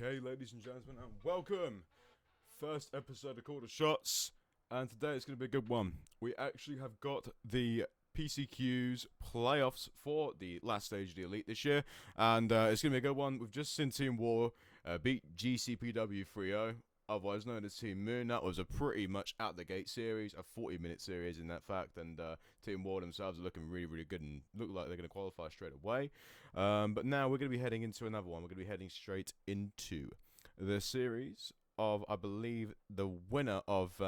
Okay, ladies and gentlemen, and welcome! First episode of Call the Shots, and today it's going to be a good one. We actually have got the PCQ's playoffs for the last stage of the Elite this year, and it's going to be a good one. We've just seen Team War beat GCPW 3-0, otherwise known as Team Moon. That was a pretty much out-the-gate series, a 40-minute series in that fact, and Team War themselves are looking really, really good and look like they're going to qualify straight away. But now we're going to be heading into another one. We're going to be heading straight into the series of, I believe, the winner of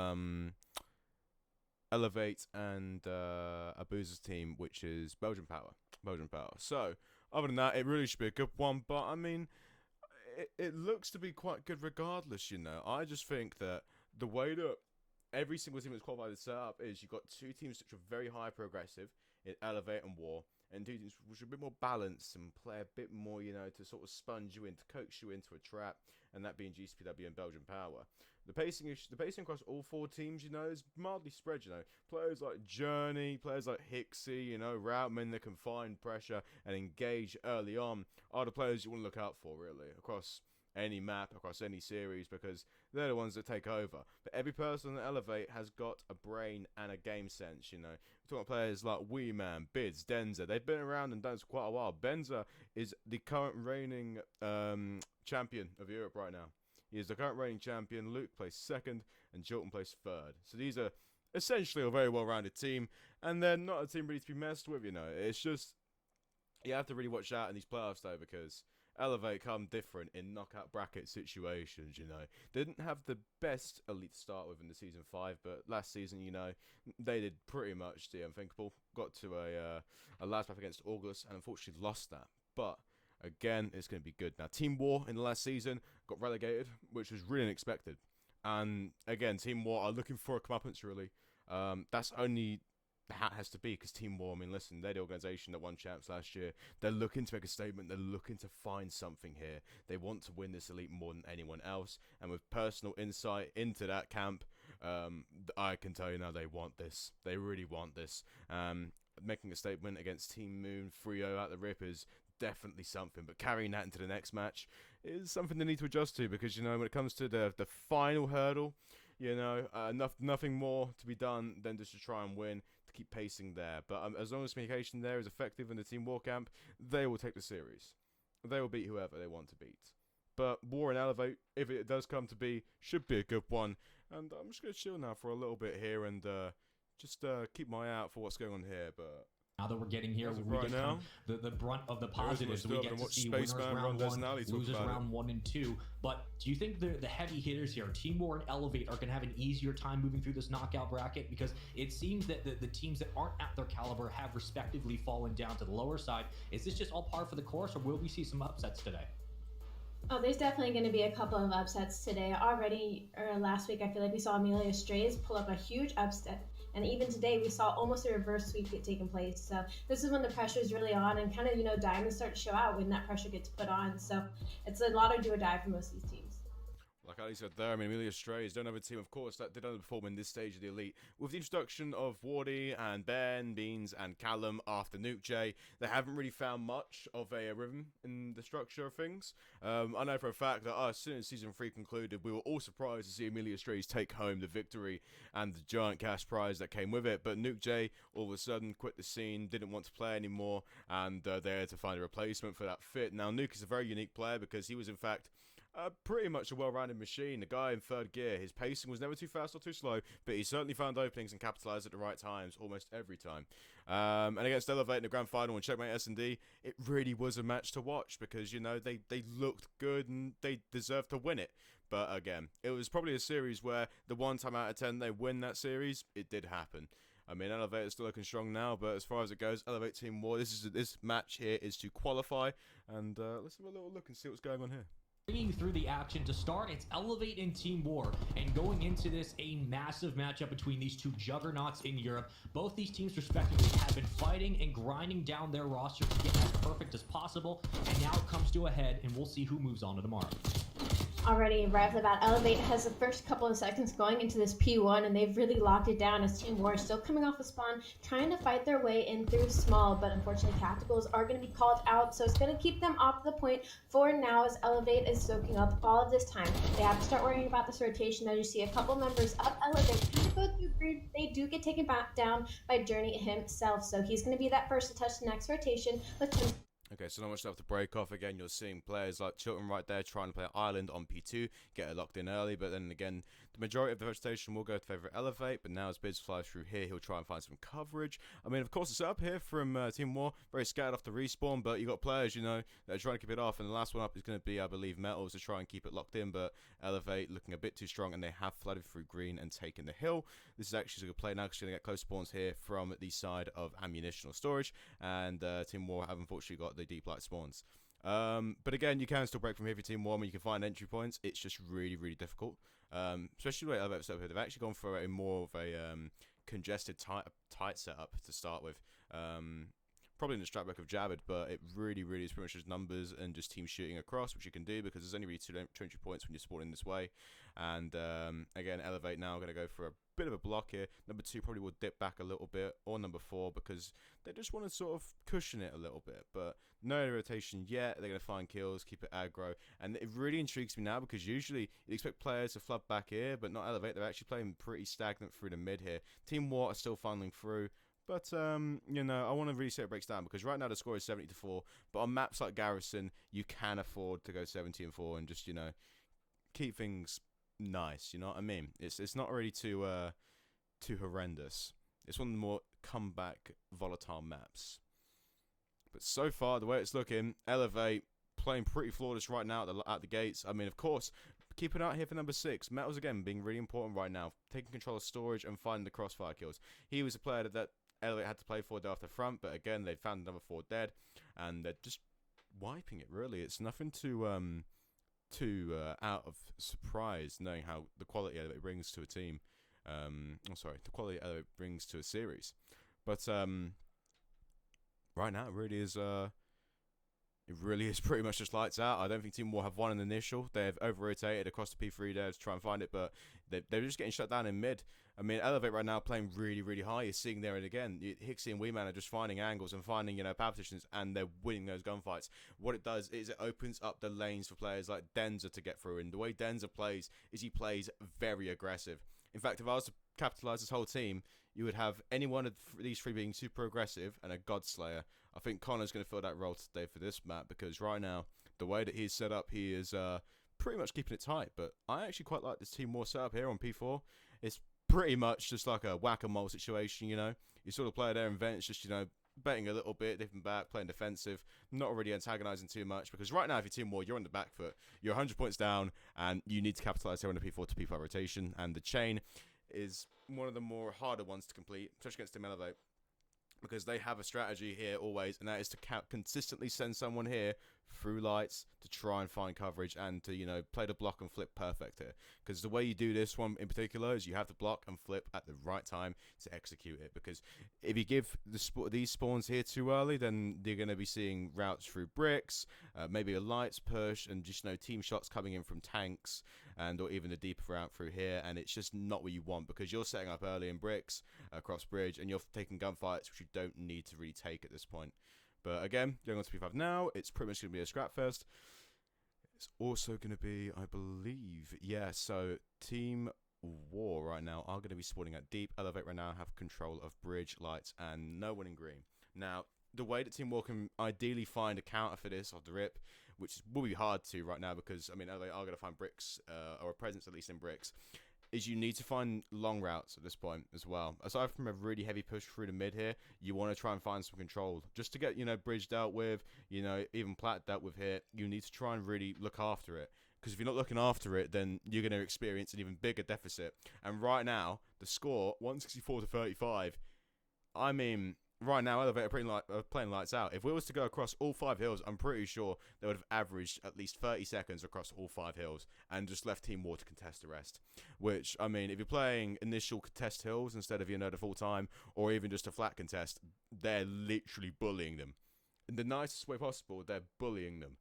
Elevate and Abuza's team, which is Belgian Power. So, other than that, it really should be a good one, but I mean, it looks to be quite good regardless, you know. I just think that the way that every single team that's qualified is set up is you've got two teams which are very high progressive in Elevate and War, and two teams which are a bit more balanced and play a bit more, you know, to sort of sponge you in, to coax you into a trap, and that being GCPW and Belgian Power. The pacing across all four teams, you know, is mildly spread, you know. Players like Journey, players like Hixie, you know, Routeman that can find pressure and engage early on are the players you want to look out for, really, across any map, across any series, because they're the ones that take over. But every person that Elevate has got a brain and a game sense, you know. We're talking about players like Wee Man, Bids, Denza. They've been around and done this for quite a while. Benza is the current reigning champion of Europe right now. He is the current reigning champion. Luke plays second, and Jilton plays third. So these are essentially a very well-rounded team, and they're not a team really to be messed with, you know. It's just, you have to really watch out in these playoffs, though, because Elevate come different in knockout bracket situations, you know. They didn't have the best Elite to start with in the Season 5, but last season, you know, they did pretty much the unthinkable. Got to a last map against August, and unfortunately lost that. But again, it's going to be good. Now, Team War in the last season got relegated, which was really unexpected. And again, Team War are looking for a comeuppance, really. That's only how it has to be, because Team War, I mean, listen, they're the organisation that won champs last year. They're looking to make a statement. They're looking to find something here. They want to win this Elite more than anyone else. And with personal insight into that camp, I can tell you now they want this. They really want this. Making a statement against Team Moon 3-0 at the rip is definitely something, but carrying that into the next match is something they need to adjust to, because, you know, when it comes to the final hurdle, you know, nothing more to be done than just to try and win, to keep pacing there. But as long as communication there is effective in the Team War camp, they will take the series. They will beat whoever they want to beat. But War and Elevate, if it does come to be, should be a good one. And I'm just going to chill now for a little bit here and just keep my eye out for what's going on here. But now that we're getting here, we right get now, the brunt of the positives. We get to see winners round 1, losers round 1 and 2. But do you think the heavy hitters here, Team War and Elevate, are going to have an easier time moving through this knockout bracket? Because it seems that the teams that aren't at their caliber have respectively fallen down to the lower side. Is this just all par for the course, or will we see some upsets today? Oh, there's definitely going to be a couple of upsets today. Already, last week, I feel like we saw Amelia Strays pull up a huge upset. And even today, we saw almost a reverse sweep get taken place. So this is when the pressure is really on, and kind of, you know, diamonds start to show out when that pressure gets put on. So it's a lot of do or die for most of these teams. Like Ali said there, I mean, Amelia Strays don't have a team, of course, that did underperform in this stage of the Elite. With the introduction of Wardy and Ben, Beans, and Callum after Nuke J, they haven't really found much of a rhythm in the structure of things. I know for a fact that as soon as Season 3 concluded, we were all surprised to see Amelia Strays take home the victory and the giant cash prize that came with it. But Nuke J all of a sudden quit the scene, didn't want to play anymore, and they had to find a replacement for that fit. Now, Nuke is a very unique player because he was, in fact, pretty much a well-rounded machine. The guy in third gear, his pacing was never too fast or too slow, but he certainly found openings and capitalized at the right times almost every time. And against Elevate in the grand final and Checkmate S&D, it really was a match to watch because, you know, they looked good and they deserved to win it. But again, it was probably a series where the 1 time out of 10 they win that series, it did happen. I mean, Elevate is still looking strong now, but as far as it goes, Elevate Team War, this match here is to qualify. And let's have a little look and see what's going on here. Bringing you through the action to start, it's Elevate and Team War, and going into this, a massive matchup between these two juggernauts in Europe. Both these teams respectively have been fighting and grinding down their roster to get as perfect as possible, and now it comes to a head, and we'll see who moves on to tomorrow. Already right off the bat, Elevate has the first couple of seconds going into this P1, and they've really locked it down as Team War is still coming off the spawn, trying to fight their way in through small, but unfortunately Tacticals are going to be called out, so it's going to keep them off the point for now as Elevate is soaking up all of this time. They have to start worrying about this rotation as you see a couple members of Elevate trying to go through Breed. They do get taken back down by Journey himself, so he's going to be that first to touch the next rotation with him. Okay, so not much left to break off. Again, you're seeing players like Chilton right there trying to play Island on P2, get it locked in early, but then again, the majority of the rotation will go to favour Elevate, but now as Biz flies through here, he'll try and find some coverage. I mean, of course, the setup here from Team War, very scattered off the respawn, but you got players, you know, that are trying to keep it off, and the last one up is going to be, I believe, Metals to try and keep it locked in, but Elevate looking a bit too strong, and they have flooded through green and taken the hill. This is actually a good play now, because you're going to get close spawns here from the side of ammunition or storage, and Team War have unfortunately got the deep light spawns. But again, you can still break from here if you're Team War, and you can find entry points. It's just really, really difficult. Especially the way Elevate set up here. They've actually gone for a more of a congested, tight setup to start with. Probably in the strat back of Jabbered, but it really, really is pretty much just numbers and just team shooting across, which you can do because there's only really 2 entry points when you're spawning this way. And again, Elevate now going to go for a bit of a block here. Number 2 probably will dip back a little bit, or number 4, because they just want to sort of cushion it a little bit. But no rotation yet. They're going to find kills, keep it aggro. And it really intrigues me now because usually you'd expect players to flood back here, but not Elevate. They're actually playing pretty stagnant through the mid here. Team War are still funneling through. But, you know, I want to really see how it breaks down because right now the score is 70-4. But on maps like Garrison, you can afford to go 70-4 and just, you know, keep things nice. You know what I mean? It's not really too horrendous. It's one of the more comeback volatile maps. But so far, the way it's looking, Elevate playing pretty flawless right now at the gates. I mean, of course, keep an eye out here for number 6. Metals, again, being really important right now. Taking control of storage and finding the crossfire kills. He was a player that Elevate had to play for off the front, but again, they found number 4 dead. And they're just wiping it, really. It's nothing too out of surprise, knowing how the quality Elevate brings to a team. The quality Elevate brings to a series. But right now, it really is pretty much just lights out. I don't think Team War have won an initial. They've over-rotated across the P3 there to try and find it, but they're just getting shut down in mid. I mean, Elevate right now playing really, really high. You're seeing there and again, Hixie and Weeman are just finding angles and finding, you know, power positions, and they're winning those gunfights. What it does is it opens up the lanes for players like Denzer to get through, and the way Denzer plays is he plays very aggressive. In fact, if I was to capitalize this whole team, you would have any one of these 3 being super aggressive and a Godslayer. I think Connor's going to fill that role today for this map because right now, the way that he's set up, he is pretty much keeping it tight. But I actually quite like this Team War setup here on P4. It's pretty much just like a whack-a-mole situation, you know. You sort of play there and Vent's just, you know, betting a little bit, dipping back, playing defensive, not really antagonizing too much. Because right now, if you're Team War, you're on the back foot. You're 100 points down, and you need to capitalize here on the P4 to P5 rotation. And the chain is one of the more harder ones to complete, especially against Team Elevate. Because they have a strategy here always, and that is to consistently send someone here through lights to try and find coverage and to, you know, play the block and flip perfect here. Because the way you do this one in particular is you have to block and flip at the right time to execute it. Because if you give these spawns here too early, then you're going to be seeing routes through bricks, maybe a lights push, and just, you know, team shots coming in from tanks, and or even a deeper route through here, and it's just not what you want because you're setting up early in bricks across bridge, and you're taking gunfights which you don't need to really take at this point. But again, going on to P5 now, it's pretty much going to be a scrap fest. It's also going to be, I believe, yeah, so Team War right now are going to be spawning at deep. Elevate right now have control of bridge, lights, and no one in green. Now, the way that Team War can ideally find a counter for this off the rip, which will be hard to right now because, I mean, Elevate are going to find bricks, or a presence at least in bricks, is you need to find long routes at this point as well. Aside from a really heavy push through the mid here, you want to try and find some control. Just to get, you know, bridge dealt with, you know, even plat dealt with here, you need to try and really look after it. Because if you're not looking after it, then you're going to experience an even bigger deficit. And right now, the score, 164-35, I mean, right now, Elevate are playing lights out. If we was to go across all 5 hills, I'm pretty sure they would have averaged at least 30 seconds across all 5 hills and just left Team War to contest the rest. Which, I mean, if you're playing initial contest hills instead of, you know, the full time or even just a flat contest, they're literally bullying them. In the nicest way possible, they're bullying them.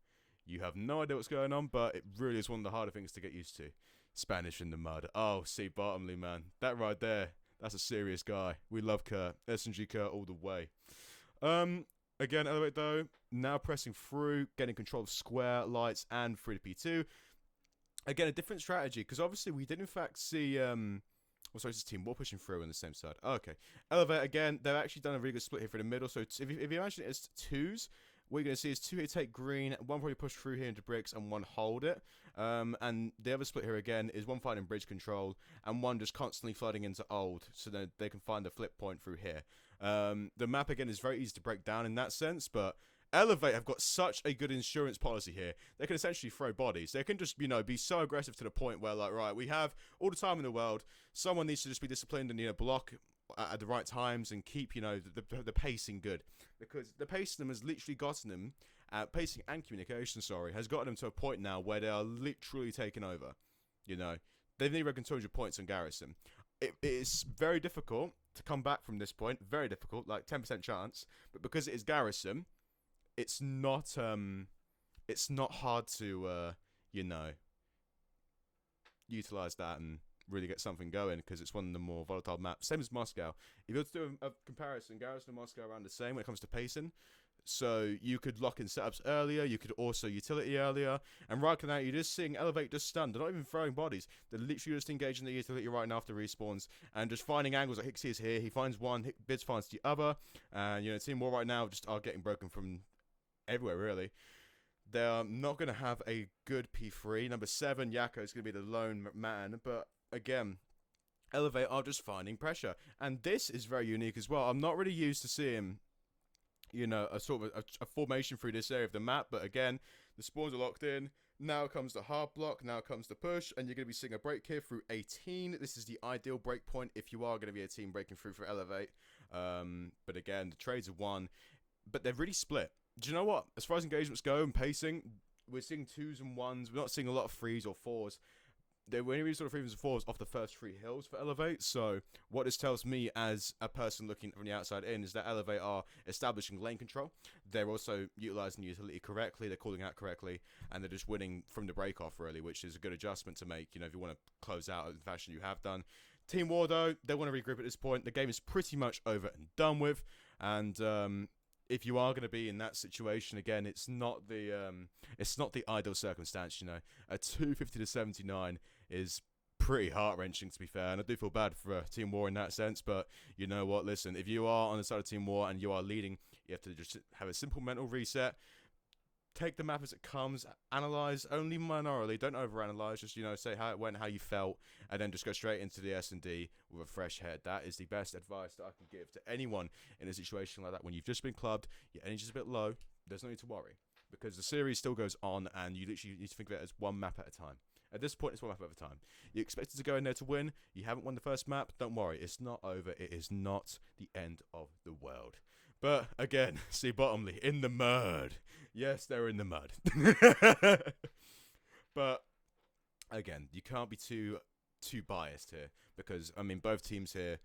You have no idea what's going on, but it really is one of the harder things to get used to. Spanish in the mud. Oh, see, Bottomley, man. That right there, that's a serious guy. We love Kurt. SNG Kurt all the way. Again, Elevate, though, now pressing through, getting control of square, lights, and 3P2. Again, a different strategy, because obviously we did, in fact, see... this is Team War pushing through on the same side. Oh, okay. Elevate, again, they've actually done a really good split here for the middle. So if you imagine it as twos, what you're going to see is 2 here take green, one probably push through here into bricks, and 1 hold it. And the other split here, again, is 1 fighting bridge control, and 1 just constantly flooding into old, so that they can find the flip point through here. The map, again, is very easy to break down in that sense, but... Elevate have got such a good insurance policy here. They can essentially throw bodies. They can just, be so aggressive to the point where, like, right, we have all the time in the world. Someone needs to just be disciplined and, block at the right times and keep, the pacing good. Because the pacing has literally gotten them, pacing and communication, has gotten them to a point now where they are literally taking over. They've nearly reckoned 200 points on Garrison. It is very difficult to come back from this point. Very difficult, like 10% chance. But because it is Garrison... It's not hard to, utilize that and really get something going because it's one of the more volatile maps. Same as Moscow. If you were to do a comparison, Garrison and Moscow are around the same when it comes to pacing. So you could lock in setups earlier, you could also utility earlier, and right now you're just seeing Elevate just stunned. They're not even throwing bodies. They're literally just engaging the utility right after respawns and just finding angles. Like Hixie is here, he finds one, Bids finds the other, and Team War right now just are getting broken from everywhere, really. They're not going to have a good P3. Number 7, Yakko, is going to be the lone man. But, again, Elevate are just finding pressure. And this is very unique as well. I'm not really used to seeing, a sort of a formation through this area of the map. But, again, the spawns are locked in. Now comes the hard block. Now comes the push. And you're going to be seeing a break here through 18. This is the ideal break point if you are going to be a team breaking through for Elevate. But, again, the trades are won. But they're really split. Do you know what? As far as engagements go and pacing, we're seeing 2s and 1s. We're not seeing a lot of 3s or 4s. We're only sort of 3s and 4s off the first 3 hills for Elevate. So what this tells me as a person looking from the outside in is that Elevate are establishing lane control. They're also utilizing utility correctly. They're calling out correctly. And they're just winning from the break off, really, which is a good adjustment to make, if you want to close out in the fashion you have done. Team War, though, they want to regroup at this point. The game is pretty much over and done with. And, if you are going to be in that situation again, it's not the ideal circumstance. A 250 to 79 is pretty heart wrenching, to be fair, and I do feel bad for Team War in that sense. But you know what? Listen, if you are on the side of Team War and you are leading, you have to just have a simple mental reset. Take the map as it comes, analyze only minorly, don't overanalyze, just, say how it went, how you felt, and then just go straight into the S&D with a fresh head. That is the best advice that I can give to anyone in a situation like that. When you've just been clubbed, your energy's a bit low, there's no need to worry, because the series still goes on, and you literally need to think of it as one map at a time. At this point, it's one map at a time. You expected to go in there to win, you haven't won the first map, don't worry, it's not over, it is not the end of the world. But, again, see Bottomley, in the mud. Yes, they're in the mud. But, again, you can't be too biased here. Because, both teams here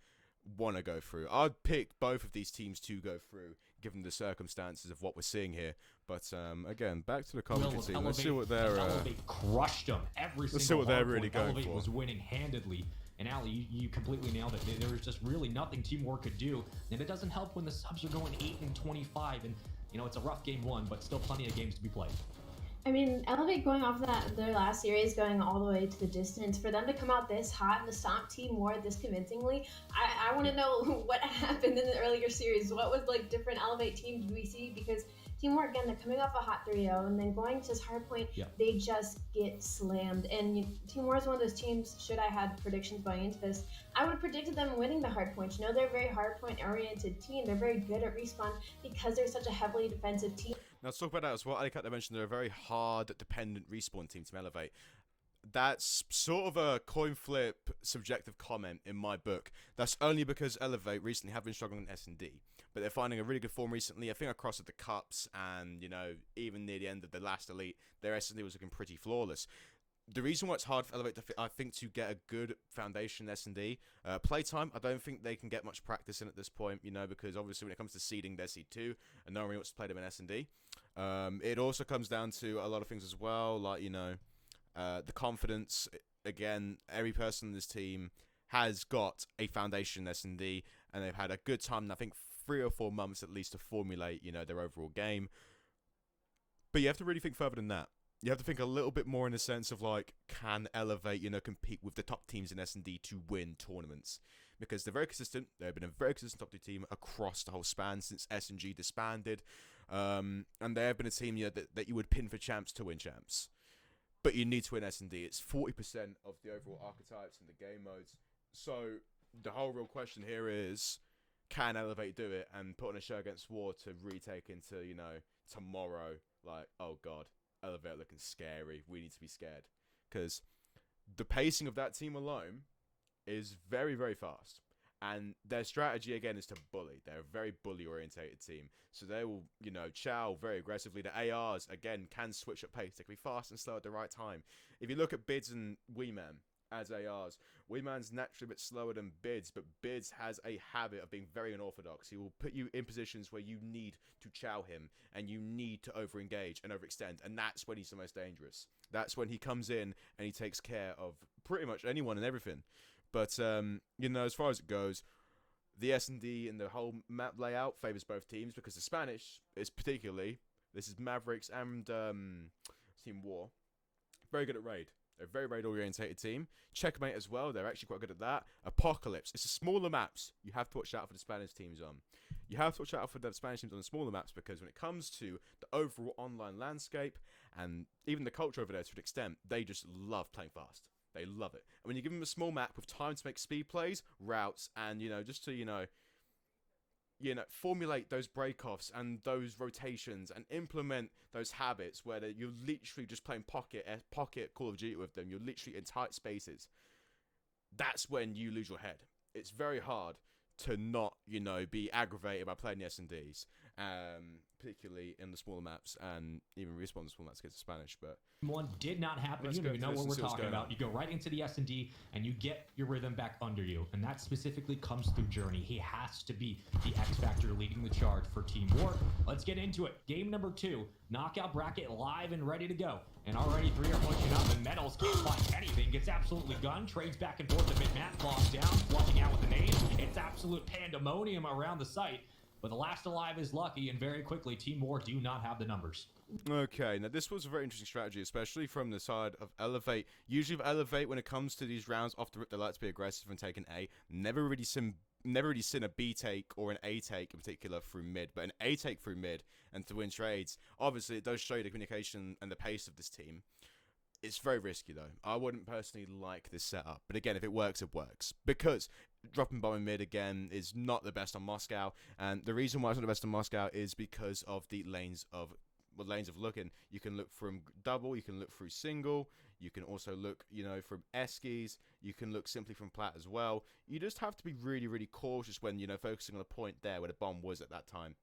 want to go through. I'd pick both of these teams to go through, given the circumstances of what we're seeing here. But, again, back to the commentary team. Let's see what they're... Elevate crushed them every single Let's see what they're really going Elevate for. was winning handedly. And Ali, you completely nailed it. There was just really nothing Team War could do. And it doesn't help when the subs are going 8 and 25. And, it's a rough game 1, but still plenty of games to be played. Elevate going off their last series, going all the way to the distance, for them to come out this hot and to stomp Team War this convincingly, I want to know what happened in the earlier series. What was, different Elevate teams we see? Because Team War, again, they're coming off a hot 3-0, and then going to this hardpoint, they just get slammed. And Team War is one of those teams, should I had predictions going into this, I would have predicted them winning the hardpoint. They're a very hardpoint-oriented team. They're very good at respawn because they're such a heavily defensive team. Now, let's talk about that as well. Alicat mentioned they're a very hard-dependent respawn team to Elevate. That's sort of a coin flip subjective comment in my book. That's only because Elevate recently have been struggling in S&D. But they're finding a really good form recently. I think across at the Cups and, even near the end of the last Elite, their S&D was looking pretty flawless. the reason why it's hard for Elevate, I think, to get a good foundation S&D, playtime, I don't think they can get much practice in at this point, because obviously when it comes to seeding, they're seed 2, and no one really wants to play them in S&D. It also comes down to a lot of things as well, like, the confidence. Again, every person in this team has got a foundation S&D, and they've had a good time, I think 3 or 4 months at least, to formulate, their overall game. But you have to really think further than that. You have to think a little bit more in the sense of, like, can Elevate, compete with the top teams in S&D to win tournaments? Because they're very consistent. They've been a very consistent top 2 team across the whole span since S&G disbanded. And they have been a team that you would pin for champs to win champs. But you need to win S&D. It's 40% of the overall archetypes and the game modes. So the whole real question here is, can Elevate do it and put on a show against War to retake into, tomorrow? Like, oh God, Elevate looking scary. We need to be scared. Because the pacing of that team alone is very, very fast. And their strategy, again, is to bully. They're a very bully-orientated team. So they will, chow very aggressively. The ARs, again, can switch at pace. They can be fast and slow at the right time. If you look at Bids and Weeman as ARs, Weeman's naturally a bit slower than Bids, but Bids has a habit of being very unorthodox. He will put you in positions where you need to chow him, and you need to over-engage and overextend, and that's when he's the most dangerous. That's when he comes in and he takes care of pretty much anyone and everything. But, as far as it goes, the S&D and the whole map layout favors both teams, because the Spanish is particularly, this is Mavericks and Team War, very good at raid. They're a very raid-orientated team. Checkmate as well, they're actually quite good at that. Apocalypse, it's the smaller maps you have to watch out for the Spanish teams on. You have to watch out for the Spanish teams on the smaller maps, because when it comes to the overall online landscape, and even the culture over there to an extent, they just love playing fast. They love it. And when you give them a small map with time to make speed plays, routes, and, just to, formulate those breakoffs and those rotations and implement those habits where you're literally just playing pocket Call of Duty with them. You're literally in tight spaces. That's when you lose your head. It's very hard to not, be aggravated by playing the S&Ds, particularly in the smaller maps, and even Respawn the small maps against the Spanish. But one did not happen. You don't even know what we're talking about. You go right into the S&D, and you get your rhythm back under you, and that specifically comes through Journey. He has to be the X Factor leading the charge for Team War. Let's get into it. Game number 2, knockout bracket live and ready to go. And already 3 are pushing up, and Metals can't find anything. Gets absolutely gunned, trades back and forth to mid-map, bogs down, flushing out with the nade. It's absolute pandemonium around the site. But the last alive is lucky, and very quickly, Team War do not have the numbers. Okay, now this was a very interesting strategy, especially from the side of Elevate. Usually with Elevate, when it comes to these rounds, off the rip, they like to be aggressive and take an A. Never really seen a B take or an A take in particular through mid, but an A take through mid and to win trades. Obviously, it does show you the communication and the pace of this team. It's very risky, though. I wouldn't personally like this setup. But again, if it works, it works. Because dropping bomb in mid, again, is not the best on Moscow. And the reason why it's not the best on Moscow is because of the lanes of looking. You can look from double, you can look through single, you can also look, from Eskies, you can look simply from plat as well. You just have to be really, really cautious when, focusing on a point there where the bomb was at that time.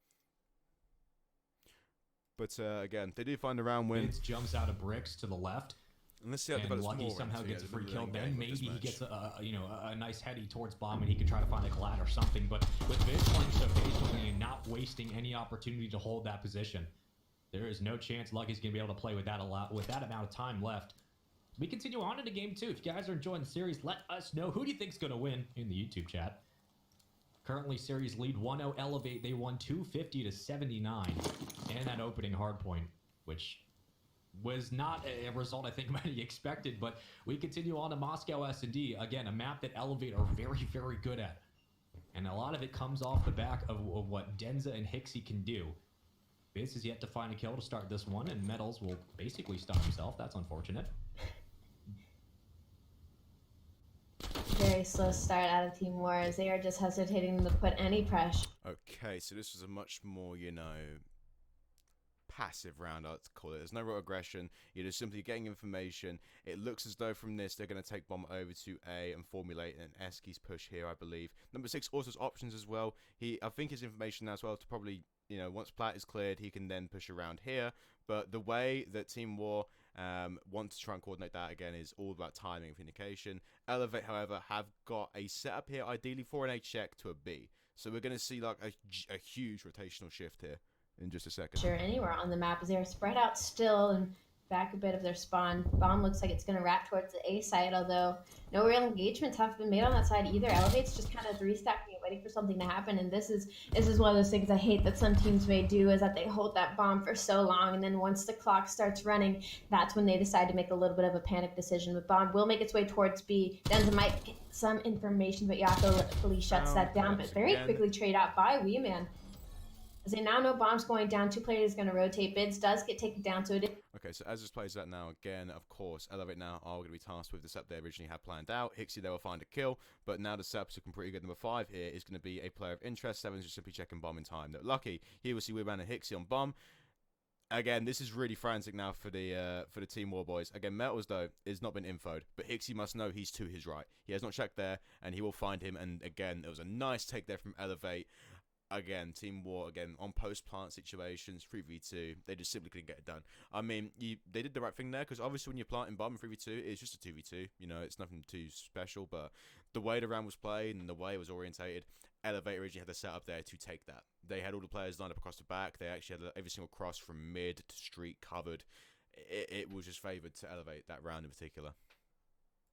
But again, they do find a round win. It jumps out of bricks to the left. And let's see how and Lucky somehow gets a free kill. Then maybe he gets a nice heady towards bomb, and he can try to find a collide or something. But with Viz playing so patiently and not wasting any opportunity to hold that position, there is no chance Lucky's going to be able to play with that amount of time left. We continue on into game 2. If you guys are enjoying the series, let us know. Who do you think is going to win in the YouTube chat? Currently, series lead 1-0 Elevate. They won 250-79 and that opening hardpoint, which was not a result I think many expected. But we continue on to Moscow S&D. Again, a map that Elevate are very, very good at. And a lot of it comes off the back of what Denza and Hixie can do. Biz is yet to find a kill to start this one, and Metals will basically stun himself. That's unfortunate. Very slow start out of Team Wars. They are just hesitating to put any pressure. Okay, so this was a much more, passive round, I'd call it. There's no real aggression. You're just simply getting information. It looks as though from this, they're going to take bomb over to A and formulate an Eskies push here, I believe. Number 6 also has options as well. I think his information as well to probably, once plat is cleared, he can then push around here. But the way that Team War Want to try and coordinate that again is all about timing and communication. Elevate, however, have got a setup here, ideally for an A check to a B. So we're going to see like a huge rotational shift here in just a second. Sure, anywhere on the map as they're spread out still and back a bit of their spawn. Bomb looks like it's going to wrap towards the A side, although no real engagements have been made on that side either. Elevate's just kind of restacking and waiting for something to happen, and this is one of those things I hate that some teams may do, is that they hold that bomb for so long, and then once the clock starts running, that's when they decide to make a little bit of a panic decision. But bomb will make its way towards B. Denza might get some information, but Yako fully shuts that down, but very quickly trade out by Weeman. As they now know bomb's going down, 2 players going to rotate. Bids does get taken down, so it is. Okay, so as this plays out now, again, of course, Elevate now are going to be tasked with the setup they originally had planned out. Hixie, they will find a kill, but now the setup's looking pretty good. Number 5 here is going to be a player of interest. 7's just simply checking bomb in time. They're lucky. Here we'll see Weeman and Hixie on bomb. Again, this is really frantic now for the Team War boys. Again, Metals, though, has not been infoed, but Hixie must know he's to his right. He has not checked there, and he will find him. And again, there was a nice take there from Elevate. Again, Team War, again, on post-plant situations, 3v2, they just simply couldn't get it done. I mean, they did the right thing there, because obviously when you're planting bomb in 3v2, it's just a 2v2. You know, it's nothing too special, but the way the round was played and the way it was orientated, Elevate originally had the setup there to take that. They had all the players lined up across the back. They actually had every single cross from mid to street covered. It was just favoured to Elevate that round in particular.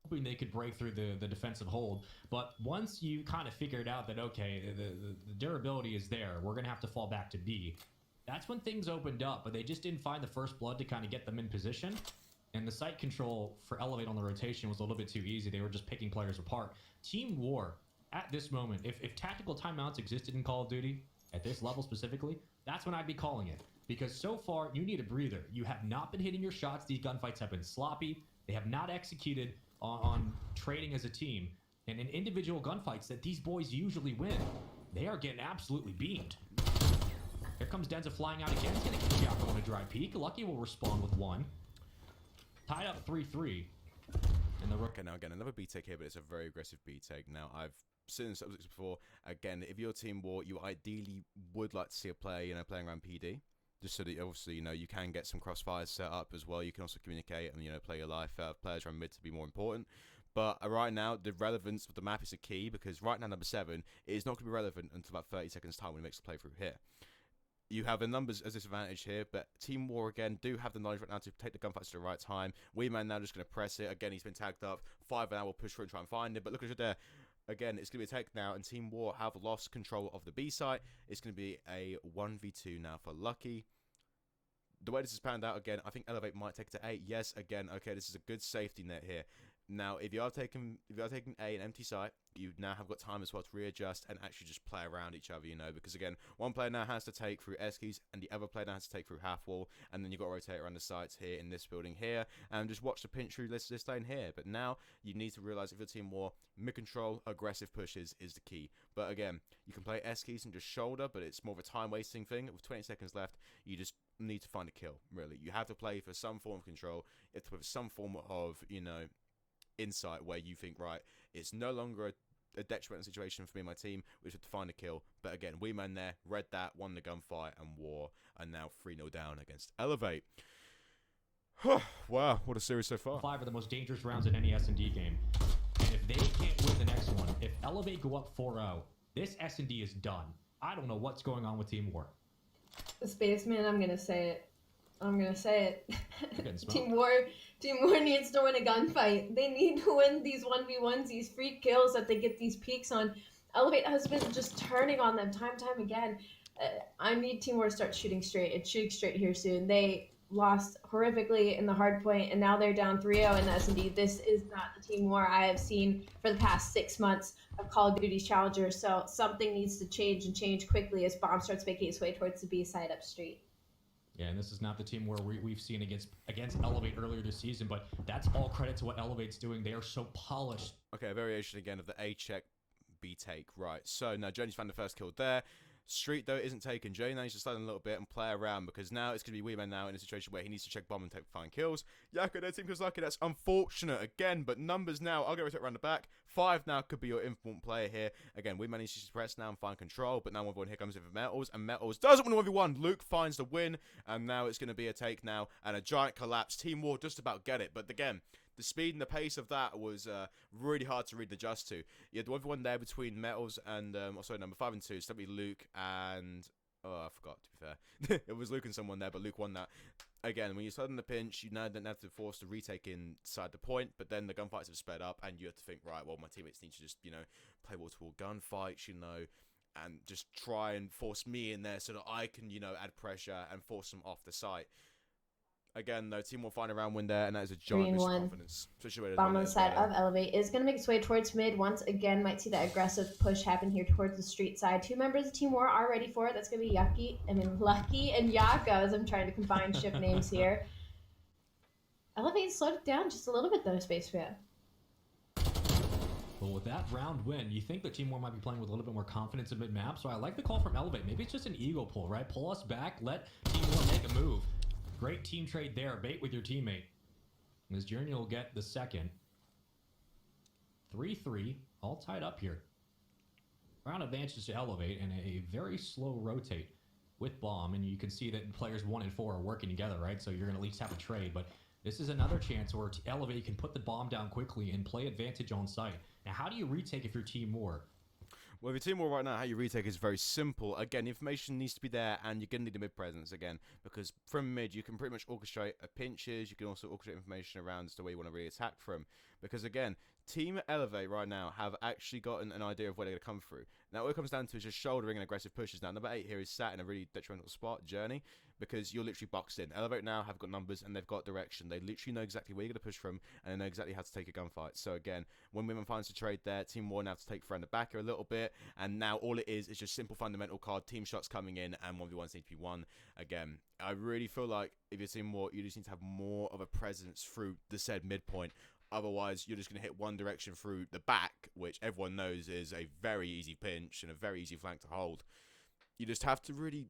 Hoping they could break through the defensive hold, but once you kind of figured out that, okay, the durability is there, we're going to have to fall back to B, that's when things opened up, but they just didn't find the first blood to kind of get them in position, and the site control for Elevate on the rotation was a little bit too easy. They were just picking players apart. Team War, at this moment, if tactical timeouts existed in Call of Duty, at this level specifically, that's when I'd be calling it, because so far, you need a breather. You have not been hitting your shots. These gunfights have been sloppy. They have not executed on trading as a team, and in individual gunfights that these boys usually win, they are getting absolutely beamed. Here comes Denza flying out again. He's going to get Yako on a dry peek. Lucky will respond with 1. Tied up 3-3. And the okay, now again, another B take here, but it's a very aggressive B take. Now, I've seen this before. Again, if you're Team War, you ideally would like to see a player, you know, playing around PD. Just so that obviously, you know, you can get some crossfires set up as well. You can also communicate and, you know, play your life out. Players around mid to be more important. But right now, the relevance of the map is a key, because right now, number 7 is not going to be relevant until about 30 seconds time when he makes the playthrough here. You have the numbers as disadvantage here, but Team War, again, do have the knowledge right now to take the gunfights at the right time. Weeman now just going to press it. Again, he's been tagged up. 5 now will push through and try and find him. But look at it there. Again, it's going to be a take now, and Team War have lost control of the B site. It's going to be a 1v2 now for Lucky. The way this is panned out, again, I think Elevate might take it to A. Yes, again, okay, this is a good safety net here. Now, if you are taking A, an empty site, you now have got time as well to readjust and actually just play around each other, you know, because again, one player now has to take through Eskies and the other player now has to take through half wall, and then you've got to rotate around the sites here in this building here, and just watch the pinch through this lane here. But now, you need to realize if you're Team War, mid-control, aggressive pushes is the key. But again, you can play Eskies and just shoulder, but it's more of a time-wasting thing. With 20 seconds left, you just need to find a kill, really. You have to play for some form of control, it's with some form of, you know, insight where you think, right, it's no longer a detrimental situation for me and my team, we have to find a kill. But again, Weeman there, read that, won the gunfight, and War are now 3-0 down against Elevate. Wow, what a series so far. 5 are the most dangerous rounds in any S&D game. And if they can't win the next one, if Elevate go up 4-0, this S&D is done. I don't know what's going on with Team War. Spaceman, I'm going to say it. Team War needs to win a gunfight. They need to win these 1v1s, these free kills that they get these peaks on. Elevate has been just turning on them time and time again. I need Team War to start shooting straight. It's shooting straight here soon. They lost horrifically in the hard point, and now they're down 3-0 in the S&D. This is not the Team War I have seen for the past 6 months of Call of Duty's Challenger. So something needs to change, and change quickly as Bomb starts making its way towards the B side up street. Yeah, and this is not the Team War we've seen against Elevate earlier this season, but that's all credit to what Elevate's doing. They are so polished. Okay, a variation again of the A check, B take. Right, so now Journey's found the first kill there. Street, though, isn't taken. Jay needs to slide in a little bit and play around, because now it's going to be Weeman now in a situation where he needs to check bomb and find kills. Yako, their team feels lucky. That's unfortunate again, but numbers now. I'll go around the back. 5 now could be your important player here. Again, we managed to press now and find control, but now 1v1 here comes with Metals, and Metals doesn't win 1v1. Luke finds the win, and now it's going to be a take now and a giant collapse. Team War just about get it, but again, the speed and the pace of that was really hard to read the adjust to. You had the 1v1 there between Metals and, number 5 and 2. So that'd be Luke and... Oh, I forgot, to be fair. It was Luke and someone there, but Luke won that. Again, when you're starting the pinch, you now don't have to force the retake inside the point, but then the gunfights have sped up, and you have to think, right, well, my teammates need to just, play wall-to-wall gunfights, and just try and force me in there so that I can, add pressure and force them off the site. Again, though, team will find a round win there, and that is a giant boost of confidence. Bomb on the side of Elevate is going to make its way towards mid. Once again, might see that aggressive push happen here towards the street side. 2 members of Team War are ready for it. That's going to be Lucky and Yako, as I'm trying to combine ship names here. Elevate slowed it down just a little bit, though, Space Fan. Well, with that round win, you think that Team War might be playing with a little bit more confidence in mid-map, so I like the call from Elevate. Maybe it's just an ego pull, right? Pull us back, let Team War make a move. Great team trade there. Bait with your teammate. Ms. Journey will get the second. 3-3. All tied up here. Round advantage to Elevate and a very slow rotate with Bomb. And you can see that players 1 and 4 are working together, right? So you're going to at least have a trade. But this is another chance where Elevate can put the bomb down quickly and play advantage on site. Now, how do you retake if you're Team War? Well, if your team war right now, how you retake is very simple. Again, the information needs to be there, and you're going to need a mid presence again, because from mid, you can pretty much orchestrate pinches. You can also orchestrate information around as to where you want to really attack from. Because again, Team Elevate right now have actually gotten an idea of where they're going to come through. Now, all it comes down to is just shouldering and aggressive pushes. Now, number 8 here is sat in a really detrimental spot, Journey, because you're literally boxed in. Elevate now have got numbers and they've got direction. They literally know exactly where you're going to push from, and they know exactly how to take a gunfight. So again, when Women finds a trade there, Team War now have to take around the backer a little bit, and now all it is just simple fundamental card, team shots coming in, and 1v1s need to be won. Again, I really feel like if you're Team War, you just need to have more of a presence through the said midpoint. Otherwise, you're just going to hit one direction through the back, which everyone knows is a very easy pinch and a very easy flank to hold. You just have to really,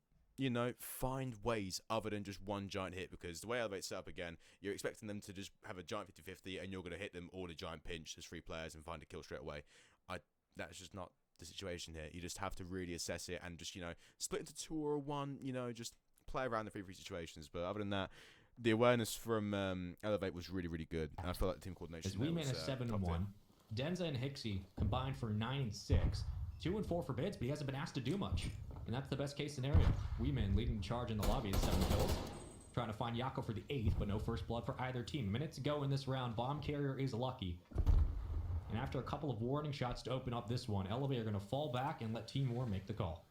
find ways other than just one giant hit, because the way Elevate's set up again, you're expecting them to just have a giant 50-50 and you're going to hit them all a giant pinch as 3 players and find a kill straight away. That's just not the situation here. You just have to really assess it and just, split into 2 or 1, just play around the 3-3 situations. But other than that, the awareness from Elevate was really, really good. And I feel like the team coordination. As Weeman is 7-1, Denza and Hixie combined for 9-6, 2 and 4 for bids, but he hasn't been asked to do much, and that's the best case scenario. Weeman leading the charge in the lobby is 7 kills, trying to find Yako for the 8th, but no first blood for either team. Minutes to go in this round. Bomb carrier is Lucky, and after a couple of warning shots to open up this one, Elevate are going to fall back and let Team War make the call.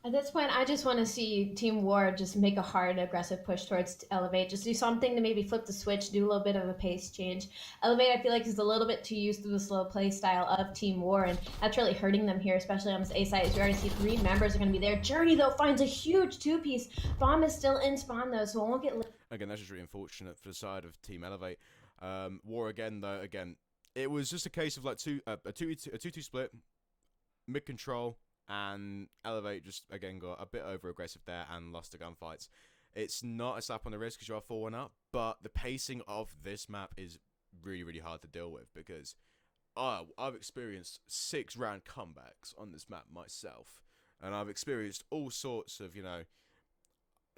At this point, I just want to see Team War just make a hard, aggressive push towards Elevate. Just do something to maybe flip the switch, do a little bit of a pace change. Elevate, I feel like, is a little bit too used to the slow play style of Team War, and that's really hurting them here, especially on this A side. As we already see 3 members are going to be there. Journey, though, finds a huge 2-piece. Bomb is still in spawn, though, so it won't get... Again, that's just really unfortunate for the side of Team Elevate. War again, though, it was just a case of like a 2-2 split, mid-control, and Elevate just, again, got a bit over-aggressive there and lost the gunfights. It's not a slap on the wrist because you are 4-1 up, but the pacing of this map is really, really hard to deal with, because I've experienced 6-round comebacks on this map myself, and I've experienced all sorts of,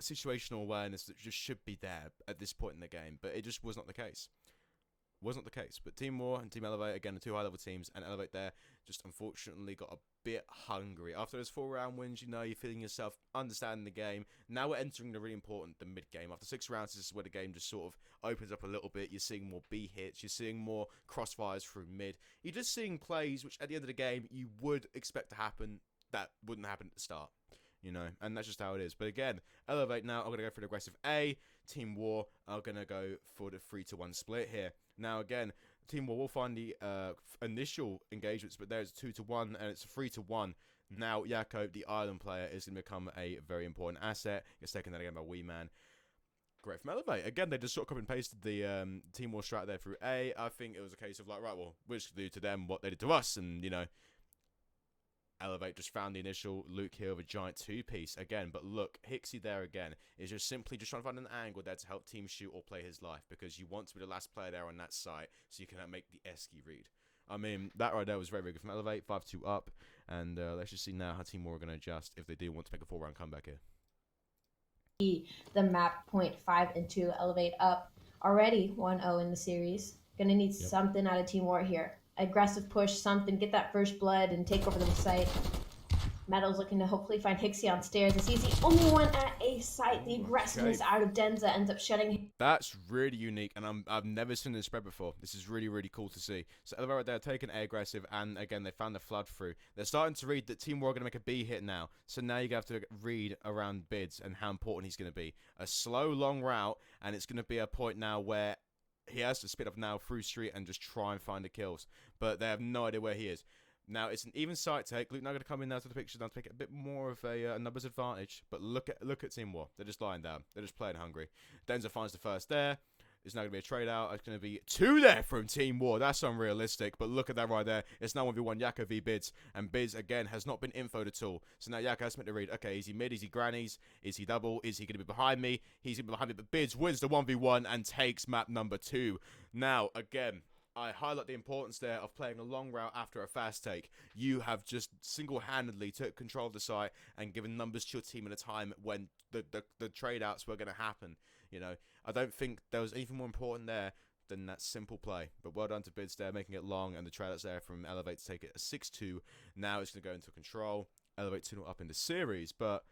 situational awareness that just should be there at this point in the game, but it just was not the case. But Team War and Team Elevate, again, the 2 high-level teams, and Elevate there just unfortunately got a bit hungry. After those 4-round wins, you're feeling yourself, understanding the game. Now we're entering the really important, the mid-game. After 6 rounds, this is where the game just sort of opens up a little bit. You're seeing more B hits. You're seeing more crossfires through mid. You're just seeing plays which, at the end of the game, you would expect to happen that wouldn't happen at the start. And that's just how it is. But again, Elevate now are going to go for the aggressive A. Team War are going to go for the 3-1 split here. Now, again, Team War will find the initial engagements, but there's 2-1, and it's 3-1. Now, Yako, the island player, is going to become a very important asset. Gets taken that again by Weeman. Great from Elevate. Again, they just sort of copy and pasted the Team War strat there through A. I think it was a case of like, right, well, we're just going to do to them what they did to us, and, Elevate just found the initial Luke here with a giant 2-piece again, but look, HiXie there again is just simply just trying to find an angle there to help team shoot or play his life, because you want to be the last player there on that site so you can make the Esky read. I mean, that right there was very, very good from Elevate, 5-2 up, and let's just see now how Team War are going to adjust if they do want to make a 4-round comeback here. The map point 5-2, Elevate up already 1-0 in the series. Gonna need something out of Team War here. Aggressive push, something, get that first blood and take over the site. Metal's looking to hopefully find HiXie on stairs, as he's the only one at A site. The aggressiveness out of Denza ends up shutting him. That's really unique, and I've never seen this spread before. This is really, really cool to see. So Elevate right there taking A aggressive, and again, they found the flood through. They're starting to read that Team War are going to make a B hit now. So now you have to read around Bids and how important he's going to be. A slow, long route, and it's going to be a point now where he has to spit up now through street and just try and find the kills. But they have no idea where he is. Now, it's an even site take. Luke now going to come in now to the picture now to make it a bit more of a numbers advantage. But look at Team War. They're just lying down. They're just playing hungry. Denza finds the first there. It's now going to be a trade out. It's going to be 2 there from Team War. That's unrealistic. But look at that right there. It's now 1v1 Yaka v Bids. And Bids, again, has not been infoed at all. So now Yaka has to make the read. Okay, is he mid? Is he grannies? Is he double? Is he going to be behind me? He's going to be behind me. But Bids wins the 1v1 and takes map number 2. Now, again, I highlight the importance there of playing a long route after a fast take. You have just single-handedly took control of the site and given numbers to your team at a time when the trade-outs were going to happen. You know, I don't think there was anything more important there than that simple play. But well done to Bids there, making it long, and the trade-outs there from Elevate to take it a 6-2. Now it's going to go into control. Elevate 2-0 up in the series, but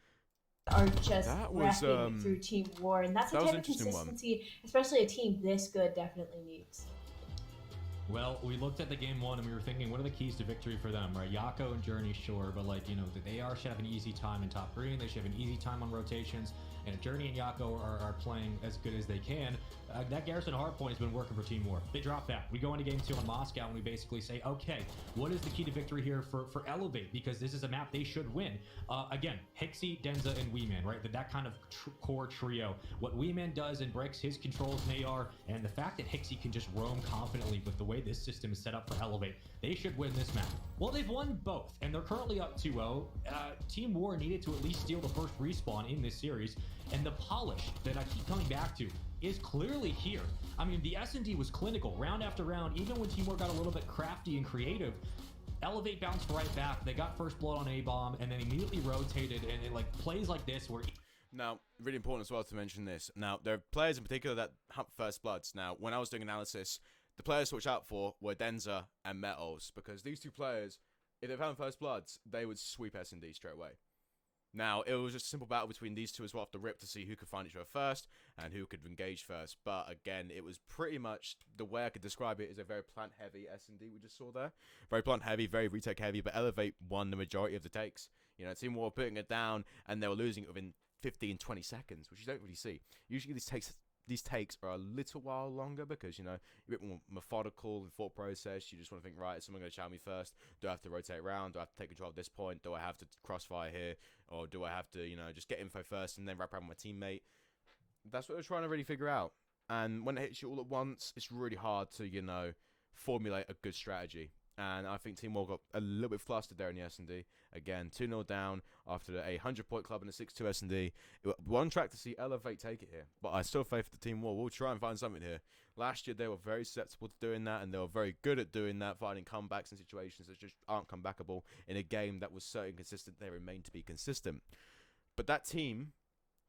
are just wrecking through Team War, and that's the type of consistency, especially a team this good, definitely needs. Well, we looked at the game 1 and we were thinking, what are the keys to victory for them, right? Yako and Journey, sure, but like, you know, they should have an easy time in top green. They should have an easy time on rotations. And if Journey and Yako are playing as good as they can, that Garrison hardpoint has been working for Team War. They drop that. We go into game 2 on Moscow and we basically say, okay, what is the key to victory here for Elevate? Because this is a map they should win. Again, HiXie, Denza, and Weeman, right? That kind of core trio. What Weeman does and breaks his controls in AR, and the fact that HiXie can just roam confidently with the way this system is set up for Elevate, they should win this map. Well, they've won both, and they're currently up 2-0. Team War needed to at least steal the first respawn in this series, and the polish that I keep coming back to is clearly here. I mean, the S&D was clinical round after round. Even when Team War got a little bit crafty and creative, Elevate bounced right back. They got first blood on A-bomb and then immediately rotated, and it like plays like this where... Now, really important as well to mention this. Now, there are players in particular that hunt first bloods. Now, when I was doing analysis, the players to watch out for were Denza and Metals, because these two players, if they found first bloods, they would sweep S&D straight away. Now, it was just a simple battle between these two as well off the rip to see who could find each other first and who could engage first. But again, it was pretty much, the way I could describe it is a very plant-heavy S&D we just saw there. Very plant-heavy, very retake-heavy, but Elevate won the majority of the takes. You know, Team War putting it down, and they were losing it within 15, 20 seconds, which you don't really see. Usually these takes are a little while longer because, you know, you're a bit more methodical and thought process. You just want to think, right, is someone going to chow me first? Do I have to rotate around? Do I have to take control of this point? Do I have to crossfire here? Or do I have to, you know, just get info first and then wrap around my teammate? That's what we're trying to really figure out. And when it hits you all at once, it's really hard to, you know, formulate a good strategy. And I think Team War got a little bit flustered there in the S&D. Again, 2-0 down after a 100-point club and a 6-2 S&D. We're on track to see Elevate take it here. But I still faith the Team War. We'll try and find something here. Last year, they were very susceptible to doing that, and they were very good at doing that, finding comebacks in situations that just aren't comebackable. In a game that was so inconsistent, they remain to be consistent. But that team,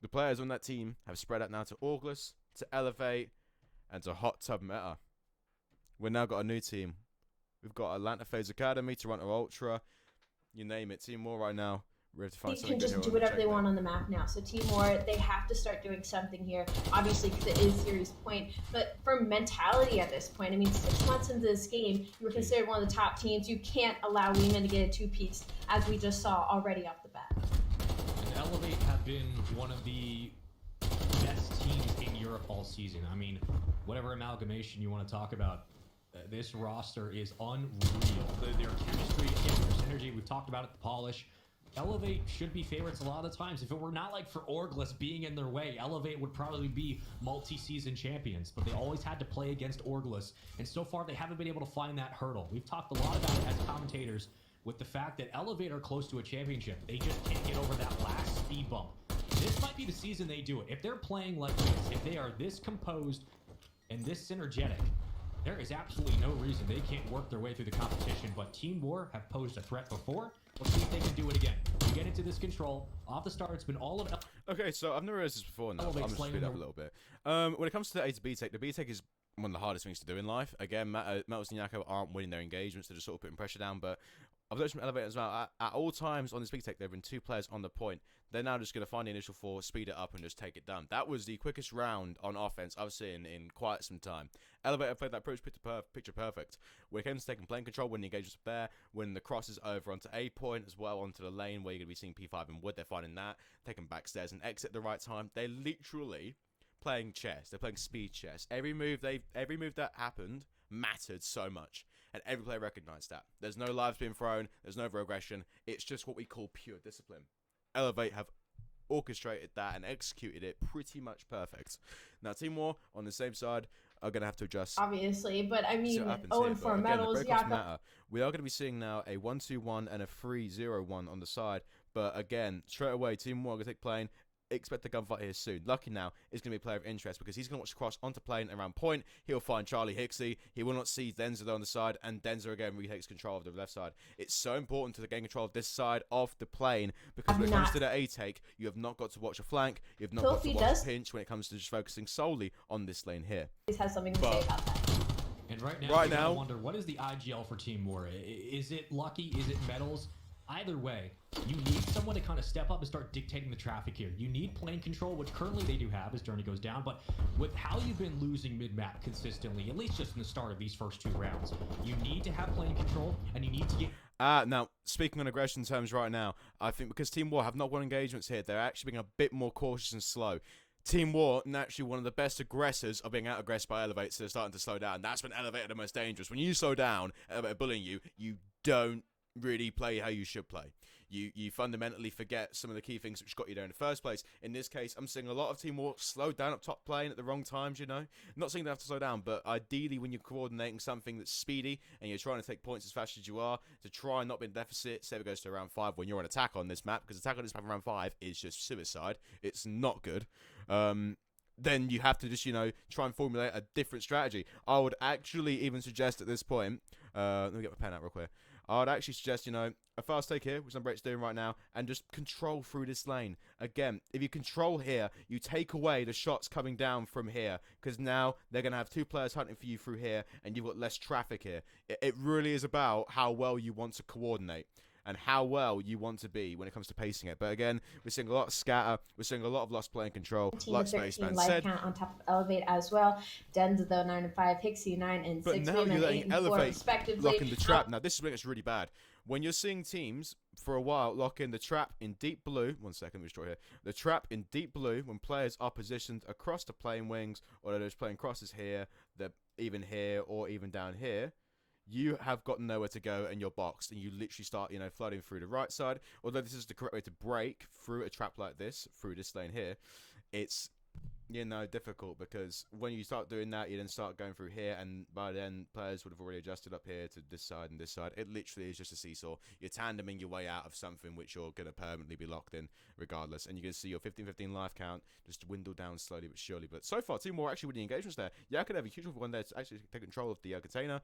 the players on that team, have spread out now to August, to Elevate, and to Hot Tub Meta. We've now got a new team. We've got Atlanta FaZe Academy, Toronto Ultra, you name it. Team War right now, we have to find something. They can just do whatever they want on the map now. So Team War, they have to start doing something here, obviously, because it is series point. But for mentality at this point, I mean, 6 months into this game, you were considered one of the top teams. You can't allow Weeman to get a 2-piece, as we just saw already off the bat. And Elevate have been one of the best teams in Europe all season. I mean, whatever amalgamation you want to talk about, this roster is unreal. Their chemistry, their synergy, we've talked about it, the polish. Elevate should be favorites a lot of the times. If it were not like for Orgless being in their way, Elevate would probably be multi-season champions, but they always had to play against Orgless, and so far they haven't been able to find that hurdle. We've talked a lot about it as commentators, with the fact that Elevate are close to a championship. They just can't get over that last speed bump. This might be the season they do it. If they're playing like this, if they are this composed and this synergetic, there is absolutely no reason they can't work their way through the competition. But Team War have posed a threat before. Let's see if they can do it again. You get into this control. Off the start, it's been all of... Okay, so I've never realized this before, and I'm just speed up a little bit. When it comes to the A to B tech, the B tech is one of the hardest things to do in life. Again, Metals and Yako aren't winning their engagements, they're just sort of putting pressure down, but I've noticed from Elevate as well, at all times on this B tech, there have been 2 players on the point. They're now just going to find the initial 4, speed it up, and just take it down. That was the quickest round on offense I've seen in quite some time. Elevator played that approach picture perfect. When it came to taking plane control, when the engagement's up there, when the cross is over onto A point as well, onto the lane where you're going to be seeing P5 and Wood, they're finding that, taking backstairs and exit at the right time. They're literally playing chess. They're playing speed chess. Every move that happened mattered so much, and every player recognized that. There's no lives being thrown. There's no aggression. It's just what we call pure discipline. Elevate have orchestrated that and executed it pretty much perfect. Now, Team War on the same side are going to have to adjust. Obviously, but I mean, 0-4 Metals, Yako. We are going to be seeing now a 1-2-1 and a 3-0-1 on the side. But again, straight away, Team War are going to take plane. Expect a gunfight here soon. Lucky now is going to be a player of interest because he's going to watch the cross onto plane around point. He'll find Charlie Hixie. He will not see Denzer on the side, and Denzer again retakes control of the left side. It's so important to gain control of this side of the plane because when it comes to the A take, you have not got to watch a flank. You have not got to watch a pinch when it comes to just focusing solely on this lane here. He has something to say about that. And right now, I wonder, what is the IGL for Team War? Is it Lucky? Is it Metals? Either way, you need someone to kind of step up and start dictating the traffic here. You need plane control, which currently they do have as Journey goes down, but with how you've been losing mid-map consistently, at least just in the start of these first 2 rounds, you need to have plane control, and you need to get... Now, speaking on aggression terms right now, I think because Team War have not won engagements here, they're actually being a bit more cautious and slow. Team War, naturally one of the best aggressors, are being out-aggressed by Elevate, so they're starting to slow down. That's when Elevate are the most dangerous. When you slow down, Elevate bullying you, you don't really play how you should play. You fundamentally forget some of the key things which got you there in the first place. In this case, I'm seeing a lot of Team War slow down up top playing at the wrong times, you know. I'm not saying they have to slow down, but ideally when you're coordinating something that's speedy and you're trying to take points as fast as you are to try and not be in deficit, say it goes to round 5 when you're on attack on this map, because attack on this map in round 5 is just suicide. It's not good. Then you have to just, you know, try and formulate a different strategy. I would actually even suggest at this point, let me get my pen out real quick. I would actually suggest, you know, a fast take here, which Number 8's doing right now, and just control through this lane. Again, if you control here, you take away the shots coming down from here, because now they're going to have 2 players hunting for you through here, and you've got less traffic here. It really is about how well you want to coordinate and how well you want to be when it comes to pacing it. But again, we're seeing a lot of scatter. We're seeing a lot of lost playing control. Like Spaceman said. Count on top of Elevate as well. Denza though 9 and 5, Hixie 9 and 6. But now you're letting Elevate respectively. lock in the trap. Now this is when it's really bad. When you're seeing teams for a while lock in the trap in deep blue. 1 second, let me destroy here. The trap in deep blue when players are positioned across the plane wings, or they're just playing crosses here, they're even here, or even down here. You have got nowhere to go and you're boxed, and you literally start, you know, flooding through the right side. Although this is the correct way to break through a trap like this, through this lane here, it's, you know, difficult because when you start doing that, you then start going through here, and by then players would have already adjusted up here to this side and this side. It literally is just a seesaw. You're tandeming your way out of something which you're going to permanently be locked in regardless, and you're going to see your 15-15 life count just dwindle down slowly but surely. But so far, Team War actually winning engagements there. Yeah, I could have a huge one there to actually take control of the container.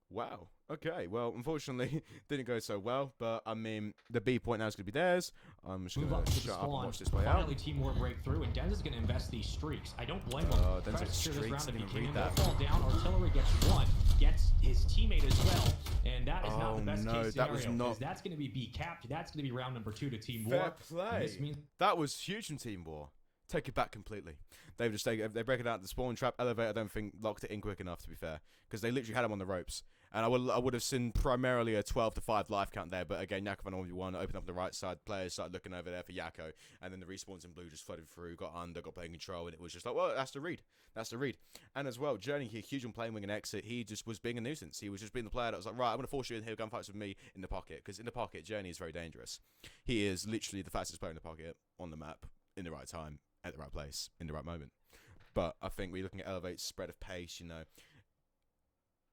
Wow. Okay. Well, unfortunately, didn't go so well. But I mean, the B point now is going to be theirs. I'm just going to shut up and watch this play out. Finally, Team War breakthrough, and Denz is going to invest these streaks. I don't blame him. Denz streaks. Didn't even read that. Fall down. Artillery gets 1, gets his teammate as well, and that is not the best case scenario. That was not. That's going to be B capped. That's going to be round number 2 to Team Fair War. play. This means that was huge from Team War. Take it back completely. They've just taken. They break it out the spawn trap. Elevate, I don't think locked it in quick enough, to be fair, because they literally had him on the ropes. And I would have seen primarily a 12-5 life count there, but again, Yako on 1v1, opened up the right side, players started looking over there for Yako, and then the respawns in blue just flooded through, got under, got playing control, and it was just like, well, that's the read. That's the read. And as well, Journey here, huge on playing wing and exit, he just was being a nuisance. He was just being the player that was like, right, I'm going to force you in here, gunfights with me in the pocket, because in the pocket, Journey is very dangerous. He is literally the fastest player in the pocket, on the map, in the right time, at the right place, in the right moment. But I think we're looking at Elevate's spread of pace, you know.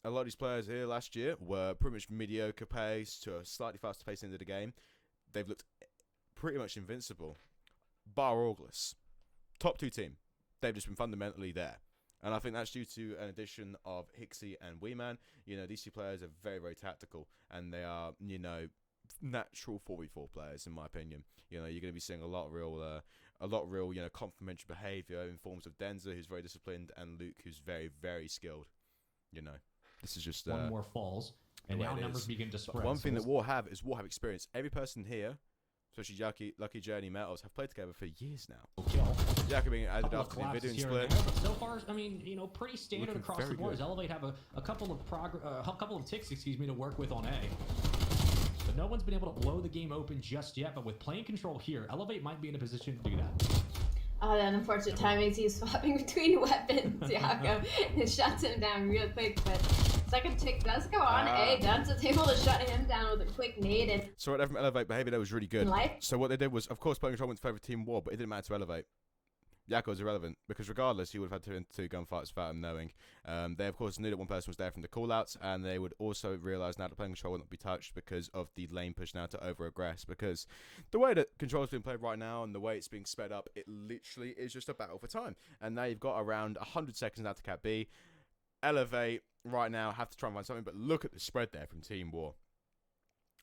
a lot of these players here last year were pretty much mediocre pace to a slightly faster pace into the game. They've looked pretty much invincible. Bar Auglis, top 2 team. They've just been fundamentally there. And I think that's due to an addition of Hixie and Weeman. You know, these 2 players are very, very tactical. And they are, you know, natural 4v4 players, in my opinion. You know, you're going to be seeing a lot of real, you know, complementary behavior in forms of Denza, who's very disciplined, and Luke, who's very, very skilled. You know, this is just one more falls, and now numbers begin to spread. But one thing that War have is War have experience. Every person here, especially Lucky Journey Metals, have played together for years now. Jackie being added after the video and split. But so far, I mean, you know, pretty standard across the board. Elevate have a couple of ticks, to work with on A. But no one's been able to blow the game open just yet. But with plane control here, Elevate might be in a position to do that. Oh, that unfortunate timing is he's swapping between weapons. Jakob shuts him down real quick, but second tick does go on A. Dunce's able to shut him down with a quick nade. And so what Elevate behavior there was really good. So what they did was, of course, plane control went to favor Team War, but it didn't matter to Elevate. Yakko was irrelevant because regardless, he would have had 2 gunfights without him knowing. They, of course, knew that one person was there from the callouts, and they would also realise now that playing control would not be touched because of the lane push now to over-aggress. Because the way that control is being played right now and the way it's being sped up, it literally is just a battle for time. And now you've got around 100 seconds now to cap B. Elevate right now have to try and find something, but look at the spread there from Team War.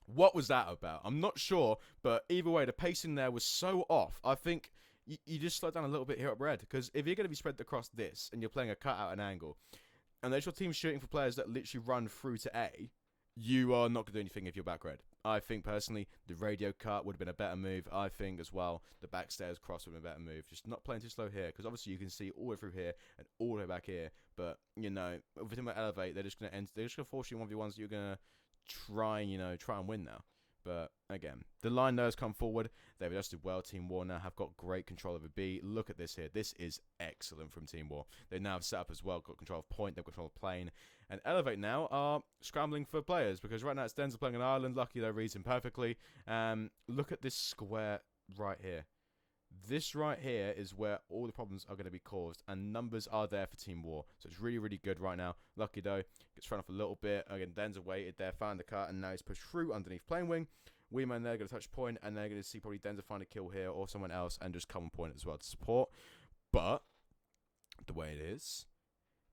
What was that about? I'm not sure, but either way, the pacing there was so off. I think you just slow down a little bit here at Red, because if you're going to be spread across this and you're playing a cutout and angle, and there's your team shooting for players that literally run through to A, you are not going to do anything if you're back Red. I think personally the radio cut would have been a better move. I think as well the backstairs cross would have been a better move. Just not playing too slow here, because obviously you can see all the way through here and all the way back here. But you know, with them at Elevate, they're just going to force you 1v1s that you're going to try and win now. But again, the line there has come forward. They've adjusted well. Team War now have got great control over B. Look at this here. This is excellent from Team War. They now have set up as well, got control of point, they've got control of plane. And Elevate now are scrambling for players, because right now it's Denzel playing an island. Lucky though reads him perfectly. Look at this square right here. This right here is where all the problems are going to be caused, and numbers are there for Team War. So it's really, really good right now. Lucky though gets thrown off a little bit. Again, Denzel waited there, found the cut, and now he's pushed through underneath plane wing. Weeman there going to touch point, and they're going to see probably Denzel find a kill here or someone else and just come on point as well to support. But the way it is,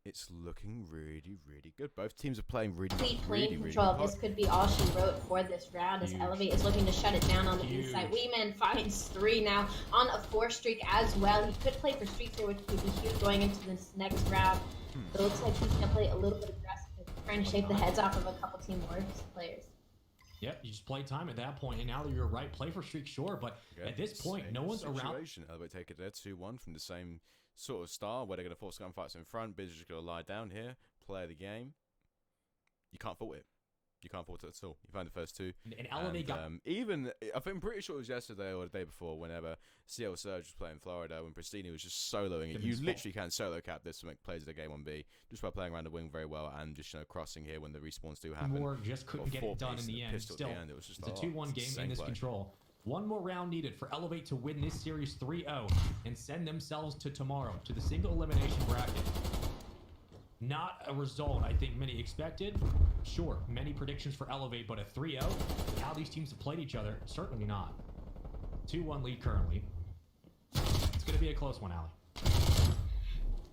it's looking really, really good. Both teams are playing really control. This could be all she wrote for this round, as Elevate is looking to shut it down on the B side. Weeman finds 3 now on a 4 streak as well. He could play for streaks here, which could be huge going into this next round. But it looks like he's going to play a little bit aggressive, trying to shake the heads off of a couple Team War players. Yep, you just play time at that point, and now that you're right, play for streak, sure, but at this point, no one's around. Elevate take it there 2-1 from the same sort of style, where they're going to force gunfights in front. Biz is just going to lie down here, play the game. You can't fault it. You can't fault it at all. You find the first 2. And Elevate got... even, I think I'm pretty sure it was yesterday or the day before, whenever CL Surge was playing Florida, when Pristini was just soloing it. You literally can solo cap this to make plays of the game on B, just by playing around the wing very well and just, you know, crossing here when the respawns do happen. Moore just couldn't get it done in the end. Still, it was just it's a 2-1 game in this control. One more round needed for Elevate to win this series 3-0 and send themselves to tomorrow, to the single elimination bracket. Not a result I think many expected. Sure, many predictions for Elevate, but a 3-0? How these teams have played each other? Certainly not. 2-1 lead currently. It's going to be a close one, Allie.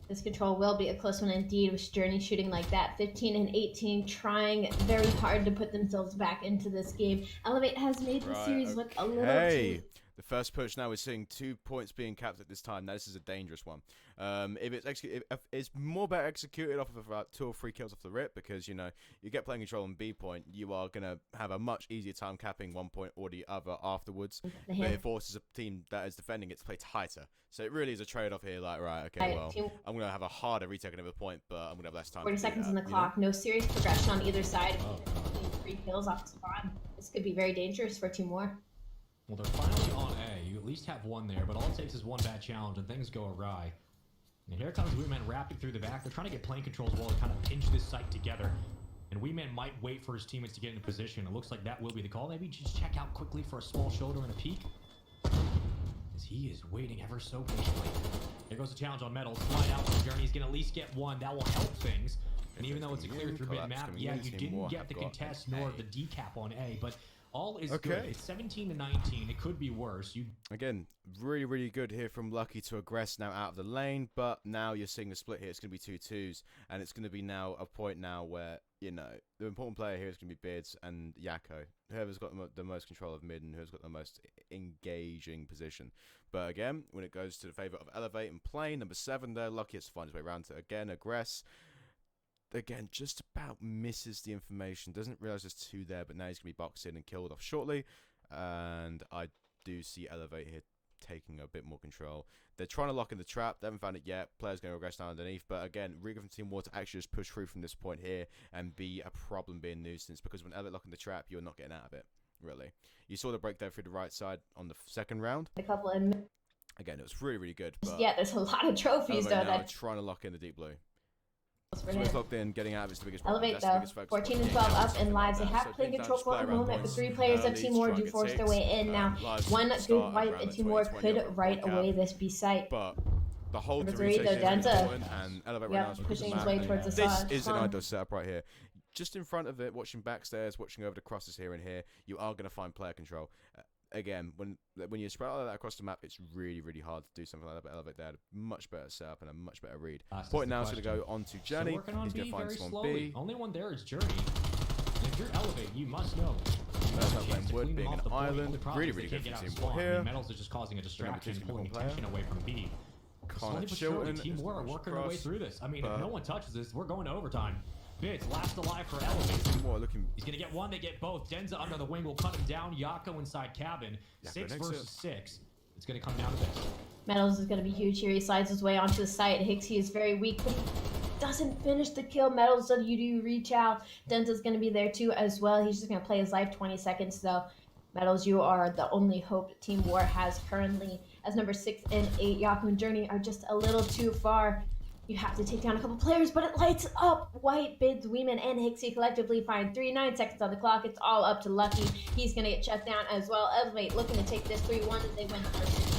This control will be a close one indeed, with Journey shooting like that. 15 and 18, trying very hard to put themselves back into this game. Elevate has made the series look a little too... The first push now, we're seeing 2 points being capped at this time. Now this is a dangerous one. If it's more better executed off of about 2 or 3 kills off the rip, because you know you get playing control on B point, you are gonna have a much easier time capping one point or the other afterwards. But it forces a team that is defending it to play tighter. So it really is a trade-off here. Like, right, okay, well, I'm gonna have a harder retake another point, but I'm gonna have less time. 40 seconds on the clock. No serious progression on either side. 3 kills off the spawn. This could be very dangerous for Team War. Well, they're finally on A. You at least have 1 there, but all it takes is 1 bad challenge and things go awry. And here comes Weeman wrapping through the back. They're trying to get plane control as well to kind of pinch this site together. And Weeman might wait for his teammates to get into position. It looks like that will be the call. Maybe just check out quickly for a small shoulder and a peek. As he is waiting ever so patiently. There goes the challenge on Metals. Slide out from Journey. He's going to at least get 1. That will help things. And even though it's a clear through mid-map, yeah, you didn't get the contest nor the decap on A, but all is good. It's 17-19. It could be worse. Again, really, really good here from Lucky to aggress now out of the lane, but now you're seeing the split here. It's going to be 2-2s, and it's going to be now a point now where, you know, the important player here is going to be Bids and Yakko. Whoever's got the most control of mid and whoever's got the most engaging position. But again, when it goes to the favour of Elevate and Plane, number 7 there, Lucky has to find his way around to, again, aggress. Again, just about misses the information. Doesn't realise there's 2 there, but now he's going to be boxed in and killed off shortly. And I do see Elevate here taking a bit more control. They're trying to lock in the trap. They haven't found it yet. Players going to regress down underneath. But again, really good from Team War to actually just push through from this point here and be a problem being nuisance. Because when Elevate lock in the trap, you're not getting out of it, really. You saw the break there through the right side on the second round. A couple of... Again, it was really, really good. But yeah, there's a lot of trophies, though. That trying to lock in the deep blue. So he's locked in, getting out of it is the biggest problem. Elevate though, 14 and 12 up in lives. They have playing control for the moment, but 3 players of Team War do force their way in now. One good wipe and Team War could right away this be sight. But the whole number 3 though, Denza. And Elevate right now is pushing his way towards the side. This is an ideal setup right here. Just in front of it, watching backstairs, watching over the crosses here and here, you are going to find player control. Again, when you spread all that across the map, it's really, really hard to do something like that. But Elevate, they had a much better setup and a much better read. Point now is going to go on to Journey. He's going to find someone B. Only one there is Journey. And if you're Elevate, you must know. Wood being an island. Really, really good for Team War here. Metals are just causing a distraction, pulling attention away from B. Team War are working their way through this. I mean, if no one touches this, we're going to overtime. Bids last alive for Elevate. He's going to get one, they get both. Denza under the wing will cut him down. Yakko inside cabin. 6 versus 6. It's going to come down to this. Metals is going to be huge here. He slides his way onto the site. Hixie is very weak, but he doesn't finish the kill. Metals, so you do reach out. Denza's going to be there too as well. He's just going to play his life 20 seconds though. Metals, you are the only hope Team War has currently, as number 6 and 8, Yakko and Journey, are just a little too far. You have to take down a couple players, but it lights up. White, Bids, Weeman, and Hixie collectively find 9 seconds on the clock. It's all up to Lucky. He's going to get shut down as well. Elevate looking to take this 3-1 as they win the first.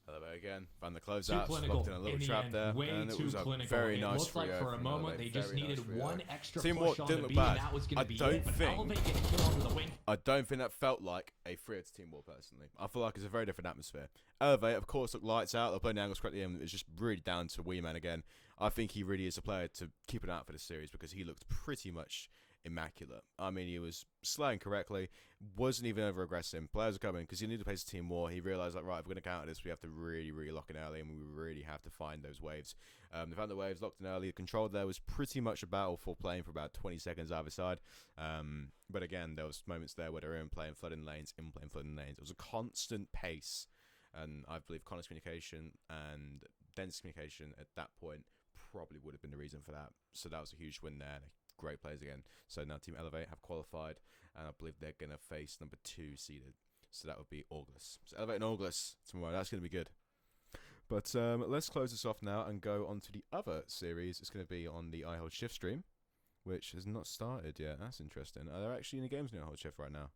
Elevate again. Found the closeouts. Locked in a little trap there. And it was a very nice free like for a moment they just needed one extra Team push on the B, and that was going to be it. But Elevate getting killed under the wing. I don't think that felt like a 3 to Team War, personally. I feel like it's a very different atmosphere. Elevate, of course, look lights out. They're playing the angles correctly, and it's just really down to Weeman again. I think he really is a player to keep an eye out for this series because he looked pretty much immaculate. I mean, he was slaying correctly, wasn't even over aggressive. Players are coming because he needed to play his Team War. He realized, like, right, if we're going to counter this, we have to really, really lock in early, and we really have to find those waves. They found the waves, locked in early. The control there was pretty much a battle for playing for about 20 seconds either side. But again, there was moments there where they were in playing flooding lanes, in playing flooding lanes. It was a constant pace, and I believe Connor's communication and Den's communication at that point probably would have been the reason for that. So that was a huge win there. Great players again. So now Team Elevate have qualified, and I believe they're going to face number 2 seeded. So that would be August. So Elevate and August tomorrow. That's going to be good. But let's close this off now and go on to the other series. It's going to be on the iHold Shift stream, which has not started yet. That's interesting. Are there actually any games in iHold Shift right now?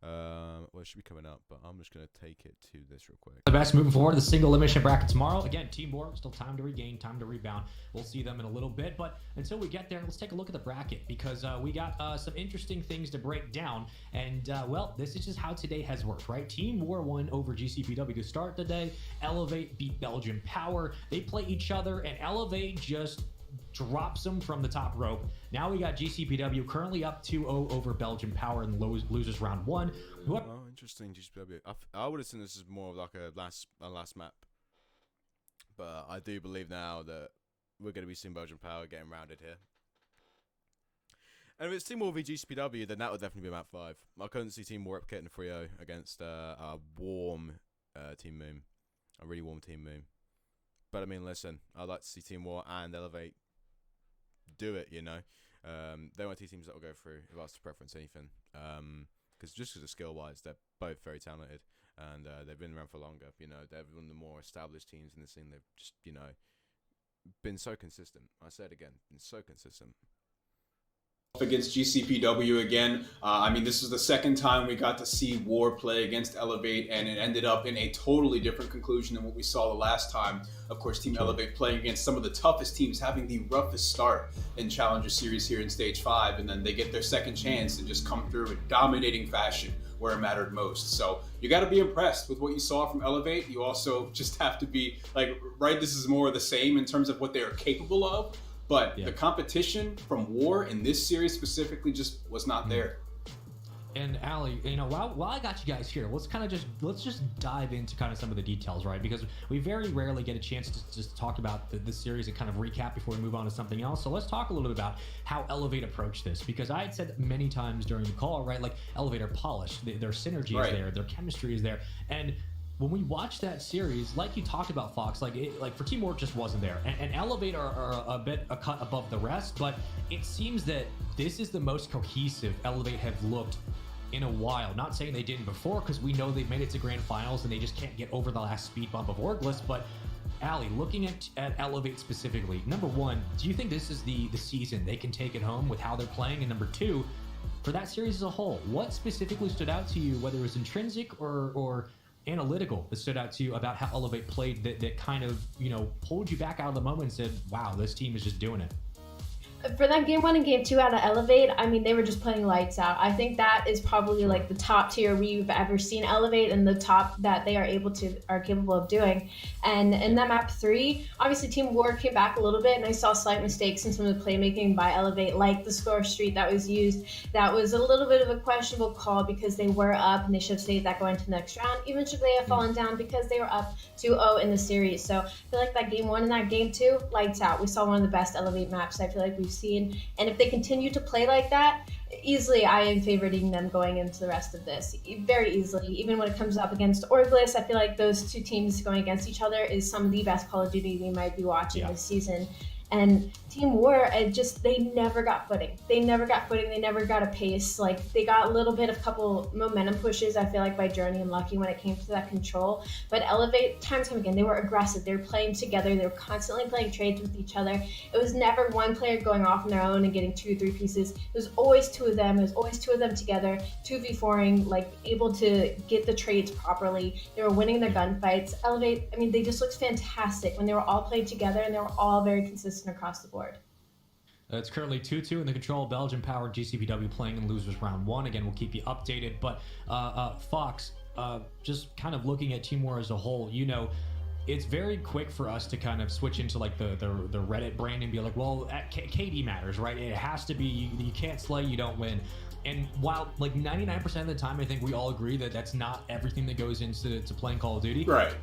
Well, it should be coming up, but I'm just going to take it to this real quick. The best moving forward, the single elimination bracket tomorrow. Again, Team War, still time to regain, time to rebound. We'll see them in a little bit, but until we get there, let's take a look at the bracket because we got some interesting things to break down. And, well, this is just how today has worked, right? Team War won over GCPW to start the day. Elevate beat Belgian Power. They play each other, and Elevate just drops them from the top rope. Now we got GCPW currently up 2-0 over Belgian Power and loses round 1. Oh, interesting. GCPW. I would have seen this as more of like a last map. But I do believe now that we're going to be seeing Belgian Power getting rounded here. And if it's Team War v GCPW, then that would definitely be map 5. I couldn't see Team War replicating 3-0 against a warm Team Moon. A really warm Team Moon. But I mean, listen, I'd like to see Team War and Elevate do it, you know. They weren't 2 teams that will go through if I was to preference anything. Because of skill-wise, they're both very talented. And they've been around for longer, you know. They're one of the more established teams in the scene. They've just, you know, been so consistent. I say it again, been so consistent. against GCPW again. I mean, this is the second time we got to see War play against Elevate, and it ended up in a totally different conclusion than what we saw the last time. Of course, Team Elevate playing against some of the toughest teams, having the roughest start in Challenger Series here in Stage 5, and then they get their second chance and just come through in dominating fashion where it mattered most. So you got to be impressed with what you saw from Elevate. You also just have to be like, right, this is more of the same in terms of what they are capable of. But the competition from War in this series specifically just was not there. And Allie, you know, while I got you guys here, let's just dive into kind of some of the details, right? Because we very rarely get a chance to just talk about the series and kind of recap before we move on to something else. So let's talk a little bit about how Elevate approached this, because I had said many times during the call, right? Like Elevate are polished, their synergy is there, their chemistry is there, and when we watched that series, like you talked about, Fox, like for Team War, just wasn't there. And Elevate are a cut above the rest, but it seems that this is the most cohesive Elevate have looked in a while. Not saying they didn't before, because we know they've made it to grand finals and they just can't get over the last speed bump of Orglis. But Allie, looking at Elevate specifically, number one, do you think this is the season they can take it home with how they're playing? And number two, for that series as a whole, what specifically stood out to you, whether it was intrinsic or analytical, that stood out to you about how Elevate played that kind of, you know, pulled you back out of the moment and said, wow, this team is just doing it? For that game 1 and game 2 out of Elevate, I mean, they were just playing lights out. I think that is probably like the top tier we've ever seen Elevate, and the top that they are capable of doing. And in that map 3, obviously Team War came back a little bit, and I saw slight mistakes in some of the playmaking by Elevate, like the score street that was used. That was a little bit of a questionable call because they were up and they should have saved that going to the next round, even should they have fallen down because they were up 2-0 in the series. So I feel like that game 1 and that game 2, lights out. We saw one of the best Elevate maps I feel like we've seen, and if they continue to play like that, easily I am favoriting them going into the rest of this very easily. Even when it comes up against Orglis, I feel like those two teams going against each other is some of the best Call of Duty we might be watching this season. And Team War, they never got footing. They never got a pace. Like, they got a little bit of couple momentum pushes, I feel like, by Journey and Lucky when it came to that control. But Elevate, time and time again, they were aggressive. They were playing together. They were constantly playing trades with each other. It was never one player going off on their own and getting 2 or 3 pieces. It was always 2 of them. It was always 2 of them together, 2v4ing, like, able to get the trades properly. They were winning their gunfights. Elevate, I mean, they just looked fantastic when they were all played together, and they were all very consistent across the board. It's currently 2-2 in the control. Belgium Power, GCPW playing in losers round 1. Again, we'll keep you updated. But Fox, just kind of looking at Team War as a whole, you know, it's very quick for us to kind of switch into like the Reddit brain and be like, well, KD matters, right? It has to be, you can't slay, you don't win. And while like 99% of the time, I think we all agree that that's not everything that goes into playing Call of Duty. Right.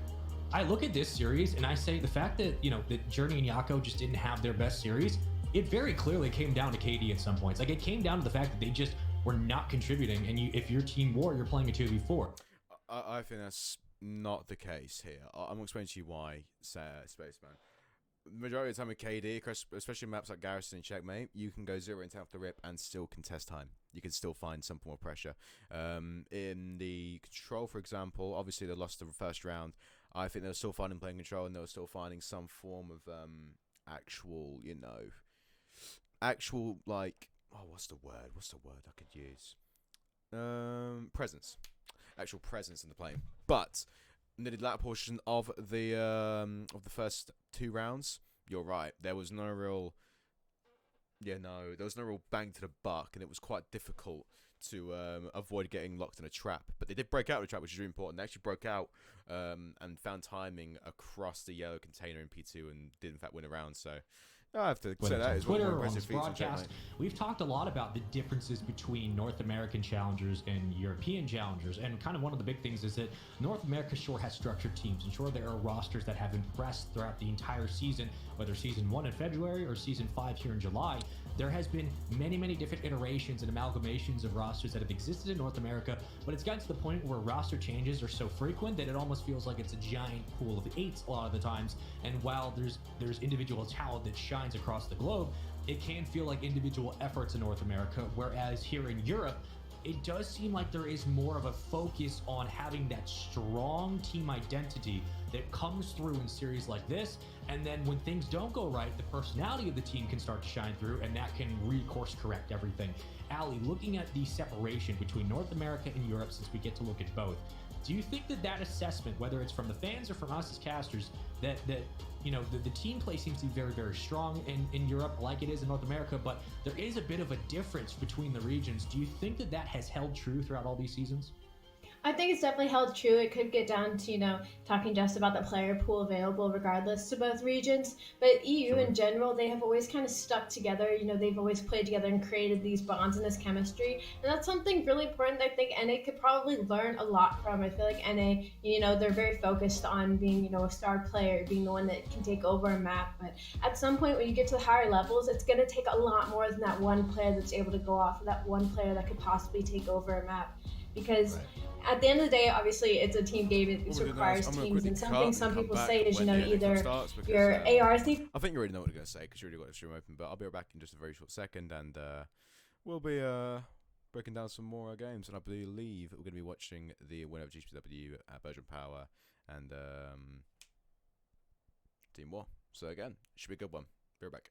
I look at this series and I say the fact that, you know, that Journey and Yako just didn't have their best series, it very clearly came down to KD at some points. Like, it came down to the fact that they just were not contributing. And if you're Team War, you're playing a 2v4. I think that's not the case here. I'm going to explain to you why, Spaceman. The majority of the time with KD, especially maps like Garrison and Checkmate, you can go 0-10 off the rip and still contest time. You can still find some form of pressure. In the Control, for example, obviously they lost the first round. I think they were still finding playing Control, and they were still finding some form of actual, you know, like, oh, what's the word I could use? Presence. Actual presence in the plane. But in the latter portion of the first 2 rounds, you're right. There was no real bang to the buck, and it was quite difficult to avoid getting locked in a trap. But they did break out of the trap, which is really important. They actually broke out and found timing across the yellow container in P2 and did in fact win a round. So I have to say that is one of the more impressive feats on Checkmate. We've talked a lot about the differences between North American challengers and European challengers, and kind of one of the big things is that North America sure has structured teams, and sure there are rosters that have impressed throughout the entire season, whether season 1 in February or season 5 here in July. There has been many different iterations and amalgamations of rosters that have existed in North America, but it's gotten to the point where roster changes are so frequent that it almost feels like it's a giant pool of 8s a lot of the times. And while there's individual talent that shines across the globe, it can feel like individual efforts in North America, whereas here in Europe, it does seem like there is more of a focus on having that strong team identity that comes through in series like this. And then when things don't go right, the personality of the team can start to shine through, and that can recourse correct everything. Ali, looking at the separation between North America and Europe, since we get to look at both, do you think that assessment, whether it's from the fans or from us as casters, that the team play seems to be very, very strong in Europe like it is in North America, but there is a bit of a difference between the regions. Do you think that has held true throughout all these seasons? I think it's definitely held true. It could get down to, talking just about the player pool available regardless to both regions. But EU in general, they have always kind of stuck together. They've always played together and created these bonds and this chemistry. And that's something really important that I think NA could probably learn a lot from. I feel like NA, they're very focused on being, a star player, being the one that can take over a map. But at some point when you get to the higher levels, it's going to take a lot more than that one player that's able to go off, or that one player that could possibly take over a map. Because at the end of the day, obviously, it's a team game. It requires teams. And something some people say is, either your ARs need... I think you already know what you're going to say because you already got the stream open. But I'll be right back in just a very short second. And we'll be breaking down some more games. And I believe we're going to be watching the winner of GPW at Belgium Power and Team War. So again, it should be a good one. Be right back.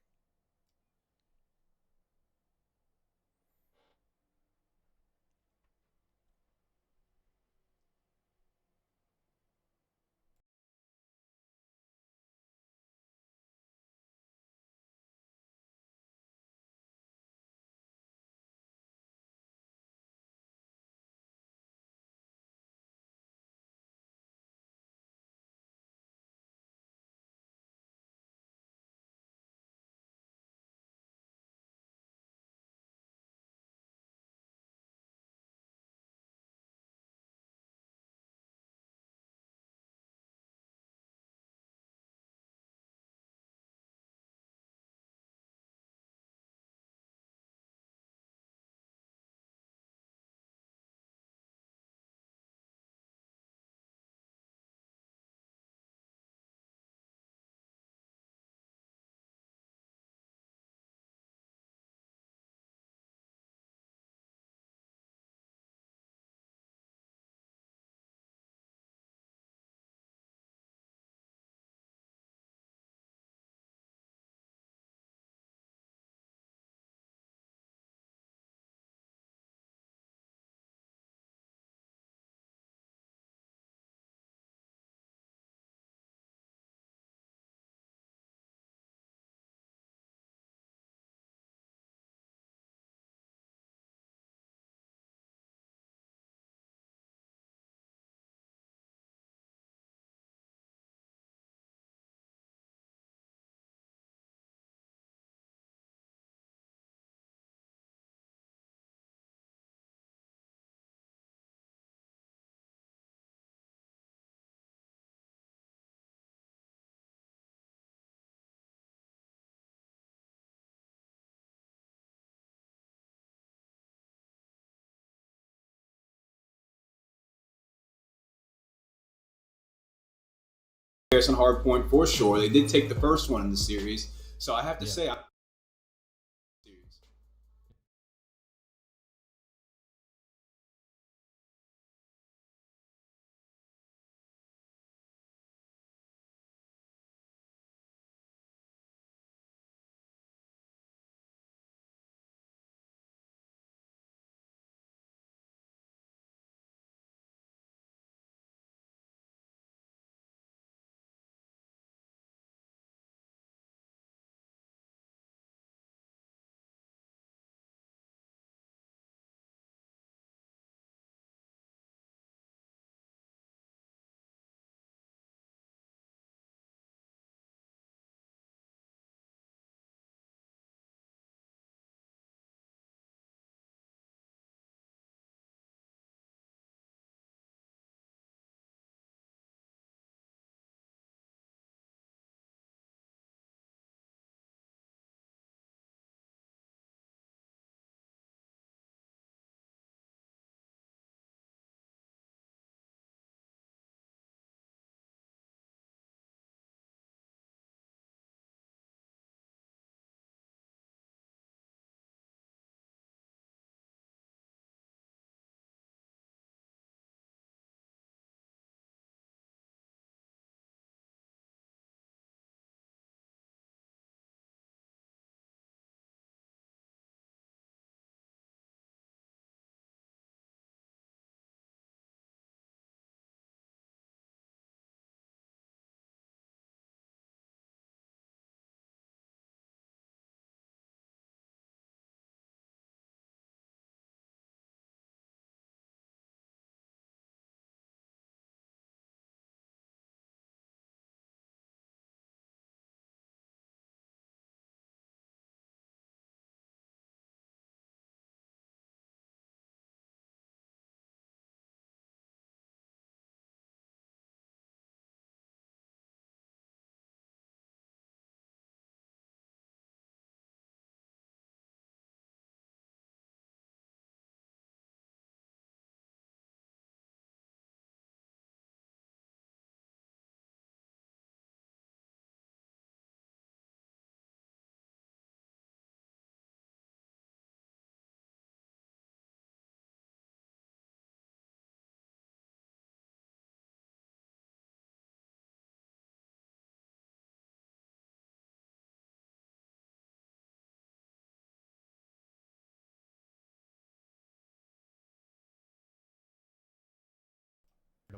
Harrison Hardpoint for sure. They did take the first one in the series, so I have to say,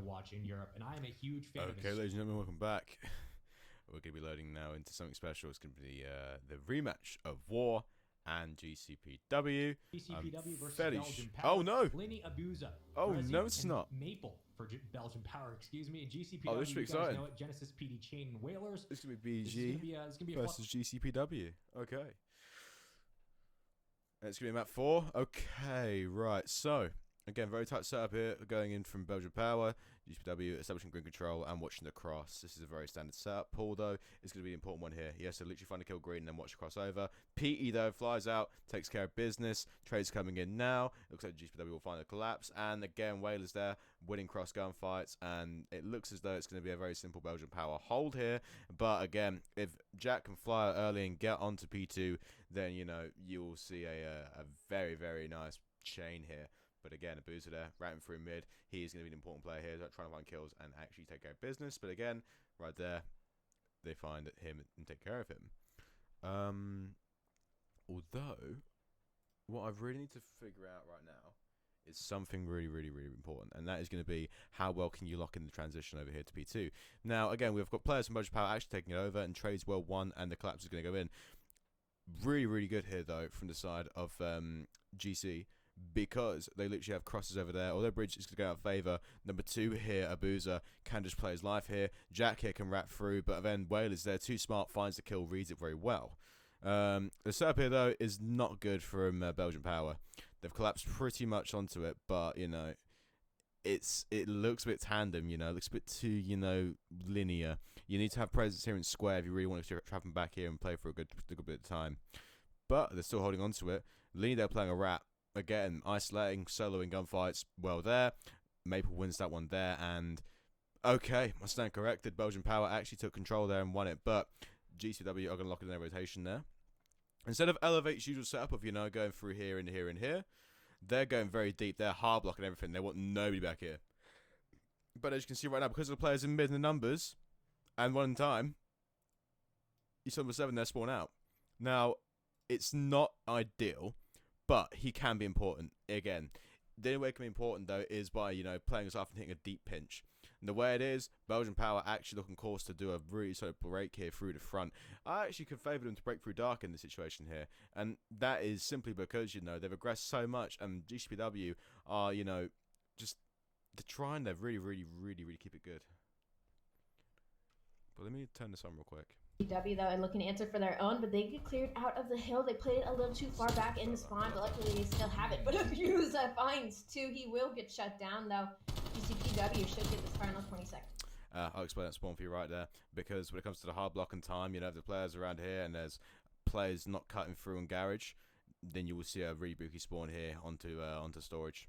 to watch in Europe, and I am a huge fan of Okay, this. ladies and gentlemen, welcome back. We're going to be loading now into something special. It's going to be the rematch of War and GCPW. GCPW versus fairly Belgium Power. Oh, no. Lenny Abuza. Oh, Resi no, it's and not. Maple for Belgium Power, excuse me. And GCPW, Oh, this should be you guys exciting. know it. Genesis PD Chain and Whalers. It's going to be This is BG gonna be a versus GCPW. Okay. And it's going to be map 4. Okay, right. So, again, very tight setup here. Going in from Belgium Power, GCPW, establishing green control, and watching the cross. This is a very standard setup. Paul, though, is going to be an important one here. He has to literally find a kill green and then watch the crossover. PE, though, flies out, takes care of business. Trades coming in now. Looks like GCPW will find a collapse. And again, Whalers there, winning cross gunfights. And it looks as though it's going to be a very simple Belgian Power hold here. But again, if Jack can fly out early and get onto P2, then, you know, you will see a very, very nice chain here. But again, Abuza there, routing through mid. He is going to be an important player here, trying to find kills and actually take care of business. But again, right there, they find him and take care of him. Although, what I really need to figure out right now is something really, really, really important. And that is going to be how well can you lock in the transition over here to P2. Now, again, we've got players from Belgium Power actually taking it over, and trades well won, and the collapse is going to go in. Really, really good here, though, from the side of GC. Because they literally have crosses over there. Although bridge is going to go out of favour. Number 2 here, Abuza, can just play his life here. Jack here can wrap through, but then Whale is there. Too smart, finds the kill, reads it very well. The setup here, though, is not good from Belgian Power. They've collapsed pretty much onto it, but, you know, it looks a bit tandem, you know. It looks a bit too, you know, linear. You need to have presence here in square if you really want to trap them back here and play for a good bit of time. But they're still holding on to it. Lenny, they're playing a wrap. Again, isolating, soloing gunfights, well there. Maple wins that one there, and okay, I stand corrected. Belgian Power actually took control there and won it, but GCW are going to lock in their rotation there. Instead of Elevate's usual setup of, you know, going through here and here and here, they're going very deep. They're hard blocking everything. They want nobody back here. But as you can see right now, because of the players in mid and the numbers, and one in time, you saw number 7 there spawn out. Now, it's not ideal, but he can be important. Again, the only way it can be important, though, is by, you know, playing us off and hitting a deep pinch. And the way it is, Belgian Power actually looking course to do a really sort of break here through the front. I actually could favour them to break through dark in this situation here. And that is simply because, you know, they've aggressed so much, and GCPW are, you know, just, they're trying to really, really, really, really keep it good. But let me turn this on real quick. W though, and looking to answer for their own, but they get cleared out of the hill. They played it a little too far back in the spawn, but luckily they still have it. But Abuza finds 2. He will get shut down though. GCPW should get this final 20 seconds. I'll explain that spawn for you right there, because when it comes to the hard block and time, you know, if the players around here and there's players not cutting through in garage, then you will see a really booky spawn here onto storage.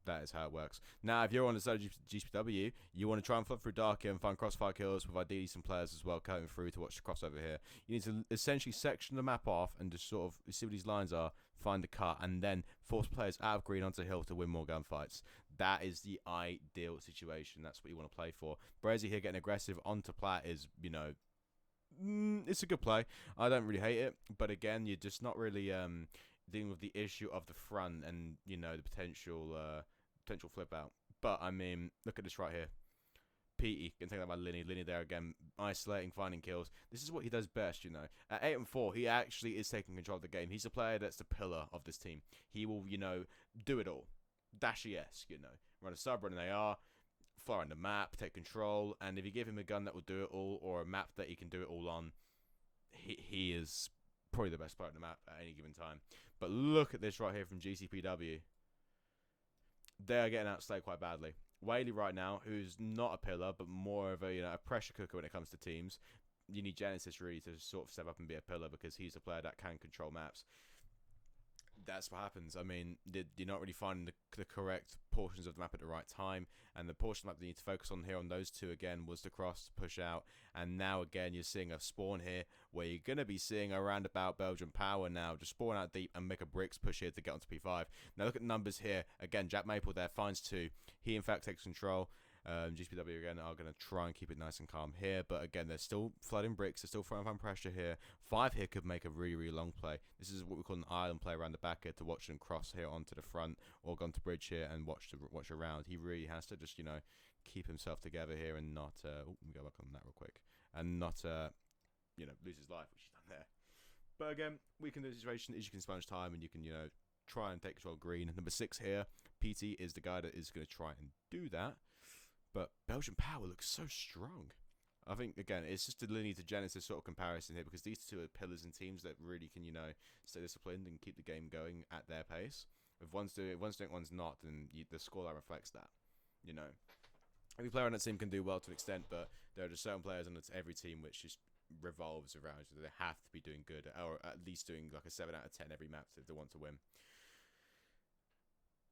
That is how it works. Now, if you're on the side of GCPW, you want to try and flip through dark here and find crossfire kills with ideally some players as well cutting through to watch the crossover here. You need to essentially section the map off and just sort of see what these lines are, find the cut, and then force players out of green onto hill to win more gunfights. That is the ideal situation. That's what you want to play for. Brezzy here getting aggressive onto plat is, you know, it's a good play. I don't really hate it, but again, you're just not really dealing with the issue of the front and, you know, the potential flip out. But I mean, look at this right here. PE can take that by Linny. Linny there again, isolating, finding kills. This is what he does best, you know. At 8-4, he actually is taking control of the game. He's a player that's the pillar of this team. He will, you know, do it all. Dashy-esque, you know. Run a sub, run an AR, fly around the map, take control, and if you give him a gun that will do it all, or a map that he can do it all on, he is probably the best player on the map at any given time. But look at this right here from GCPW. They are getting outslayed quite badly. Whaley right now, who's not a pillar, but more of a, you know, a pressure cooker when it comes to teams. You need Genesis really to sort of step up and be a pillar because he's a player that can control maps. That's what happens. I mean, you're not really finding the correct portions of the map at the right time, and the portion of the map that you need to focus on here on those two again was the cross, push out, and now again you're seeing a spawn here where you're going to be seeing around about Belgian Power now just spawn out deep and make a bricks push here to get onto P5. Now look at the numbers here. Again, Jack Maple there finds 2. He in fact takes control. GCPW again are going to try and keep it nice and calm here, but again they're still flooding bricks, they're still throwing on pressure here. 5 here could make a really, really long play. This is what we call an island play around the back here to watch them cross here onto the front or go onto bridge here and watch around. He really has to just, you know, keep himself together here and not. Let me go back on that real quick and not, lose his life, which he's done there. But again, we can do the situation is you can sponge time and you can, try and take control of green. Number 6 here, PT is the guy that is going to try and do that. But Belgian Power looks so strong. I think, again, it's just a Lineage to Genesis sort of comparison here because these two are pillars in teams that really can, stay disciplined and keep the game going at their pace. If one's doing, one's not, then the scoreline reflects that. Every player on that team can do well to an extent, but there are just certain players on every team which just revolves around. So they have to be doing good, or at least doing like a 7 out of 10 every map if they want to win.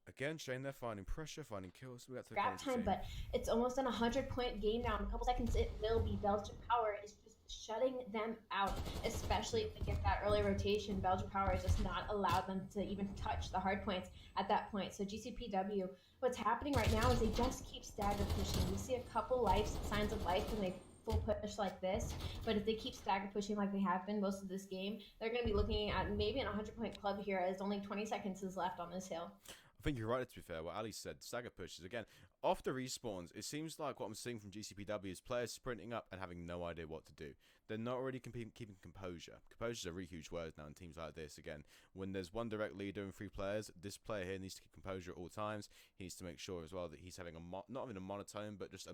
Again, Shane, they're finding pressure, finding kills. We got to scrap time, but it's almost an 100-point game now. In a couple seconds, it will be. Belgian Power is just shutting them out, especially if they get that early rotation. Belgian Power has just not allowed them to even touch the hard points at that point. So GCPW, what's happening right now is they just keep stagger pushing. We see a couple signs of life when they full push like this, but if they keep stagger pushing like they have been most of this game, they're going to be looking at maybe an 100-point club here as only 20 seconds is left on this hill. I think you're right, to be fair. What Ali said, stagger pushes. Again, off the respawns, it seems like what I'm seeing from GCPW is players sprinting up and having no idea what to do. They're not really keeping composure. Composure is a really huge word now in teams like this. Again, when there's one direct leader and 3 players, this player here needs to keep composure at all times. He needs to make sure as well that he's having not even a monotone, but just a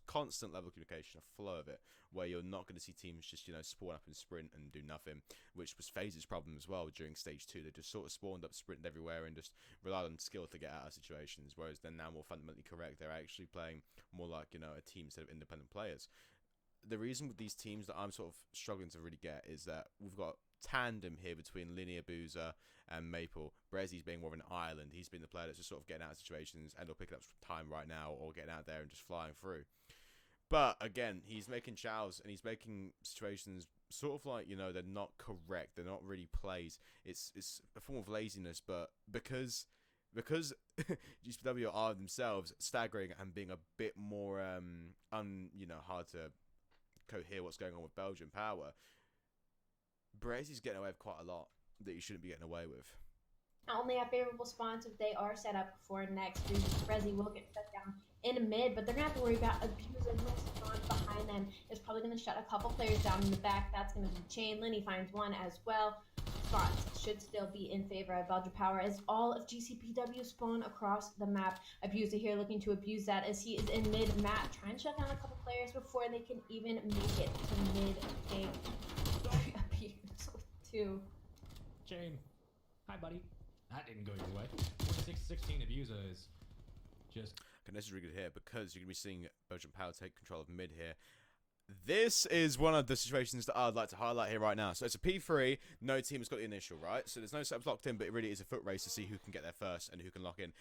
constant level of communication, a flow of it, where you're not going to see teams just, spawn up and sprint and do nothing, which was FaZe's problem as well during stage 2. They just sort of spawned up, sprinted everywhere, and just relied on skill to get out of situations, whereas they're now more fundamentally correct. They're actually playing more like, a team instead of independent players. The reason with these teams that I'm sort of struggling to really get is that we've got tandem here between Linear, Boozer, and Maple. Brezi's being more of an island. He's been the player that's just sort of getting out of situations and or picking up time right now or getting out there and just flying through. But again, he's making chows and he's making situations sort of like, they're not correct. They're not really plays. It's a form of laziness, but because GCPW are themselves staggering and being a bit more hard to cohere what's going on with Belgian Power, Brezi's getting away with quite a lot that you shouldn't be getting away with. Only have favorable spawns if they are set up for next. Brezi will get shut down in a mid, but they're going to have to worry about abusing who spawns behind them. Is probably going to shut a couple players down in the back. That's going to be Chain. Lenny finds one as well. Spots should still be in favor of Belgian Power as all of GCPW spawn across the map. Abuser here looking to abuse that as he is in mid-map, trying to shut down a couple players before they can even make it to mid-take. Abuse with 2. Chain. Hi, buddy. That didn't go your way. 26-16 Abuser is just... Okay, this is really good here because you're going to be seeing Belgian Power take control of mid here. This is one of the situations that I'd like to highlight here right now. So it's a P3, no team has got the initial, right? So there's no setups locked in, but it really is a foot race to see who can get there first and who can lock in.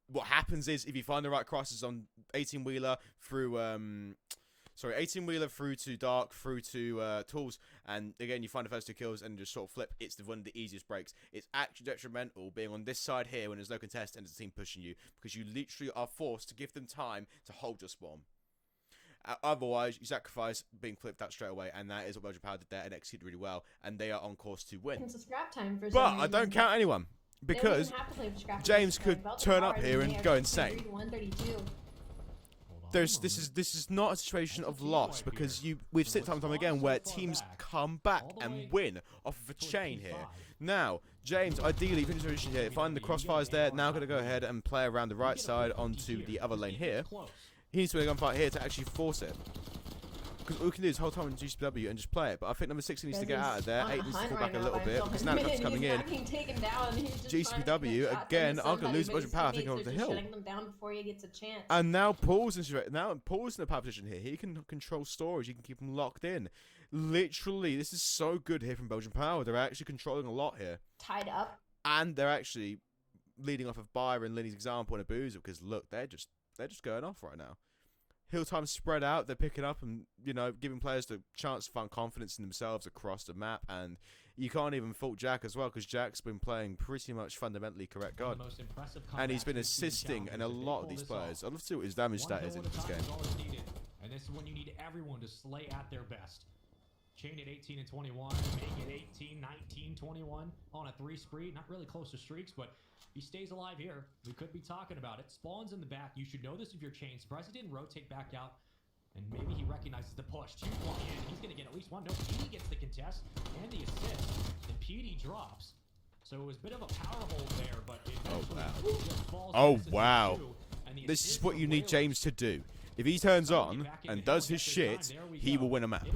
What happens is, if you find the right crosses on 18-wheeler through... 18-wheeler through to Dark, through to Tools, and again, you find the first 2 kills and just sort of flip. It's one of the easiest breaks. It's actually detrimental being on this side here when there's no contest and there's a team pushing you, because you literally are forced to give them time to hold your spawn. Otherwise, you sacrifice being flipped out straight away, and that is what Belgian Power did there and executed really well, and they are on course to win. It's a scrap time for but I don't count anyone, because James could turn up here and go insane. 132. This is not a situation of loss, because we've seen time and time again where teams come back and win off of a chain here. Now, James, ideally, finish the position here, find the crossfires there, now going to go ahead and play around the right side onto the other lane here. He needs to win a gunfight here to actually force it. Because all we can do is hold time in GCPW and just play it. But I think number 6 needs to get out of there. 8 needs to fall back a little bit, because now it's coming in. GCPW, again, are going to lose Belgian Power taking over the hill. And now Paul's in the power position here. He can control storage. He can keep them locked in. Literally, this is so good here from Belgian Power. They're actually controlling a lot here. Tied up. And they're actually leading off of Byron, Linny's example, and a Boozer, because look, they're just going off right now. Hill time spread out, they're picking up and, giving players the chance to find confidence in themselves across the map. And you can't even fault Jack as well, because Jack's been playing pretty much fundamentally correct God. And he's been assisting in a lot of these players. I'd love to see what his damage stat is in this game. And this is when you need everyone to slay at their best. Chain at 18 and 21, make it 18, 19, 21 on a 3 spree. Not really close to streaks, but he stays alive here. We could be talking about it. Spawns in the back. You should know this if you're Chain. Surprised he didn't rotate back out. And maybe he recognizes the push. 2 flying in. He's going to get at least one. No, PD gets the contest and the assist. And PD drops. So it was a bit of a power hold there, but it just falls. Oh, wow. This is what you need James to do. If he turns on and does his shit, he will win a map.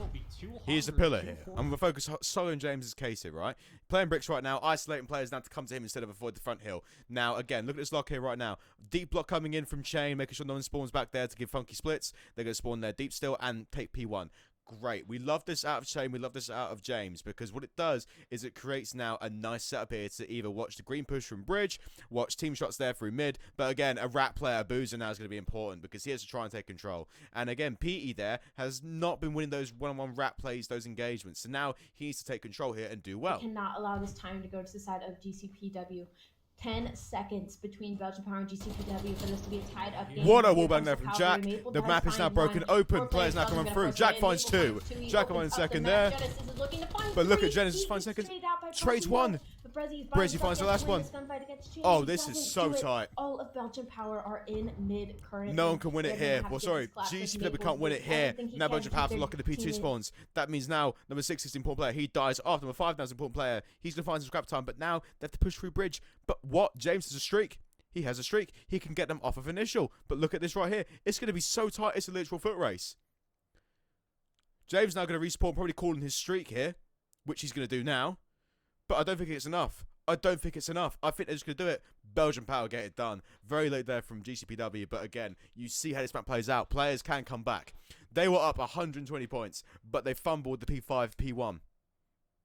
He is the pillar here. I'm going to focus solely on James's case here, right? Playing bricks right now, isolating players now to come to him instead of avoid the front hill. Now, again, look at this lock here right now. Deep block coming in from Chain, making sure no one spawns back there to give funky splits. They're going to spawn there deep still and take P1. Great. We love this out of Chain. We love this out of James because what it does is it creates now a nice setup here to either watch the green push from bridge, watch team shots there through mid. But again, a rat player, Boozer, now is going to be important because he has to try and take control. And again, PE there has not been winning those one-on-one rat plays, those engagements. So now he needs to take control here and do well. We cannot allow this time to go to the side of GCPW. 10 seconds between Belgian Power and GCPW for this to be a tied up game. What a wallbang there from Jack. The map is now broken open. Players now coming through. Jack finds 2. Jack on second there. But look at Genesis finds second. Trades 1. Brazy finds the last one. Oh, this is so tight. All of Belgian Power are in mid currently. No one can win it here. Well, sorry, GCPW can't win it here. Now Belgian Power have to lock in the P2 spawns. That means now number 6 is the important player. He dies after number 5 now is the important player. He's going to find some scrap time, but now they have to push through bridge. But what? James has a streak. He has a streak. He can get them off of initial. But look at this right here. It's going to be so tight. It's a literal foot race. James now going to respawn, probably calling his streak here, which he's going to do now. But I don't think it's enough. I don't think it's enough. I think they're just going to do it. Belgian Power get it done. Very late there from GCPW. But again, you see how this map plays out. Players can come back. They were up 120 points, but they fumbled the P5, P1.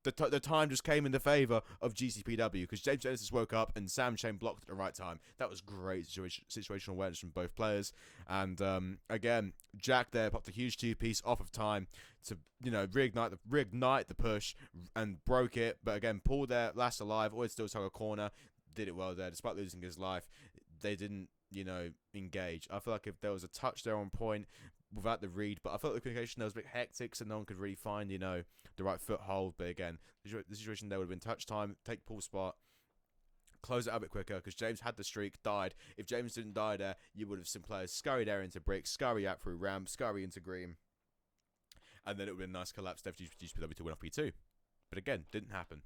The time just came in the favour of GCPW because James Genesis woke up and Sam Chain blocked at the right time. That was great situational awareness from both players. And again, Jack there popped a huge 2-piece off of time to, you know, reignite the push and broke it. But again, Paul there, last alive, always still took a corner, did it well there despite losing his life. They didn't, you know, engage. I feel like if there was a touch there on point without the read, but I felt the communication there was a bit hectic, so no one could really find, you know, the right foothold. But again, the situation there would have been touch time, take Paul's spot, close it out a bit quicker because James had the streak, died. If James didn't die there, you would have seen players scurry there into bricks, scurry out through ramp, scurry into green, and then it would have been a nice collapse there for GCPW to win off P2. But again, didn't happen.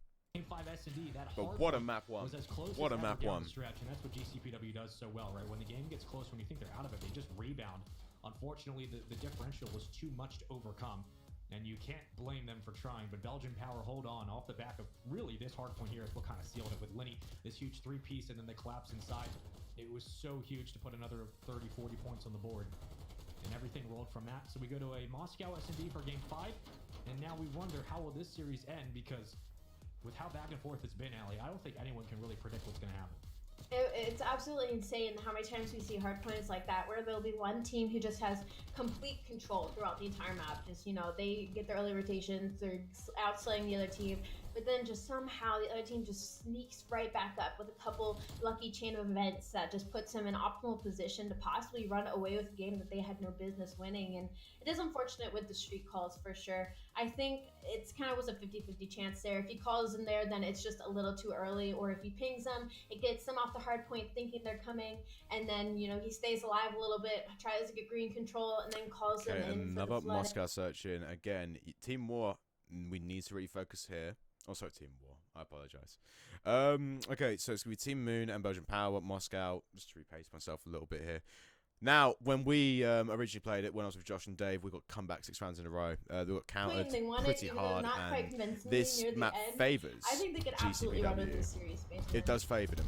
But what a map one. What a map one. And that's what GCPW does so well, right? When the game gets close, when you think they're out of it, they just rebound. Unfortunately, the differential was too much to overcome, and you can't blame them for trying. But Belgian Power hold on off the back of really this hard point here is what kind of sealed it with Lenny. This huge 3-piece, and then they collapse inside. It was so huge to put another 30, 40 points on the board. And everything rolled from that. So we go to a Moscow S&D for Game 5, and now we wonder how will this series end, because with how back and forth it's been, Ali, I don't think anyone can really predict what's going to happen. It's absolutely insane how many times we see hard points like that where there'll be one team who just has complete control throughout the entire map. Just, you know, they get their early rotations, they're outslaying the other team, but then just somehow the other team just sneaks right back up with a couple lucky chain of events that just puts them in optimal position to possibly run away with a game that they had no business winning. And it is unfortunate with the streak calls for sure. I think it's kind of was a 50-50 chance there. If he calls in there, then it's just a little too early, or if he pings them, it gets them off the hard point thinking they're coming, and then, you know, he stays alive a little bit, tries to get green control, and then calls them in. Another Moscow searching. Again, Team War, we need to refocus here. Oh, sorry, Team War. I apologize. Okay, so it's going to be Team Moon and Belgian Power, Moscow. Just to repace myself a little bit here. Now, when we originally played it, when I was with Josh and Dave, we got come back 6 rounds in a row. They got countered pretty hard, and this map favours I think they could absolutely run with this series. It does favour them.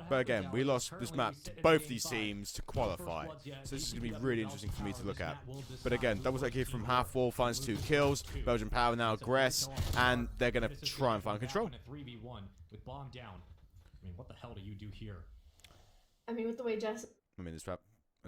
But again, we lost this map to both these teams to qualify. So this is going to be really interesting for me to look at. But again, double take here from half wall, finds 2 kills. Belgian Power now aggress, and they're going to try and find control. 3v1 with bomb down. I mean, what the hell do you do here? I mean, with the way Jess... I mean, this map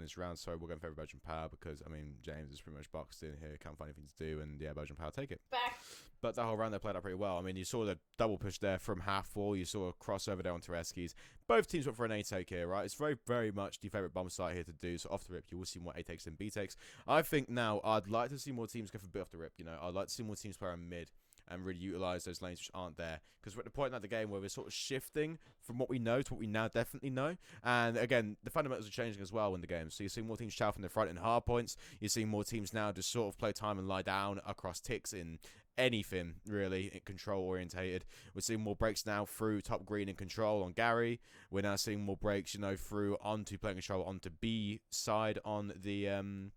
this round. So we're going for Belgian Power because, I mean, James is pretty much boxed in here, can't find anything to do, and yeah, Belgian Power take it. Back. But that whole round they played out pretty well. I mean, you saw the double push there from half wall. You saw a crossover there onto Eskies. Both teams went for an A take here, right? It's very, very much the favourite bomb site here to do. So off the rip, you will see more A takes than B takes. I think now I'd like to see more teams go for B off the rip. You know, I'd like to see more teams play around mid and really utilise those lanes which aren't there. Because we're at the point in the game where we're sort of shifting from what we know to what we now definitely know. And again, the fundamentals are changing as well in the game. So you're seeing more teams shout from the front in hard points. You're seeing more teams now just sort of play time and lie down across ticks in anything, really, control orientated. We're seeing more breaks now through top green and control on Gary. We're now seeing more breaks, you know, through onto playing control onto B side on the, on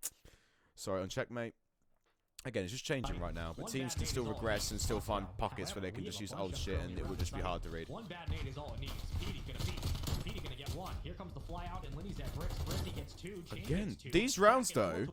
checkmate. Again, it's just changing right now, but teams can still regress and still find pockets where they can just use old shit and it will just be hard to read. One bad nade is all it needs. Petey's gonna beat. Petey gonna get one. Here comes the fly out, and Lenny's at bricks. Brizzy gets two. Again, these rounds though,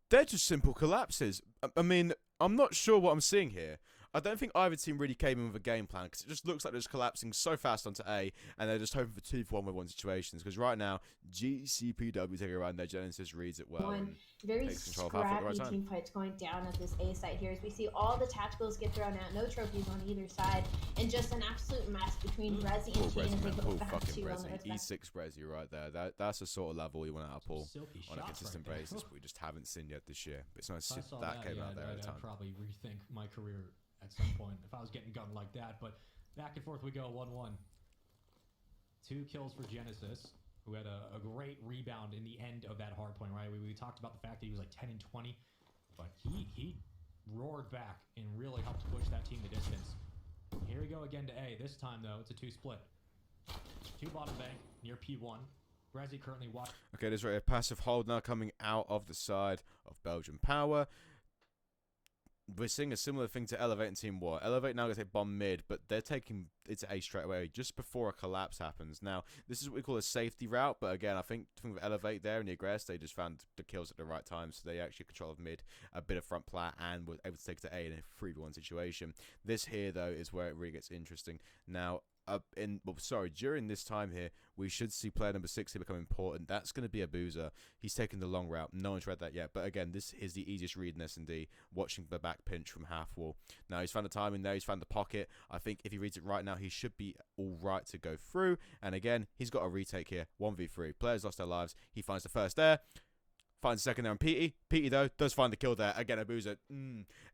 they're just simple collapses. I mean, I'm not sure what I'm seeing here. I don't think either team really came in with a game plan because it just looks like they're just collapsing so fast onto A and they're just hoping for 2 for 1 with 1 situations. Because right now, GCPW taking around their Genesis reads it well. One very scrappy team fights going down at this A site here as we see all the tacticals get thrown out, no trophies on either side, and just an absolute mess between Rezi and Teen as they go back to E6 Rezi right there. That's the sort of level you want to outpull on a consistent basis, but we just haven't seen yet this year. But it's nice that came out there at the time. I'd probably rethink my career at some point if I was getting gunned like that. But back and forth we go, 1-1. 2 kills for Genesis, who had a great rebound in the end of that hard point, right? We talked about the fact that he was like 10 and 20, but he roared back and really helped push that team the distance. Here we go again to A. This time, though, it's a 2 split. 2 bottom bank near P1. Rezi currently watching. Okay, there's a passive hold now coming out of the side of Belgian Power. We're seeing a similar thing to Elevate and Team War. Elevate now going to take bomb mid, but they're taking it to A straight away just before a collapse happens. Now, this is what we call a safety route, but again, I think with Elevate there and the aggress, they just found the kills at the right time, so they actually control of mid, a bit of front plat, and were able to take it to A in a 3v1 situation. This here, though, is where it really gets interesting. Now, during this time here, we should see player number 6 here become important. That's going to be Abuza. He's taking the long route. No one's read that yet. But again, this is the easiest read in S&D, watching the back pinch from half wall. Now, he's found the timing there. He's found the pocket. I think if he reads it right now, he should be all right to go through. And again, he's got a retake here. 1v3. Players lost their lives. He finds the first there. Finds the second there on Petey. Petey, though, does find the kill there. Again, Abuza.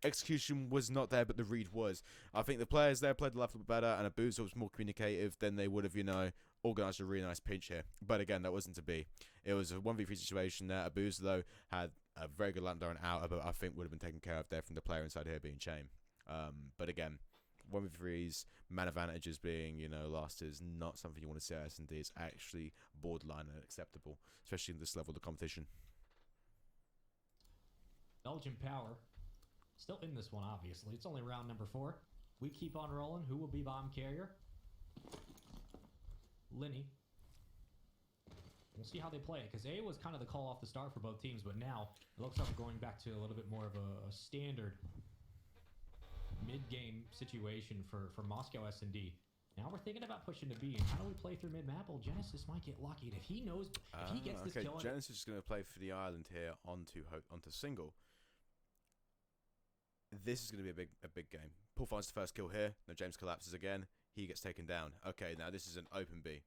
Execution was not there, but the read was. I think the players there played the left a little bit better, and Abuza was more communicative than they would have, organised a really nice pinch here. But again, that wasn't to be. It was a 1v3 situation there. Abuza, though, had a very good lander and out, but I think would have been taken care of there from the player inside here being Chain. But again, 1v3s, man advantages being, lost is not something you want to see at S&D. It's actually borderline unacceptable, especially in this level of the competition. Belgian Power, still in this one, obviously. It's only round number 4. We keep on rolling. Who will be bomb carrier? Lenny. We'll see how they play it, because A was kind of the call off the start for both teams, but now it looks like we're going back to a little bit more of a standard mid-game situation for Moscow S&D. Now we're thinking about pushing to B, and how do we play through mid-map? Well, Genesis might get lucky. If he knows, if he gets this kill... Genesis is going to play for the island here onto single. This is going to be a big game. Paul finds the first kill here. Now James collapses again. He gets taken down. Okay, now this is an open B.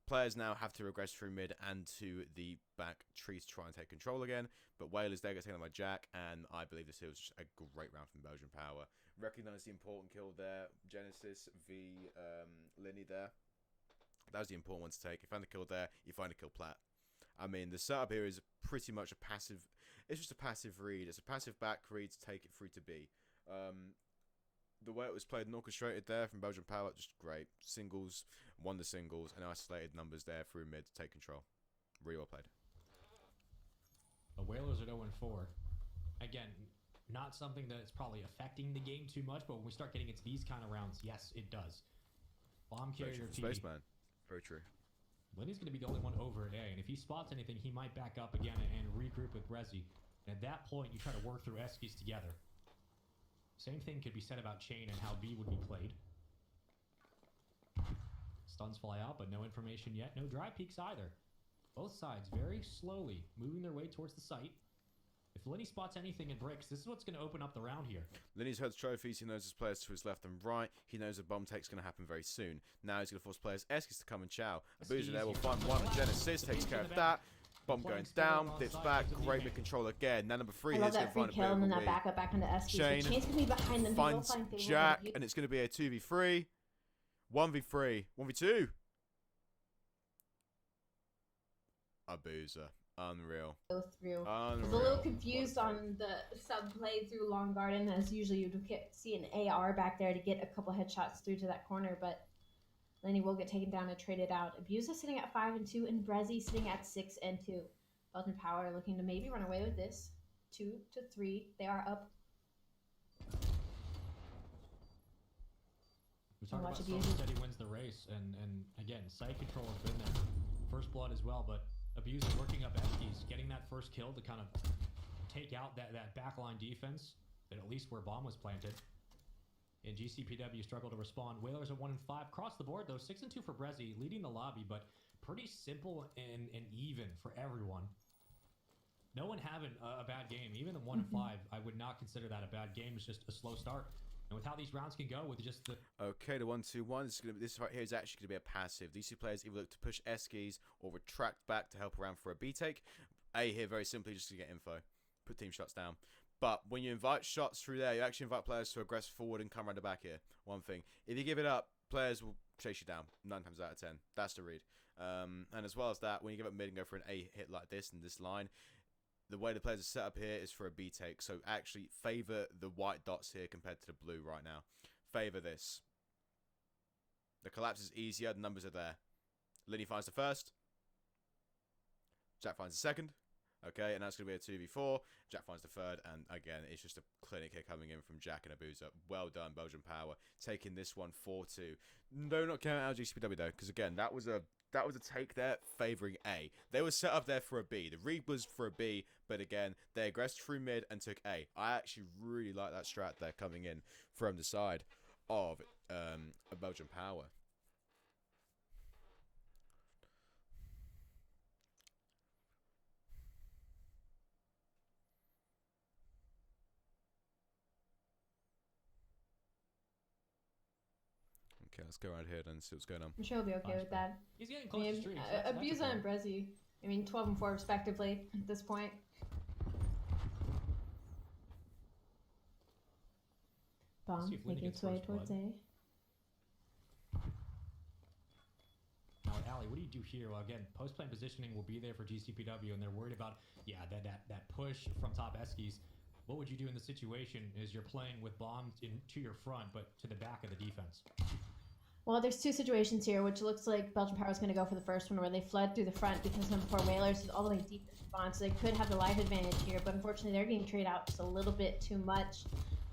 Players now have to regress through mid and to the back trees to try and take control again. But Whalers there gets taken by Jack, and I believe this was just a great round from Belgian Power. Recognise the important kill there. Genesis v Lenny there. That was the important one to take. You find the kill there, you find a kill plat. I mean, the setup here is pretty much a passive... It's just a passive read. It's a passive back read to take it through to B. The way it was played and orchestrated there from Belgian Power, just great. Singles, won the singles, and isolated numbers there through mid to take control. Really well played. The Whalers are 0-4. Again, not something that's probably affecting the game too much, but when we start getting into these kind of rounds, yes, it does. Bomb carrier Spaceman. Very true. Lenny's going to be the only one over at A, and if he spots anything, he might back up again and regroup with Rezi. And at that point, you try to work through Eskies together. Same thing could be said about Chain and how B would be played. Stuns fly out, but no information yet. No dry peaks either. Both sides very slowly moving their way towards the site. If Lenny spots anything in bricks, this is what's going to open up the round here. Lenny's heard trophies. He knows his players to his left and right. He knows a bomb take's going to happen very soon. Now he's going to force players Eskies to come and chow. Abuza there will find one. Genesis takes care of that. Bomb going down, dips back, great mid-control again. Now number 3 I love that free kill and then that backup back into Eskies. Shane Chain's going to be behind them. finds Jack, and it's going to be a 2v3. 1v3. 1v2. Abuza. Unreal. Go through. Unreal. I was a little confused on the sub play through Long Garden, as usually you'd see an AR back there to get a couple headshots through to that corner, but Lenny will get taken down and traded out. Abuza sitting at 5-2, and Brezzy sitting at 6-2. Belgian Power looking to maybe run away with this. 2-3. They are up. We talked about Soul said he wins the race, and again, site control has been there. First blood as well, but Abuza working up Eskies, getting that first kill to kind of take out that backline defense, but at least where bomb was planted. And GCPW struggled to respond. Whalers are 1-5 across the board though. 6-2 for Brezzy, leading the lobby, but pretty simple and even for everyone. No one having a bad game. Even the 1-5, I would not consider that a bad game. It's just a slow start. And with how these rounds can go, with just the okay, the 1-2-1. This right here is actually going to be a passive. These two players either look to push Eskies or retract back to help around for a B take. A here very simply just to get info, put team shots down. But when you invite shots through there, you actually invite players to aggress forward and come around the back here. One thing, if you give it up, players will chase you down 9 times out of 10. That's the read. And as well as that, when you give up mid and go for an A hit like this in this line, the way the players are set up here is for a B take. So actually favor the white dots here compared to the blue right now. Favor this. The collapse is easier. The numbers are there. Lenny finds the first. Jack finds the second. Okay, and that's going to be a 2v4. Jack finds the third. And again, it's just a clinic here coming in from Jack and Abuza. Well done, Belgian Power. Taking this one 4-2. No, not counting out GCPW though. Because again, that was a take there favoring A. They were set up there for a B. The read was for a B, but again, they aggressed through mid and took A. I actually really like that strat there coming in from the side of a Belgian Power. Okay, let's go around here and see what's going on. I'm sure he'll be okay with that. He's getting close to streaks. Abuza and Brezzy, 12 and 4 respectively at this point. Bomb making its way towards A. Now, Allie, what do you do here? Well, again, post-plan positioning will be there for GCPW, and they're worried about, that push from top Eskies. What would you do in the situation is you're playing with bombs to your front, but to the back of the defense? Well, there's two situations here, which looks like Belgian Power is going to go for the first one, where they fled through the front because number 4 Whalers is all the way deep in spawn, so they could have the life advantage here, but unfortunately they're getting traded out just a little bit too much.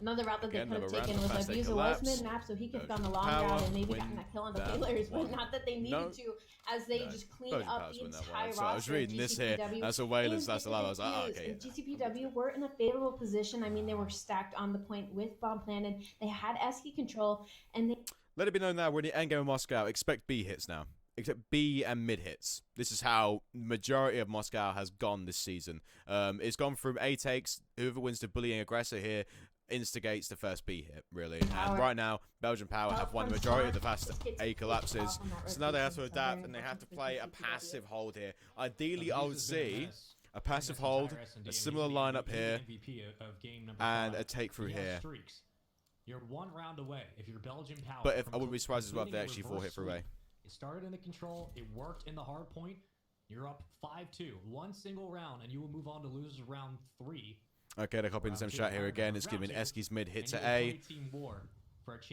Another route that they could have taken was Abuza was mid-map, so he could have gone the long route and maybe gotten that kill on the Whalers, but not that they needed to, as they just cleaned up the entire roster. So I was reading this here, that's a Whalers, that's a lot. I was like, oh, okay. GCPW were in a favorable position. I mean, they were stacked on the point with bomb planted. They had Eski control, and they... Let it be known now, we're in the endgame of Moscow. Expect B hits now. Except B and mid hits. This is how majority of Moscow has gone this season. It's gone from A takes. Whoever wins the bullying aggressor here instigates the first B hit, really. And right now, Belgian Power have won the majority of the fast A collapses. So now they have to adapt and they have to play a passive hold here. Ideally, I would see a passive hold, a similar lineup here, and a take through here. You're 1 round away if you're Belgian Power. But I wouldn't be surprised as well if they actually 4 hit through A. It started in the control, it worked in the hard point. You're up 5-2, 1 single round, and you will move on to lose round 3. Okay, they're copying the same shot here again. It's giving Eski's mid hit to A.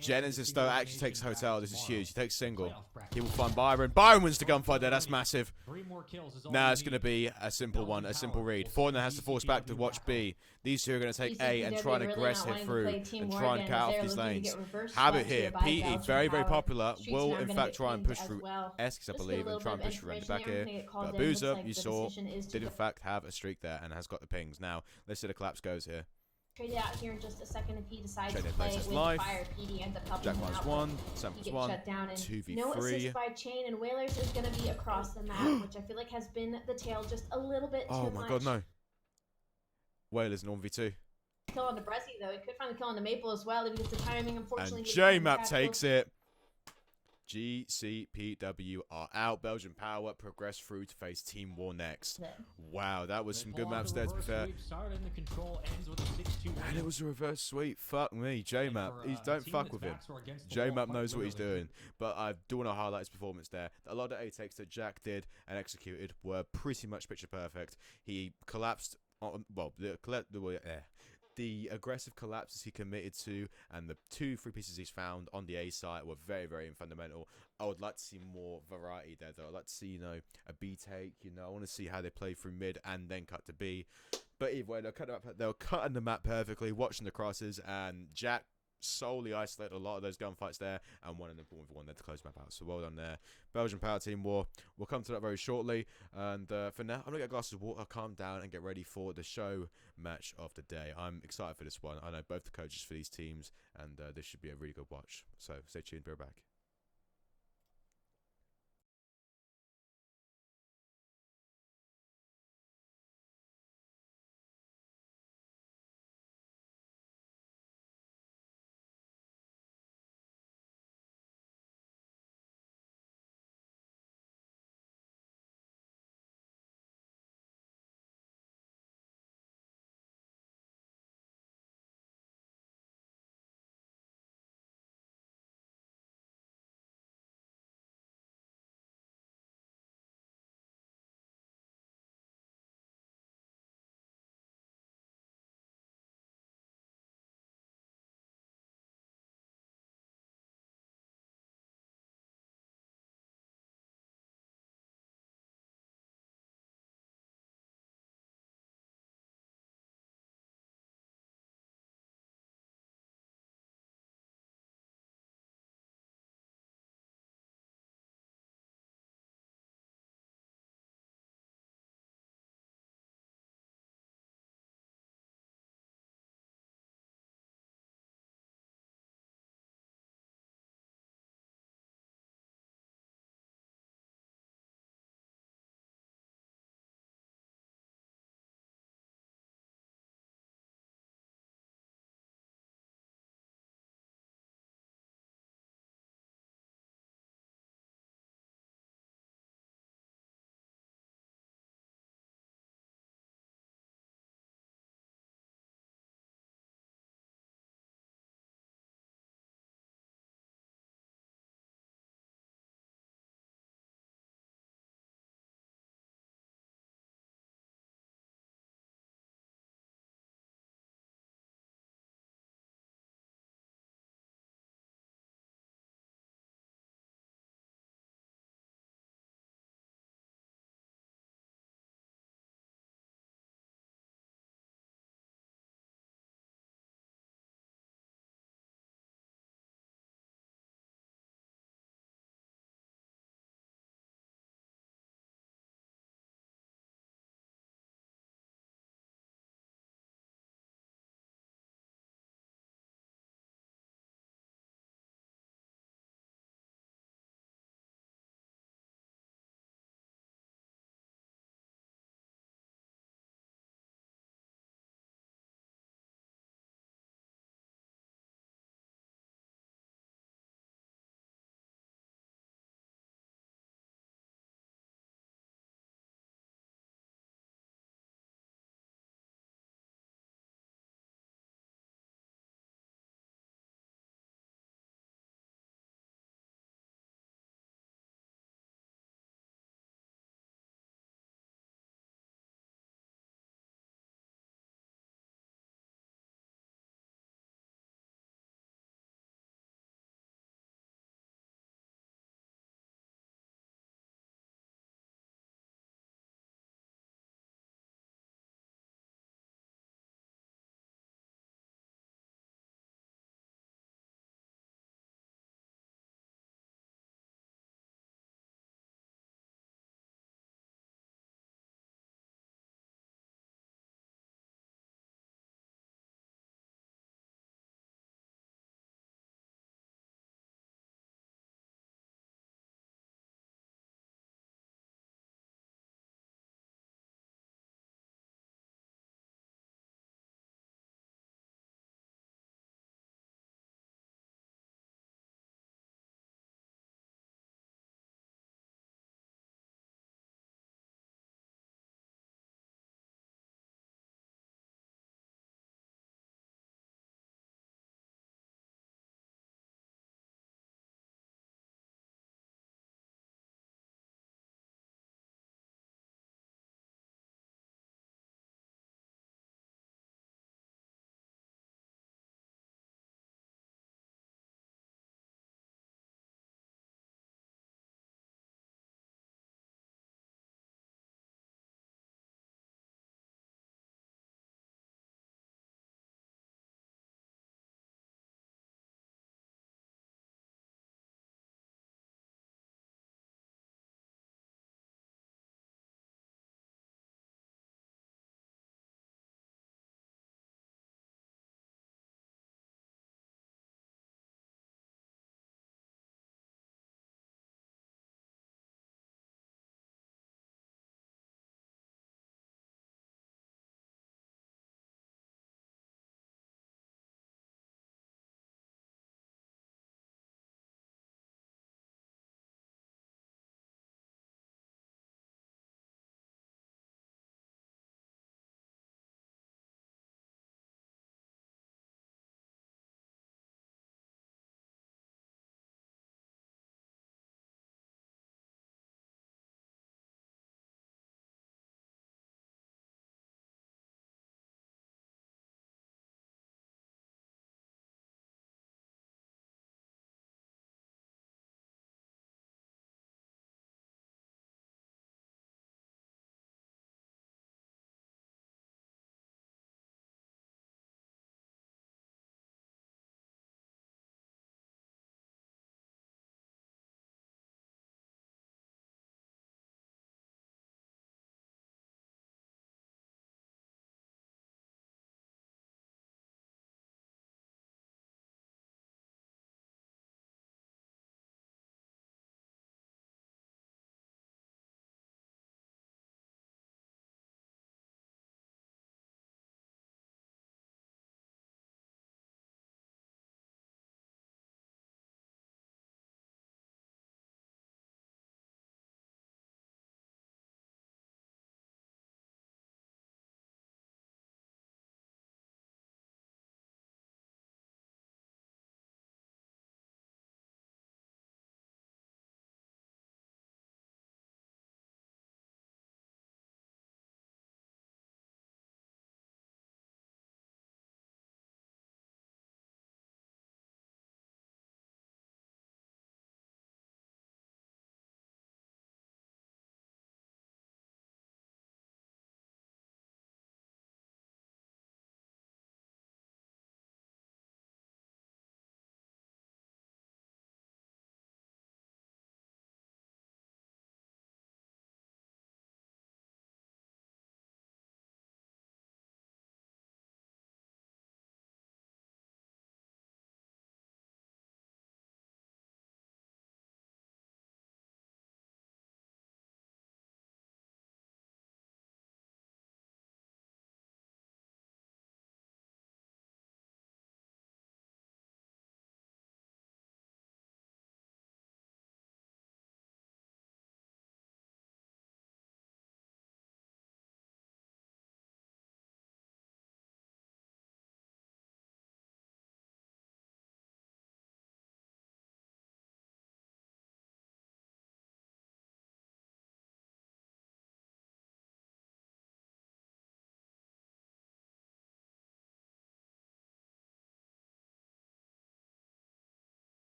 Genesis, though, actually takes Hotel. This is huge. He takes single. He will find Byron. Byron wins the gunfight there. That's massive. Now it's going to be a simple one, a simple read. Fortner has to force back to watch B. These two are going to take A and try and aggress it through and try and cut off these lanes. Habit here. PE, very, very popular. Will, in fact, try and push through Eskis, I believe, and try and push around the back here. But Abuza, you saw, did in fact have a streak there and has got the pings. Now, let's see the collapse goes here. trade it out here in just a second if he decides Trade to it play places with live. Fire. PD ends up helping Jack him minus out. 1, Sam He plus gets 1, shut down, and 2v3. no assist by Chain, and Whalers is going to be across the map, which I feel like has been the tail just a little bit too much. Oh my god, no. Whalers in 1v2. Kill on the Brezzy, though. He could find the kill on the Maple as well if he gets the timing, unfortunately. And J-Map takes it. GCPW are out. Belgian Power progress through to face Team War next. Yeah. Wow, that was some good maps there, to be fair. And it was a reverse sweep. Fuck me. J-Map. Don't fuck with him. J-Map knows what he's doing. But I do want to highlight his performance there. A lot of A-takes that Jack did and executed were pretty much picture perfect. He collapsed on, well, the aggressive collapses he committed to and the 2-3 pieces he's found on the A site were very, very fundamental. I would like to see more variety there, though. I'd like to see, a B take. I want to see how they play through mid and then cut to B. But either way, they were cutting the map perfectly, watching the crosses, and Jack solely isolated a lot of those gunfights there and won an important one there to close the map out. So well done there. Belgian Power Team War. We'll come to that very shortly. And for now, I'm going to get glasses of water, calm down, and get ready for the show match of the day. I'm excited for this one. I know both the coaches for these teams, and this should be a really good watch. So stay tuned. Be right back.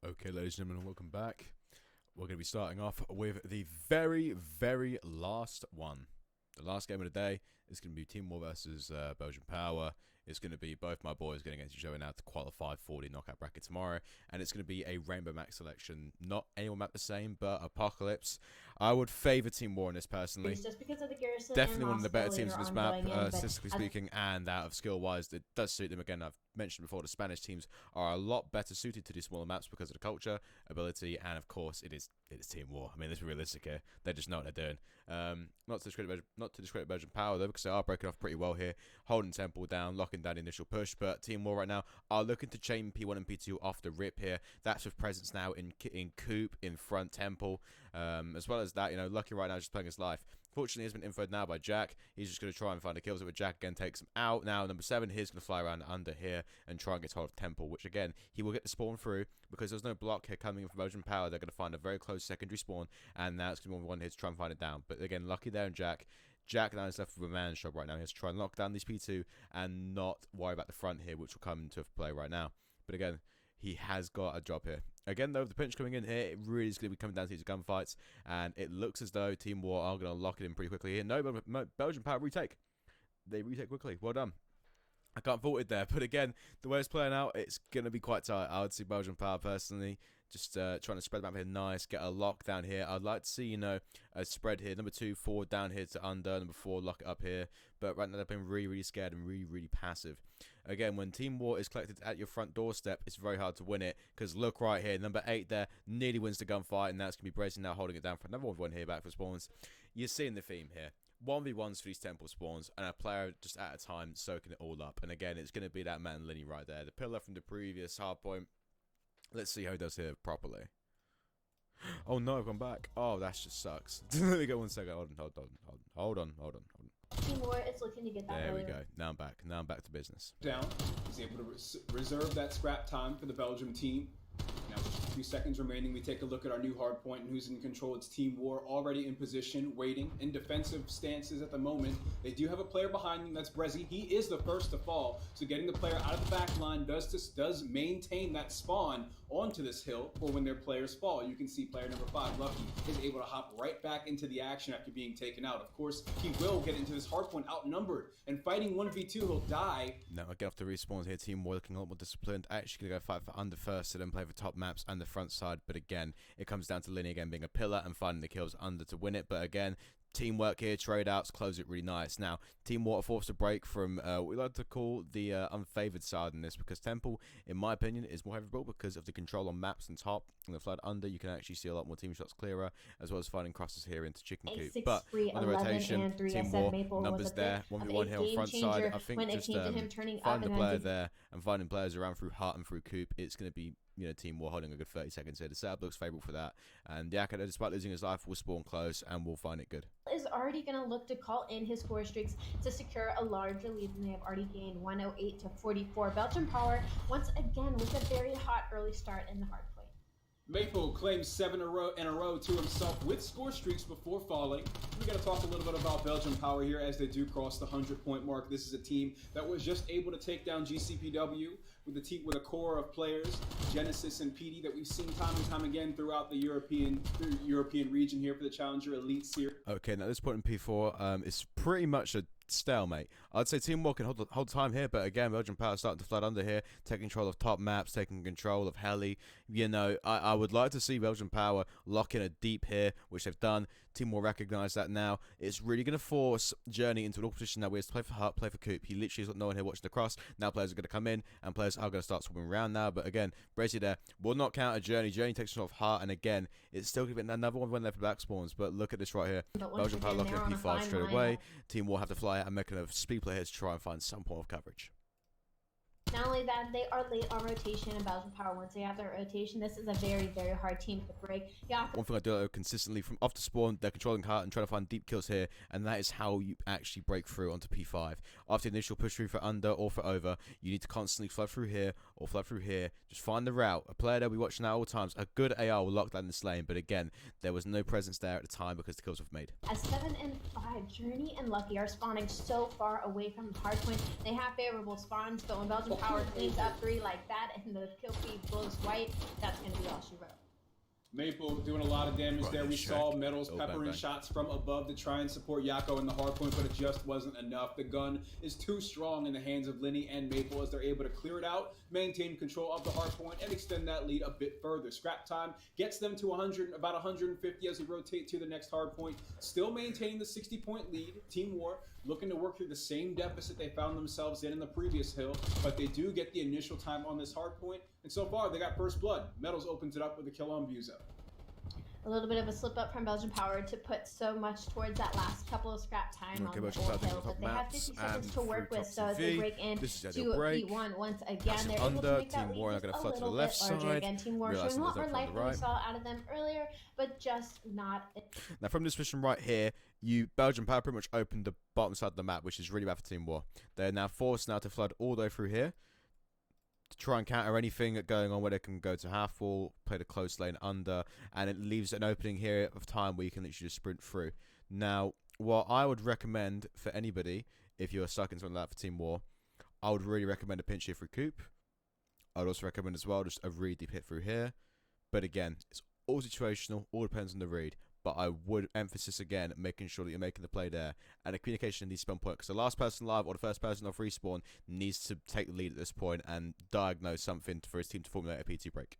Okay, ladies and gentlemen, welcome back. We're going to be starting off with the very, very last one. The last game of the day is going to be Team War versus Belgian Power. It's going to be both my boys going against each other now to qualify for the knockout bracket tomorrow. And it's going to be a Rainbow Map selection. Not anyone map the same, but Apocalypse. I would favour Team War in this personally. Just because of the Garrison. Definitely one of the better teams in this map, statistically speaking, and out of skill-wise, it does suit them. Again, I've mentioned before, the Spanish teams are a lot better suited to these smaller maps because of the culture, ability, and of course, it is Team War. I mean, let's be realistic here. They just know what they're doing. Not to discredit Belgian Power though, because they are breaking off pretty well here, holding Temple down, locking down the initial push. But Team War right now are looking to chain P1 and P2 off the rip here. That's with presence now in Coop, in front Temple, as well as that. You know, Lucky right now is just playing his life. Fortunately, he's been infoed now by Jack. He's just going to try and find the kills, but Jack again takes him out. Now, number 7, he's going to fly around under here and try and get hold of Temple, which again, he will get the spawn through because there's no block here coming in from Belgian Power. They're going to find a very close secondary spawn, and now it's going to be one here to try and find it down. But again, Lucky there and Jack. Jack now is left with a man's job right now. He has to try and lock down these P2 and not worry about the front here, which will come into play right now. But again, he has got a job here. Again, though, with the pinch coming in here, it really is going to be coming down to these gunfights, and it looks as though Team War are going to lock it in pretty quickly here. No, Belgian Power retake. They retake quickly. Well done. I can't fault it there, but again, the way it's playing out, it's going to be quite tight. I would see Belgian Power personally just trying to spread the map here nice, get a lock down here. I'd like to see, you know, a spread here. Number 2, forward down here to under. Number 4, lock it up here. But right now they've been really, really scared and really, really passive. Again, when Team War is collected at your front doorstep, it's very hard to win it. Because look right here, number 8 there nearly wins the gunfight, and that's going to be Bracing now holding it down for another one here back for spawns. You're seeing the theme here. 1v1s for these Temple spawns, and a player just at a time soaking it all up. And again, it's going to be that man Linny right there. The pillar from the previous hardpoint. Let's see how he does here properly. Oh no, I've gone back. Oh, that just sucks. Let me go 1 second. Hold on. Team War is looking to get that. There we go. Now I'm back. Now I'm back to business. Down. He's able to reserve that scrap time for the Belgium team. Now, with a few seconds remaining, we take a look at our new hard point and who's in control. It's Team War, already in position, waiting in defensive stances at the moment. They do have a player behind them. That's Brezzy. He is the first to fall, so getting the player out of the back line does maintain that spawn onto this hill for when their players fall. You can see player number 5, Lucky, is able to hop right back into the action after being taken out. Of course, he will get into this hard point outnumbered, and fighting 1v2, he'll die. Now I get off the respawns here. Team War looking a lot more disciplined. Actually going to go fight for under first, to then play for top maps and the front side. But again, it comes down to Linny again being a pillar and finding the kills under to win it. But again, teamwork here, trade outs, close it really nice. Now, Team War forced a break from what we like to call the unfavored side in this, because Temple, in my opinion, is more favorable because of the control on maps and top. And the flood under, you can actually see a lot more team shots clearer, as well as finding crosses here into Chicken Coop. But on the rotation, Team War, numbers there, 1v1 here on front side. I think just finding the player there and finding players around through Hut and through Coop, it's going to be, you know, Team War holding a good 30 seconds here. The setup looks favourable for that. And Yaka, despite losing his life, will spawn close and will find it good. Is already going to look to call in his score streaks to secure a larger lead than they have already gained, 108 to 44. Belgian Power, once again, with a very hot early start in the hard point. Maple claims 7 in a row to himself with score streaks before falling. We got to talk a little bit about Belgian Power here as they do cross the 100-point mark. This is a team that was just able to take down GCPW with a core of players, Genesis and PD, that we've seen time and time again throughout the European region here for the Challenger Elite Series. Okay, now this point in P4, it's pretty much a stalemate. I'd say Team War can hold time here, but again, Belgian Power starting to flood under here, taking control of top maps, taking control of Heli. You know, I would like to see Belgian Power lock in a deep here, which they've done. Team War recognise that now. It's really going to force Journey into an awkward position now where he has to play for Hut, play for Coop. He literally has got no one here watching the cross. Now players are going to come in, and players are going to start swapping around now. But again, Bracey there will not count a Journey. Journey takes control of Hut, and again, it's still going to be another one when they're for back spawns. But look at this right here. Belgian Power locking at P5 straight away. Team War have to fly out and making a speed play here to try and find some point of coverage. Not only that, they are late on rotation in Belgian Power. Once they have their rotation, this is a very, very hard team to break. Yeah. One thing I do consistently from off the spawn, they're controlling Hut and trying to find deep kills here, and that is how you actually break through onto P5. After the initial push through for under or for over, you need to constantly flood through here or flood through here. Just find the route. A player that we watch now all times, a good AR will lock down this lane, but again, there was no presence there at the time because the kills were made. As 7 and 5, Journey and Lucky are spawning so far away from the hard point. They have favorable spawns, but when Belgian Power cleans up 3 like that, and the kill feed blows white. That's going to be all she wrote. Maple doing a lot of damage there. We saw Metals peppering shots from above to try and support Yako in the hardpoint, but it just wasn't enough. The gun is too strong in the hands of Lenny and Maple as they're able to clear it out, maintain control of the hardpoint, and extend that lead a bit further. Scrap time gets them to about 150 as we rotate to the next hardpoint, still maintaining the 60-point lead. Team War looking to work through the same deficit they found themselves in the previous hill, but they do get the initial time on this hardpoint, and so far they got first blood. Metals opens it up with a kill on Buza. A little bit of a slip up from Belgian Power to put so much towards that last couple of scrap time on the old hill, but they have 50 seconds to work with, so as they break in to P1 once again, they're able to make that lead just a little bit larger. Again, Team War showing a lot more life than we saw out of them earlier, but just not. Now from this mission right here, Belgian Power pretty much opened the bottom side of the map, which is really bad for Team War. They're now forced to flood all the way through here to try and counter anything going on where they can go to half wall, play the close lane under, and it leaves an opening here of time where you can literally just sprint through. Now, what I would recommend for anybody, if you're stuck in something like that for Team War, I would really recommend a pinch here through Coop. I would also recommend as well just a really deep hit through here. But again, it's all situational, all depends on the read. But I would emphasis again, making sure that you're making the play there. And the communication needs to be on point. Because the last person live or the first person off respawn needs to take the lead at this point and diagnose something for his team to formulate a PT break.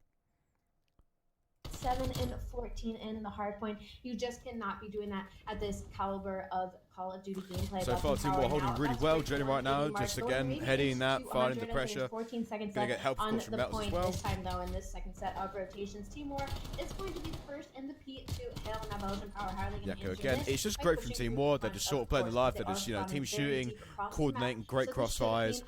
7 and 14 in the hard point. You just cannot be doing that at this caliber of Call of Duty gameplay. So far, Team War holding really well. Journey right now, just again heading that, fighting the pressure. 14 seconds going to get help on from the Metals point as well. this time, though, in this second set of rotations. Team War is going to be first in the P2 hill. Now Belgian Power, how are they going to answer again, this? it's just great from Team War. They're just sort of playing the life. They're just, team shooting, coordinating, great crossfires.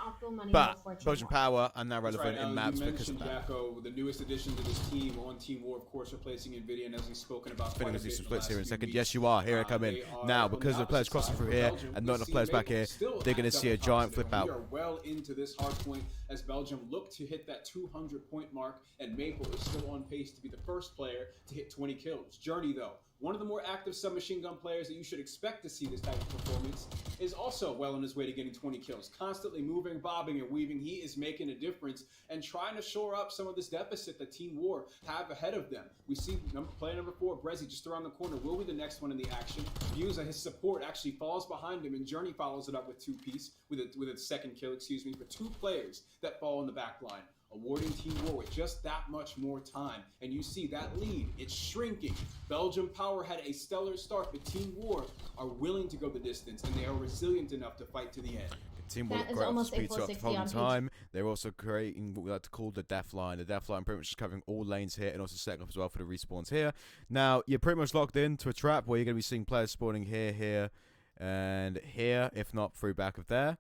But Belgian Power are now relevant in maps because of that. Jacko, the newest addition to this team on Team War, of course, replacing Nvidia, and as we've spoken about. Spinning as some splits here in a second. Yes, you are. Here I come in. Now, because the players crossing through here and not enough players back here, they're going to see a giant flip out. We are well into this hard point as Belgium look to hit that 200-point mark, and Maple is still on pace to be the first player to hit 20 kills. Journey, though, one of the more active submachine gun players that you should expect to see this type of performance, is also well on his way to getting 20 kills. Constantly moving, bobbing, and weaving, he is making a difference and trying to shore up some of this deficit that Team War have ahead of them. We see player number 4, Brezzy, just around the corner, will be the next one in the action. Buza, his support, actually falls behind him, and Journey follows it up with 2-piece, with a second kill, for 2 players that fall in the back line, awarding Team War with just that much more time. And you see that lead, it's shrinking. Belgium Power had a stellar start, but Team War are willing to go the distance, and they are resilient enough to fight to the end. Team War great off speed to up the whole time. They're also creating what we like to call the death line. The death line pretty much is covering all lanes here and also setting up as well for the respawns here. Now, you're pretty much locked into a trap where you're going to be seeing players spawning here, and here, if not through back of there.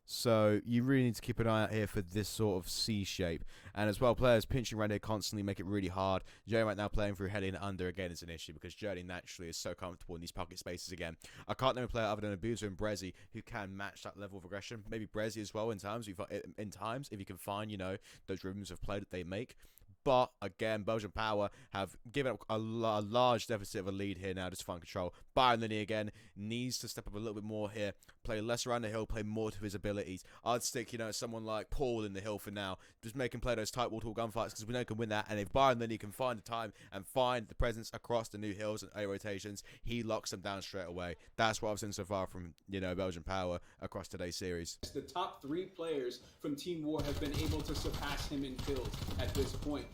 So you really need to keep an eye out here for this sort of C shape. And as well, players pinching around here constantly make it really hard. Journey right now playing through heading under again is an issue because Journey naturally is so comfortable in these pocket spaces again. I can't name a player other than Abuza and Brezzy who can match that level of aggression. Maybe Brezzy as well in times if you can find, those rhythms of play that they make. But, again, Belgian Power have given up a large deficit of a lead here now, just to find control. Byron Linney, again, needs to step up a little bit more here. Play less around the hill, play more to his abilities. I'd stick, someone like Paul in the hill for now. Just make him play those tight wall-to-wall gunfights because we know he can win that. And if Byron Linney can find the time and find the presence across the new hills and A rotations, he locks them down straight away. That's what I've seen so far from, Belgian Power across today's series. The top 3 players from Team War have been able to surpass him in kills at this point.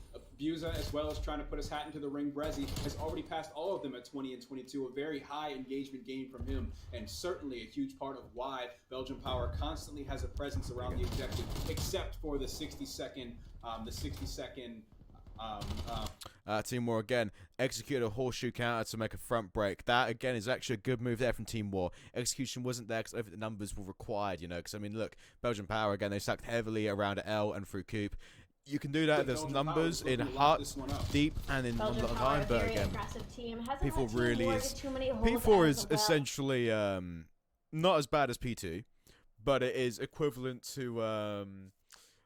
Buza, as well as trying to put his hat into the ring, Brezzy has already passed all of them at 20 and 22. A very high engagement game from him, and certainly a huge part of why Belgian Power constantly has a presence around the objective, except for the 60-second, Team War again executed a horseshoe counter to make a front break. That again is actually a good move there from Team War. Execution wasn't there because I don't think the numbers were required, because look, Belgian Power again, they stacked heavily around L and through Coop. You can do that. There's numbers in hut, deep, and in on the line. But again, P4 really is. P4 is essentially not as bad as P2, but it is equivalent to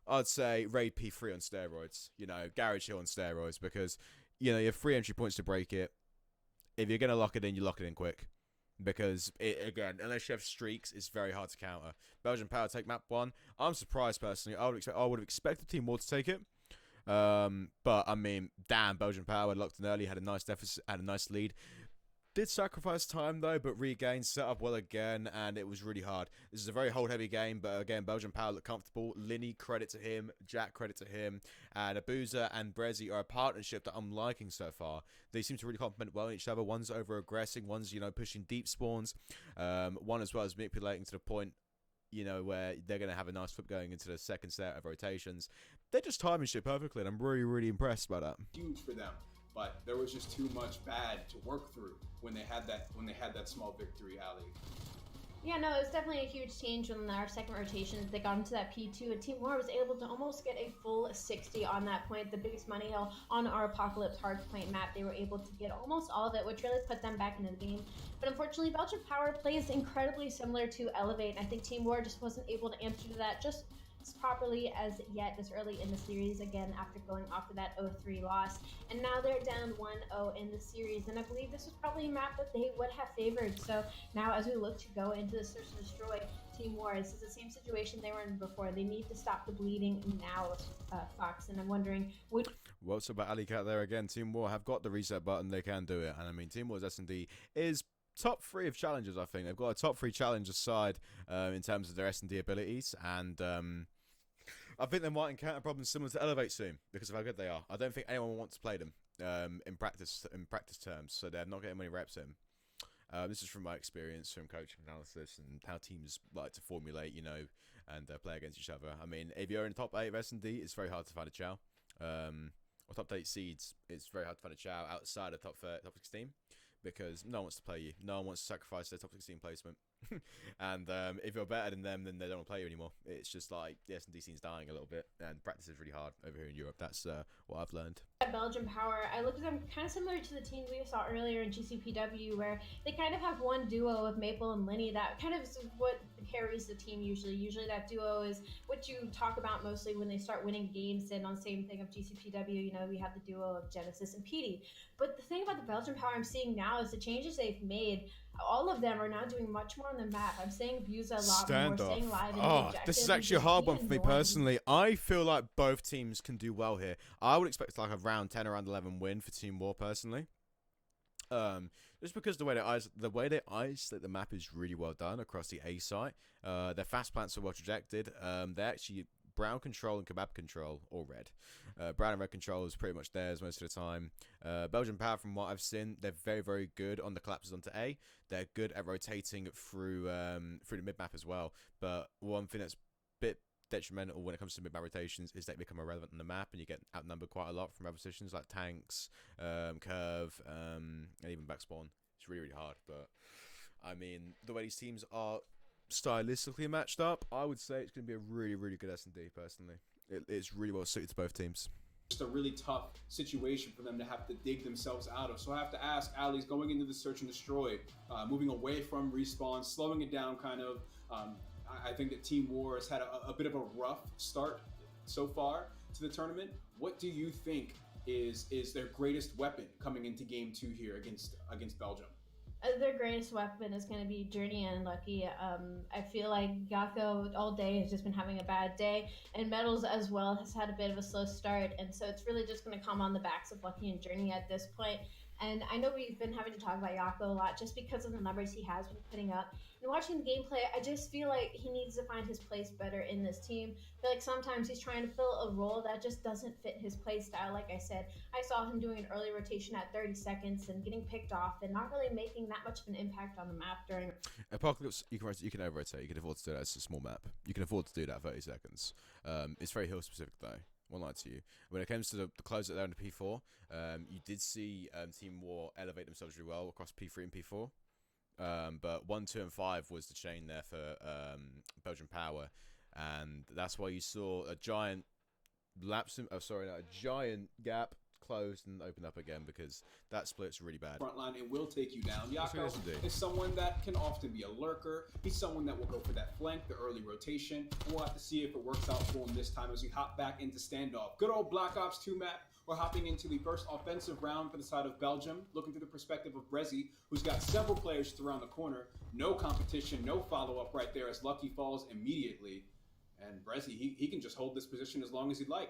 I'd say Raid P3 on steroids. Garage Hill on steroids because you have 3 entry points to break it. If you're gonna lock it in, you lock it in quick. because again, unless you have streaks, it's very hard to counter. Belgian Power take map 1. I'm surprised personally. I would have expected Team War to take it. But I mean, damn, Belgian Power locked in early, had a nice deficit, had a nice lead. Did sacrifice time though, but regained, set up well again, and it was really hard. This is a very hold-heavy game, but again, Belgian Power look comfortable. Linny, credit to him. Jack, credit to him. And Abuza and Brezzy are a partnership that I'm liking so far. They seem to really complement well each other. One's over-aggressing, one's, pushing deep spawns. One as well is manipulating to the point, where they're going to have a nice flip going into the second set of rotations. They're just timing shit perfectly, and I'm really, really impressed by that. Huge for them. But there was just too much bad to work through when they had that small victory, Ali. Yeah, no, it was definitely a huge change when our second rotation, they got into that P2, and Team War was able to almost get a full 60 on that point, the biggest money hill on our Apocalypse Hardpoint map. They were able to get almost all of it, which really put them back into the game. But unfortunately, Belgian Power plays incredibly similar to Elevate, and I think Team War just wasn't able to answer to that just as properly as yet this early in the series, again after going off of that 0-3 loss, and now they're down 1-0 in the series, and I believe this was probably a map that they would have favored. So now as we look to go into the Search and Destroy, Team War, this is the same situation they were in before. They need to stop the bleeding now, Fox, and I'm wondering Well, so about Alicat there again, Team War have got the reset button, they can do it, and I mean Team War's S&D is top 3 of challenges. I think they've got a top 3 challenger side in terms of their S&D abilities, and I think they might encounter problems similar to Elevate soon because of how good they are. I don't think anyone wants to play them in practice terms, so they're not getting many reps in. This is from my experience from coaching analysis and how teams like to formulate, and play against each other. I mean, if you're in the top 8 of S&D, it's very hard to find a chow. Or top 8 seeds, it's very hard to find a chow outside of top 16 because no one wants to play you. No one wants to sacrifice their top 16 placement. And if you're better than them, then they don't want to play you anymore. It's just like the S&D scene's dying a little bit, and practice is really hard over here in Europe. That's what I've learned. Belgian Power, I looked at them kind of similar to the team we saw earlier in GCPW, where they kind of have one duo of Maple and Linny. That kind of is what carries the team usually. Usually that duo is what you talk about mostly when they start winning games. And on the same thing of GCPW, we have the duo of Genesis and PD. But the thing about the Belgian Power I'm seeing now is the changes they've made. All of them are now doing much more on the map. I'm saying Abuza a lot more, staying live in the objective. This is actually a hard one for me personally. I feel like both teams can do well here. I would expect like a round 10 or round 11 win for Team War personally. Just because the way they isolate the map is really well done across the A site. Their fast plants are well trajected. They actually brown control and kebab control, or red. Brown and red control is pretty much theirs most of the time. Belgian Power, from what I've seen, they're very, very good on the collapses onto A. They're good at rotating through the mid-map as well. But one thing that's a bit detrimental when it comes to mid-map rotations is they become irrelevant on the map, and you get outnumbered quite a lot from other positions like tanks, curve, and even backspawn. It's really, really hard. But, I mean, the way these teams are stylistically matched up, I would say it's going to be a really, really good S&D personally. It's really well suited to both teams. Just a really tough situation for them to have to dig themselves out of. So I have to ask, Ali's going into the Search and Destroy, moving away from Respawn, slowing it down kind of. I think that Team War has had a bit of a rough start so far to the tournament. What do you think is their greatest weapon coming into Game 2 here against Belgium? Their greatest weapon is going to be Journey and Lucky. I feel like Gakko all day has just been having a bad day, and Metals as well has had a bit of a slow start, and so it's really just going to come on the backs of Lucky and Journey at this point. And I know we've been having to talk about Yako a lot just because of the numbers he has been putting up. And watching the gameplay, I just feel like he needs to find his place better in this team. I feel like sometimes he's trying to fill a role that just doesn't fit his play style. Like I said, I saw him doing an early rotation at 30 seconds and getting picked off and not really making that much of an impact on the map during... Apocalypse, you can over-rotate. You can afford to do that. It's a small map. You can afford to do that 30 seconds. It's very hill-specific, though. Won't lie to you. When it comes to the close there in the P4, you did see Team War elevate themselves really well across P3 and P4. But 1, 2, and 5 was the chain there for Belgian Power, and that's why you saw a giant giant gap closed and opened up again, because that split's really bad. Frontline, it will take you down. Yako is someone that can often be a lurker. He's someone that will go for that flank, the early rotation. We'll have to see if it works out for him this time as we hop back into standoff. Good old Black Ops 2 map. We're hopping into the first offensive round for the side of Belgium, looking through the perspective of Brezzy, who's got several players around the corner. No competition, no follow-up right there as Lucky falls immediately. And Brezzy, he can just hold this position as long as he'd like.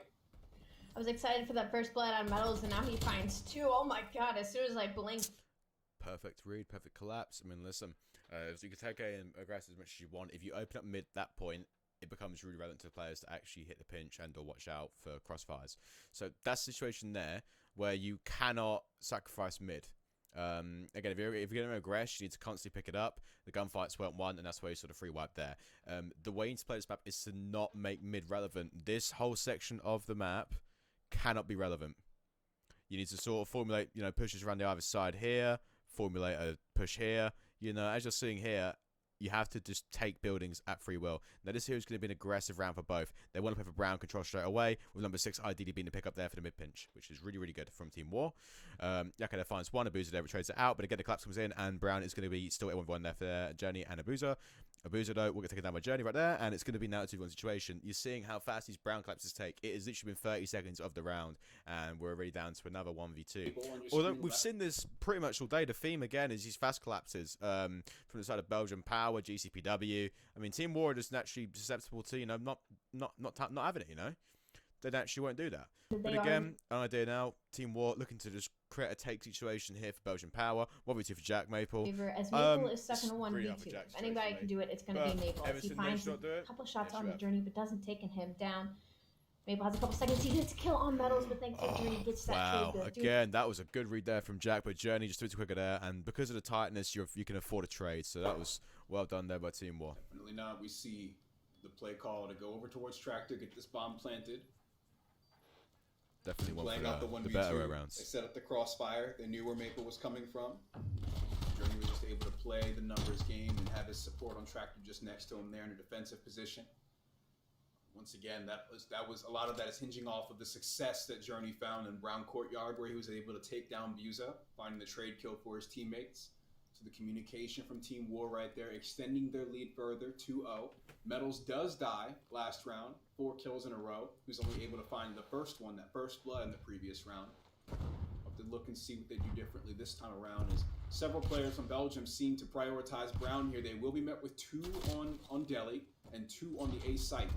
I was excited for that first blood on Metals, and now he finds 2. Oh my god, as soon as I blinked. Perfect read, perfect collapse. I mean, listen, so you can take A and aggress as much as you want. If you open up mid that point, it becomes really relevant to players to actually hit the pinch and or watch out for crossfires. So that's the situation there where you cannot sacrifice mid. Again, if you're going to aggress, you need to constantly pick it up. The gunfights weren't won, and that's why you sort of free wipe there. The way you need to play this map is to not make mid relevant. This whole section of the map cannot be relevant. You need to sort of formulate, pushes around the either side here, formulate a push here. As you're seeing here, you have to just take buildings at free will. Now, this here is going to be an aggressive round for both. They want to play for Brown control straight away, with number 6 ideally being the pick up there for the mid-pinch, which is really, really good from Team War. Yaka finds one, Abuza there trades it out, but again, the collapse comes in, and Brown is going to be still at 1v1 there for Journey and Abuza. Abuza, though, we're going to take it down by Journey right there, and it's going to be now a 2v1 situation. You're seeing how fast these Brown collapses take. It has literally been 30 seconds of the round, and we're already down to another 1v2. Although we've seen this pretty much all day. The theme, again, is these fast collapses from the side of Belgium Power, GCPW. I mean, Team War are just naturally susceptible to, not having it, They actually won't do that. But again, an idea now, Team War looking to just create a take situation here for Belgian Power. 1v2 for Jack Maple. As Maple is stuck in a 1v2. If anybody can do it, it's going to be Maple. He finds a couple shots on the Journey, but doesn't take him down. Maple has a couple seconds. He gets a kill on Metals, but thankfully Journey gets that trade. Again, that was a good read there from Jack, but Journey just a bit quicker there. And because of the tightness, you can afford a trade. So that was well done there by Team War. Definitely not. We see the play call to go over towards Tractor, get this bomb planted. Definitely playing out the 1v2. The better rounds. They set up the crossfire. They knew where Maple was coming from. Journey was just able to play the numbers game and have his support on Tractor just next to him there in a defensive position. Once again, that was a lot of that is hinging off of the success that Journey found in Brown Courtyard, where he was able to take down Buza, finding the trade kill for his teammates. So the communication from Team War right there, extending their lead further, 2-0. Metals does die last round, 4 kills in a row. He was only able to find the first one, that first blood in the previous round. Have to look and see what they do differently this time around, as several players from Belgium seem to prioritize Brown here. They will be met with 2 on Delhi and 2 on the A site.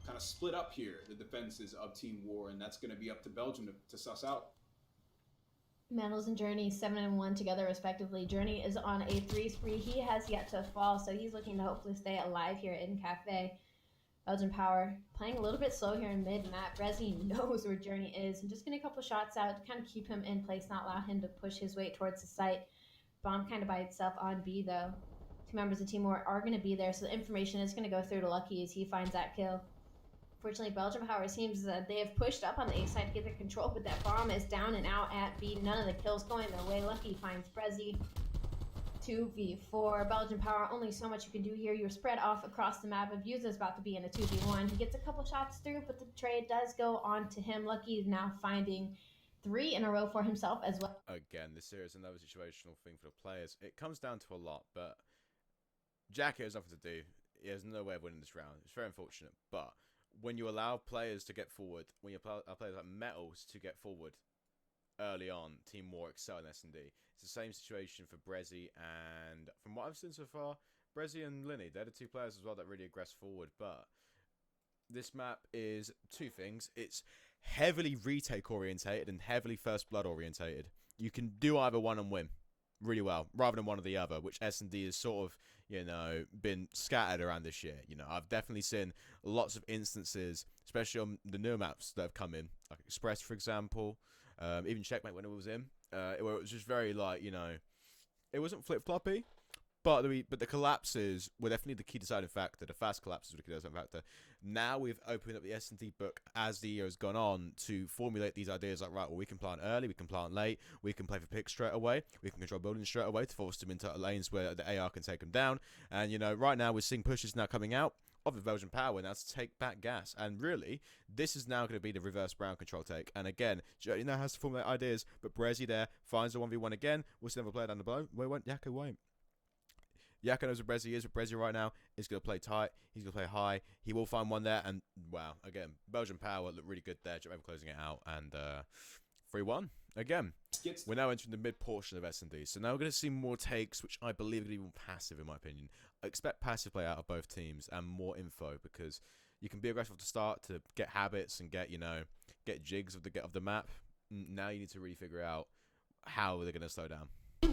Kind of split up here, the defenses of Team War, and that's going to be up to Belgium to suss out. Metals and Journey 7-1 together respectively. Journey is on a 3 spree. He has yet to fall, so he's looking to hopefully stay alive here in Cafe. Belgian Power playing a little bit slow here in mid map. Brezzy knows where Journey is and just getting a couple shots out to kind of keep him in place, not allow him to push his way towards the site. Bomb kind of by itself on B though. 2 members of Team War are going to be there, so the information is going to go through to Lucky as he finds that kill. Fortunately, Belgium Power seems that they have pushed up on the A side to get their control, but that bomb is down and out at B. None of the kills going their way. Lucky finds Brezzy. 2v4. Belgian Power, only so much you can do here. You're spread off across the map. Abuza is about to be in a 2v1. He gets a couple shots through, but the trade does go on to him. Lucky is now finding 3 in a row for himself as well. Again, this here is another situational thing for the players. It comes down to a lot, but Jack has nothing to do. He has no way of winning this round. It's very unfortunate, but when you allow players to get forward, when you allow players like Metals to get forward early on, Team War excel in S&D. It's the same situation for Brezzy, and from what I've seen so far, Brezzy and Linny, they're the 2 players as well that really aggress forward, but this map is 2 things. It's heavily retake orientated and heavily first blood orientated. You can do either one and win really well, rather than one or the other, which S&D has sort of, been scattered around this year. I've definitely seen lots of instances, especially on the newer maps that have come in, like Express, for example, even Checkmate when it was in, where it was just very, it wasn't flip-floppy, but the collapses were definitely the key deciding factor. The fast collapses were the key deciding factor. Now we've opened up the S&D book as the year has gone on to formulate these ideas like, right, well, we can plant early, we can plant late, we can play for picks straight away, we can control buildings straight away to force them into lanes where the AR can take them down. And, right now we're seeing pushes now coming out of the Belgian Power now to take back gas. And really, this is now going to be the reverse Brown control take. And again, Journey now has to formulate ideas, but Brezzy there finds the 1v1 again. We'll see another player down the below. Yaka won't. Yaka knows what Brezzy is, but Brezzy right now is going to play tight. He's going to play high. He will find one there, and wow. Again, Belgian power looked really good there. Jet closing it out, and 3-1. Again, we're now entering the mid-portion of S&D. So now we're going to see more takes, which I believe are going to be more passive, in my opinion. I expect passive play out of both teams and more info, because you can be aggressive at the start to get habits and get jigs of the map. Now you need to really figure out how they're going to slow down.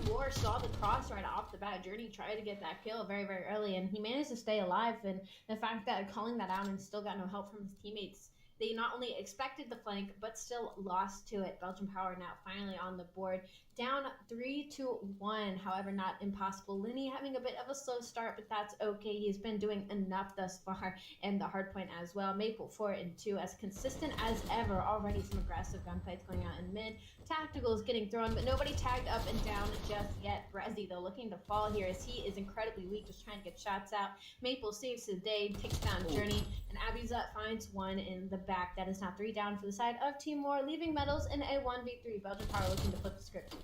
War saw the cross right off the bat. Journey tried to get that kill very, very early, and he managed to stay alive. And the fact that calling that out and still got no help from his teammates, they not only expected the flank, but still lost to it. Belgian Power now finally on the board. Down 3-1, however, not impossible. Linny having a bit of a slow start, but that's okay. He's been doing enough thus far, and the hard point as well. Maple 4-2, as consistent as ever. Already some aggressive gunfights going out in mid. Tacticals getting thrown, but nobody tagged up and down just yet. Brezzy, though, looking to fall here as he is incredibly weak, just trying to get shots out. Maple saves the day, takes down Journey, and Abuzat finds one in the back. That is now 3 down for the side of Team War, leaving Metals in a 1v3. Belgian Power looking to flip the script.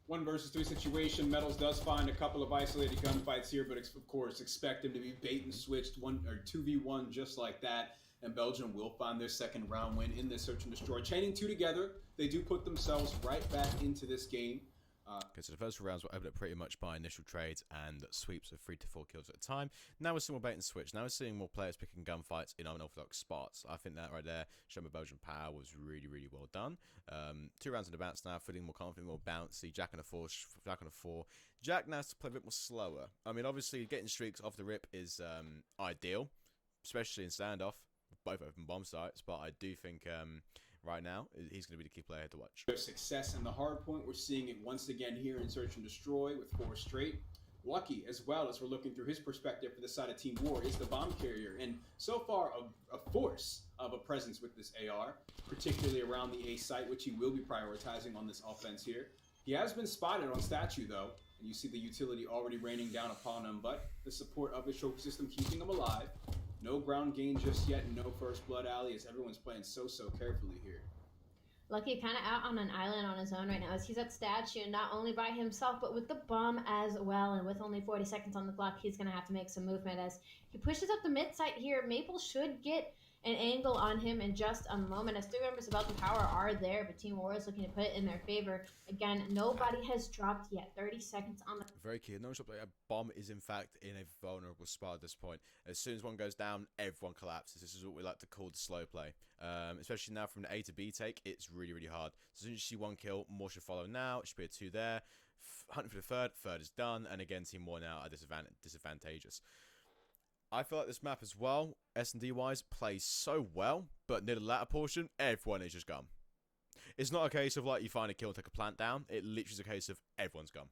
1 versus 3 situation. Metals does find a couple of isolated gunfights here, but of course expect him to be bait and switched 2v1 just like that. And Belgium will find their second round win in this search and destroy. Chaining 2 together, they do put themselves right back into this game. Okay, so the first rounds were opened up pretty much by initial trades and sweeps of 3 to 4 kills at a time. Now we're seeing more bait and switch. Now we're seeing more players picking gunfights in unorthodox spots. I think that right there, showing by Belgian power, was really, really well done. 2 rounds in advance now, feeling more confident, more bouncy. Jack on a 4, Jack on a 4. Jack now has to play a bit more slower. I mean, obviously, getting streaks off the rip is ideal, especially in standoff, both open bomb sites. But I do think right now he's going to be the key player to watch. Success in the hard point. We're seeing it once again here in Search and Destroy with 4 straight. Lucky, as well, as we're looking through his perspective for the side of Team War, is the bomb carrier, and so far a force of a presence with this AR, particularly around the A site, which he will be prioritizing on this offense here. He has been spotted on Statue, though, and you see the utility already raining down upon him, but the support of his trophy system keeping him alive. No ground gain just yet, no first blood alley, as everyone's playing so carefully here. Lucky kind of out on an island on his own right now, as he's at Statue, not only by himself, but with the bomb as well. And with only 40 seconds on the clock, he's going to have to make some movement as he pushes up the mid site here. Maple should get an angle on him in just a moment, as 3 members of Belgian Power are there, but Team War is looking to put it in their favor. Again, nobody has dropped yet. 30 seconds on the... Very key. No shot. A bomb is, in fact, in a vulnerable spot at this point. As soon as one goes down, everyone collapses. This is what we like to call the slow play. Especially now from the A to B take, it's really, really hard. So as soon as you see 1 kill, more should follow now. It should be a 2 there. Hunting for the third. Third is done. And again, Team War now are disadvantageous. I feel like this map as well, S&D wise, plays so well, but near the latter portion, everyone is just gone. It's not a case of like you find a kill and take a plant down. It literally is a case of everyone's gone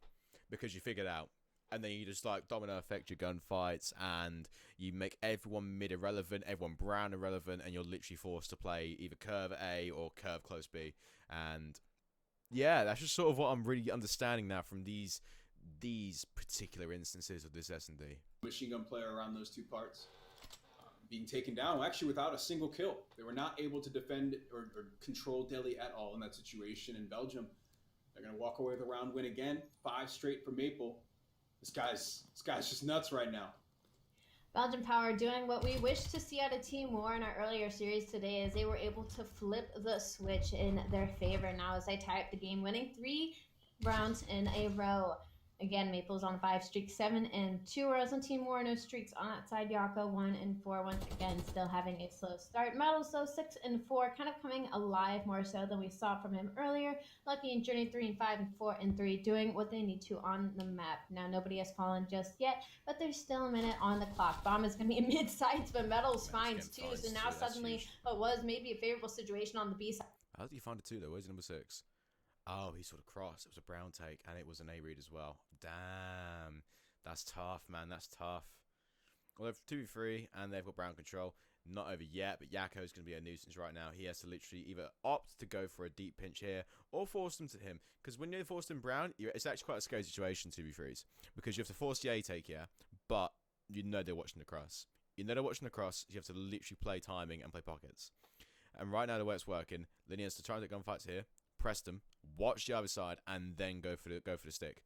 because you figured out, and then you just like domino effect your gunfights, and you make everyone mid irrelevant, everyone brown irrelevant, and you're literally forced to play either curve A or curve close B. And yeah, that's just sort of what I'm really understanding now from these particular instances of this S&D. Machine gun player around those 2 parts being taken down, actually without a single kill. They were not able to defend or control Delhi at all in that situation. In Belgium, they're going to walk away with a round win again. 5 straight for Maple. This guy's just nuts right now. Belgian Power doing what we wish to see out of Team War in our earlier series today, as they were able to flip the switch in their favor now as they tie up the game, winning 3 rounds in a row. Again, Maple's on a 5 streak, 7-2, whereas on Team War, no streaks on that side. Yako 1-4, once again, still having a slow start. Metals, though, 6-4, kind of coming alive more so than we saw from him earlier. Lucky and Journey 3-5 and 4-3, doing what they need to on the map. Now, nobody has fallen just yet, but there's still a minute on the clock. Bomb is going to be in mid-sights, but Metals finds 2, so now suddenly what was maybe a favorable situation on the B side. How did you find a 2, though? Where's number 6? Oh, he sort of crossed. It was a brown take, and it was an A-read as well. Damn. That's tough, man. That's tough. Well, they've 2v3, and they've got brown control. Not over yet, but Yako is going to be a nuisance right now. He has to literally either opt to go for a deep pinch here, or force them to him. Because when you're forced in brown, it's actually quite a scary situation, 2v3s. Because you have to force the A take here, but you know they're watching the cross. You know they're watching the cross, you have to literally play timing and play pockets. And right now, the way it's working, Linear has to try and take gunfights here, press them, watch the other side, and then go for the stick.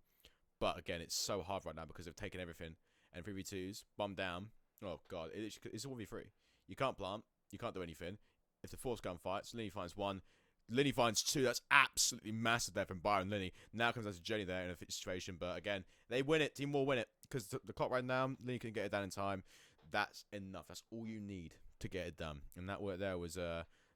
But again, it's so hard right now because they've taken everything. And 3v2s, bomb down. Oh god, it's a 1v3. You can't plant. You can't do anything. If the force gun fights, Linney finds 1. Linney finds 2. That's absolutely massive there from Byron Linney. Now comes out to Jenny there in a situation. But again, they win it. Team War win it. Because the clock ran down. Linney can get it done in time. That's enough. That's all you need to get it done. And that work there was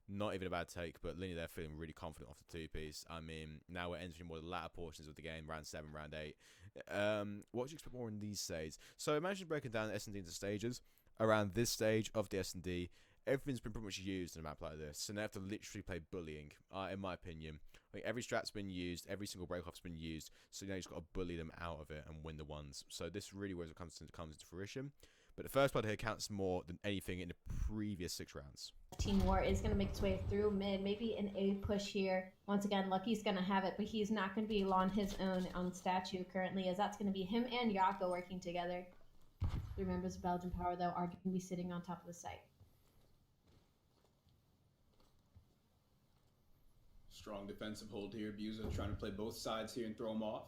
not even a bad take. But Linney there feeling really confident off the 2-piece. I mean, now we're entering more of the latter portions of the game. Round 7, round 8. What do you expect more in these stages? So imagine breaking down S&D into stages. Around this stage of the S&D, everything's been pretty much used in a map like this, so they have to literally play bullying, in my opinion. Like, every strat's been used, every single break-off's been used, so now you just got to bully them out of it and win the ones. So this really where it comes into fruition. But the first blood here counts more than anything in the previous 6 rounds. Team War is going to make its way through mid, maybe an A push here. Once again, Lucky's going to have it, but he's not going to be on his own on Statue currently, as that's going to be him and Yako working together. 3 members of Belgian Power, though, are going to be sitting on top of the site. Strong defensive hold here. Buza trying to play both sides here and throw him off.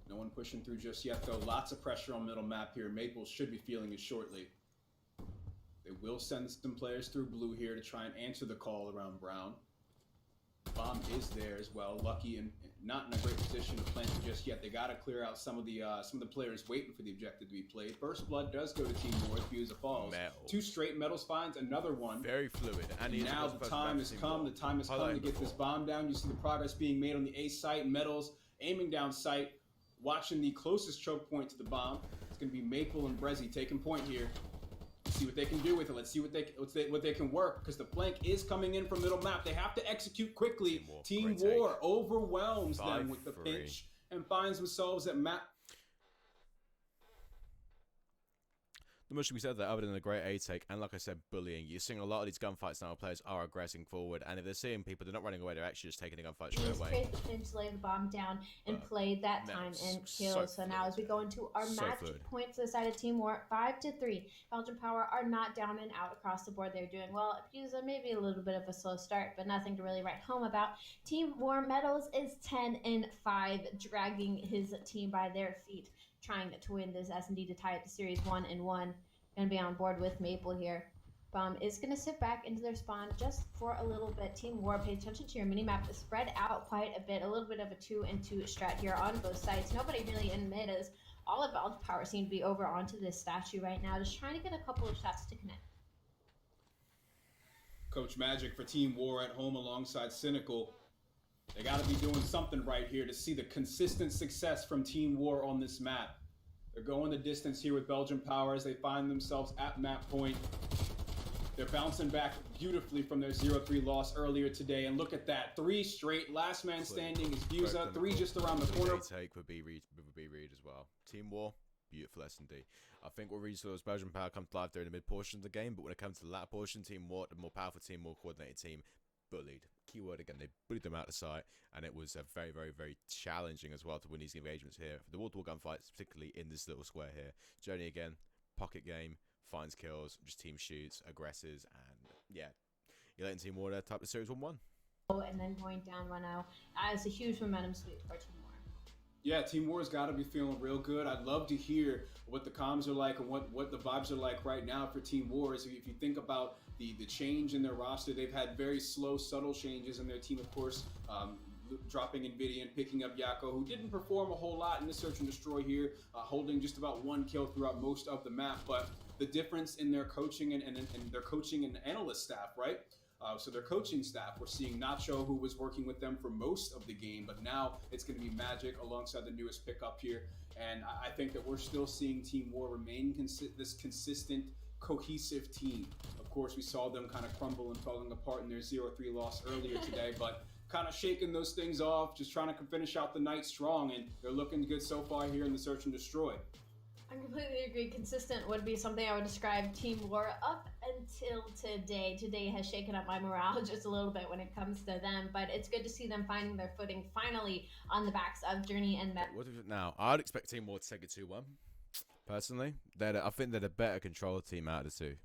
No one pushing through just yet, though. Lots of pressure on middle map here. Maple should be feeling it shortly. They will send some players through blue here to try and answer the call around brown. Bomb is there as well. Lucky and not in a great position to plant it just yet. They got to clear out some of the players waiting for the objective to be played. First blood does go to Team War. Buza falls. Metal. 2 straight metals finds another one. Very fluid. And now the time has come. The time has come to get this bomb down. You see the progress being made on the A site. Metals aiming down site, watching the closest choke point to the bomb. It's going to be Maple and Brezzy taking point here. See what they can do with it. Let's see what they can work, because the flank is coming in from middle map. They have to execute quickly. Team War overwhelms them with the pinch and finds themselves at map. Not much to be said there other than a great A take, and like I said, bullying. You're seeing a lot of these gunfights now. Players are aggressing forward, and if they're seeing people, they're not running away. They're actually just taking the gunfight straight away. Create the pinch, lay the bomb down, and played that time and kill. So now as we go into our match points to the side of Team War, 5-3. Belgian Power are not down and out across the board. They're doing well. Buza maybe a little bit of a slow start, but nothing to really write home about. Team War Metals is 10-5, dragging his team by their feet, trying to win this S&D to tie it to Series 1-1. Going to be on board with Maple here. Bomb is going to sit back into their spawn just for a little bit. Team War, pay attention to your minimap. It's spread out quite a bit. A little bit of a 2-2 strat here on both sides. Nobody really in mid, as all of Belgian Power seem to be over onto this statue right now, just trying to get a couple of shots to connect. Coach Magic for Team War at home alongside Cynical. They got to be doing something right here to see the consistent success from Team War on this map. They're going the distance here with Belgian Power as they find themselves at map point. They're bouncing back beautifully from their 0-3 loss earlier today. And look at that. 3 straight. Last man standing is Buza. 3 just around the corner. Take would be Reed as well. Team War, beautiful S&D. I think what really saw was Belgian Power come to life during the mid portion of the game, but when it comes to the latter portion, Team War, the more powerful team, more coordinated team, bullied. Keyword again, they bullied them out of sight, and it was very, very, very challenging as well to win these engagements here. For the wall-to-wall gunfights, particularly in this little square here. Journey again, pocket game, finds kills, just team shoots, aggresses, and yeah, you're letting Team War type of series 1-1. And then going down 1-0 as a huge momentum sweep for Team War. Yeah, Team War's got to be feeling real good. I'd love to hear what the comms are like and what the vibes are like right now for Team War. So if you think about the change in their roster, they've had very slow, subtle changes in their team, of course, dropping Nvidia and picking up Yako, who didn't perform a whole lot in the Search and Destroy here, holding just about 1 kill throughout most of the map. But the difference in their coaching and their coaching and analyst staff, right? So their coaching staff, we're seeing Nacho, who was working with them for most of the game, but now it's going to be Magic alongside the newest pickup here. And I think that we're still seeing Team War remain this consistent, cohesive team. Of course, we saw them kind of crumble and falling apart in their 0-3 loss earlier today, but kind of shaking those things off, just trying to finish out the night strong, and they're looking good so far here in the Search and Destroy. I completely agree. Consistent would be something I would describe Team War up until today. Today has shaken up my morale just a little bit when it comes to them, but it's good to see them finding their footing finally on the backs of Journey and Met. What is it now? I'd expect Team War to take it 2-1. Personally, I think they're the better control team out of the two.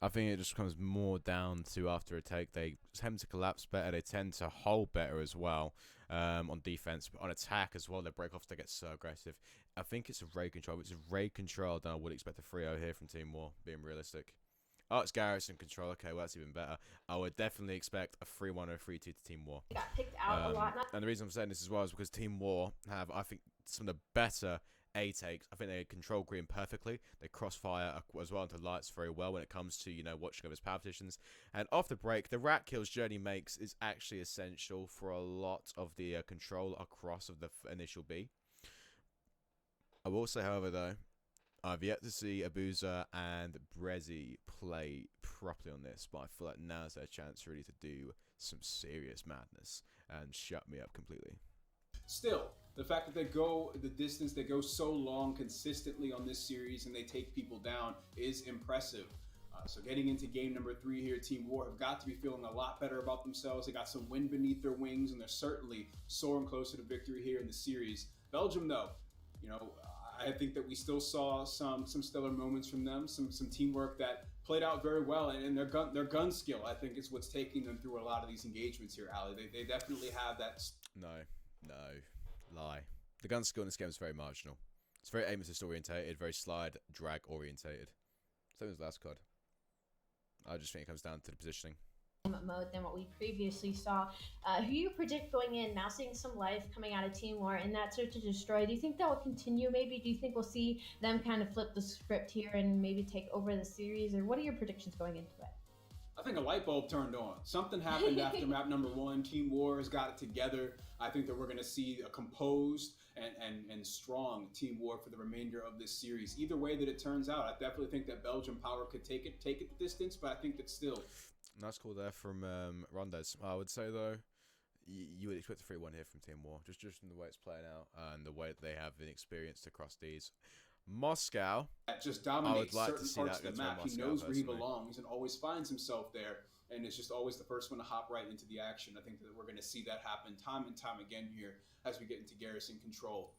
I think it just comes more down to after a take, they tend to collapse better. They tend to hold better as well on defense. But on attack as well, their break-offs, they get so aggressive. I think it's a raid control. If it's a raid control, then I would expect a 3-0 here from Team War, being realistic. Oh, it's Garrison control. Okay, well, that's even better. I would definitely expect a 3-1 or a 3-2 to Team War. Got picked out a lot. And the reason I'm saying this as well is because Team War have, I think, some of the better A-takes. I think they control green perfectly. They crossfire as well into lights very well when it comes to, watching over his power positions. And off the break, the rat kills Journey makes is actually essential for a lot of the control across of the initial B. I will say, however, though, I've yet to see Abuza and Brezzy play properly on this, but I feel like now's their chance really to do some serious madness and shut me up completely. Still, the fact that they go the distance, they go so long consistently on this series and they take people down is impressive. So getting into game number 3 here, Team War have got to be feeling a lot better about themselves. They got some wind beneath their wings and they're certainly soaring closer to victory here in the series. Belgium, though, I think that we still saw some stellar moments from them, some teamwork that played out very well, and their gun skill, I think, is what's taking them through a lot of these engagements here, Ali. They definitely have that. No, lie. The gun skill in this game is very marginal. It's very aim assist orientated, very slide drag orientated. Same as last COD. I just think it comes down to the positioning mode than what we previously saw. Who you predict going in, now seeing some life coming out of Team War in that search to destroy? Do you think that will continue maybe? Do you think we'll see them kind of flip the script here and maybe take over the series? Or what are your predictions going into it? I think a light bulb turned on. Something happened after map number 1. Team War has got it together. I think that we're going to see a composed and strong Team War for the remainder of this series. Either way that it turns out, I definitely think that Belgium Power could take it the distance, but I think that still... Nice call there from Rondes. I would say, though, you would expect a 3-1 here from Team War, just from the way it's playing out and the way that they have been experienced across these. Moscow just dominates like certain parts of the map. He knows where he belongs and always finds himself there, and it's just always the first one to hop right into the action. I think that we're going to see that happen time and time again here as we get into Garrison control.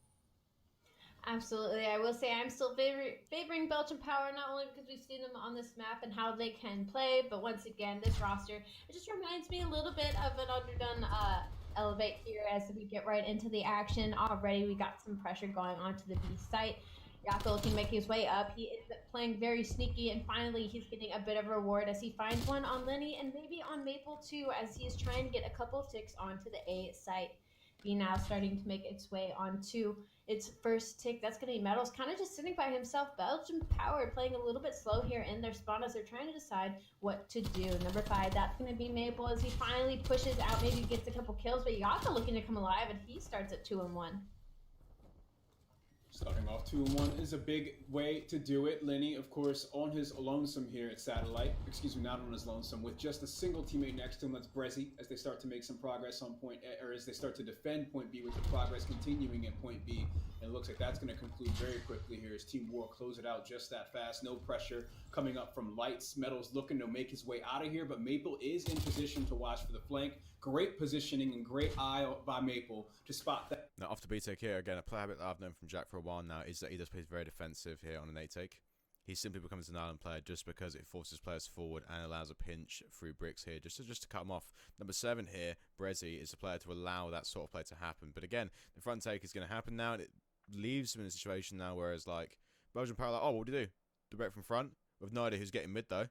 Absolutely. I will say I'm still favoring Belgium Power, not only because we've seen them on this map and how they can play, but once again, this roster, it just reminds me a little bit of an underdone Elevate here as we get right into the action. Already we got some pressure going onto the B site. Jackal can make his way up. He ends up playing very sneaky, and finally he's getting a bit of a reward as he finds one on Lenny and maybe on Maple too, as he's trying to get a couple of ticks onto the A site. B now starting to make its way onto its first tick. That's going to be Metals, kind of just sitting by himself. Belgium Power playing a little bit slow here in their spawn as they're trying to decide what to do. Number 5, that's going to be Maple as he finally pushes out, maybe gets a couple kills, but Yaka looking to come alive, and he starts at 2-1. Starting off 2-1 is a big way to do it. Lenny, of course, on his lonesome here at Satellite. Excuse me, not on his lonesome, with just a single teammate next to him. That's Brezzy, as they start to make some progress on point A, or as they start to defend point B, with the progress continuing at point B. And it looks like that's going to conclude very quickly here as Team War close it out just that fast. No pressure coming up from Lights. Metals looking to make his way out of here, but Maple is in position to watch for the flank. Great positioning and great eye by Maple to spot that. Now, off the B-take here, again, a play habit that I've known from Jack for a while now is that he does play very defensive here on an A-take. He simply becomes an island player just because it forces players forward and allows a pinch through bricks here just to cut him off. Number 7 here, Brezzy, is a player to allow that sort of play to happen. But again, the front take is going to happen now, and it leaves him in a situation now whereas, like, Belgian Power, like, oh, what do you do? Direct from front? With no idea who's getting mid, though.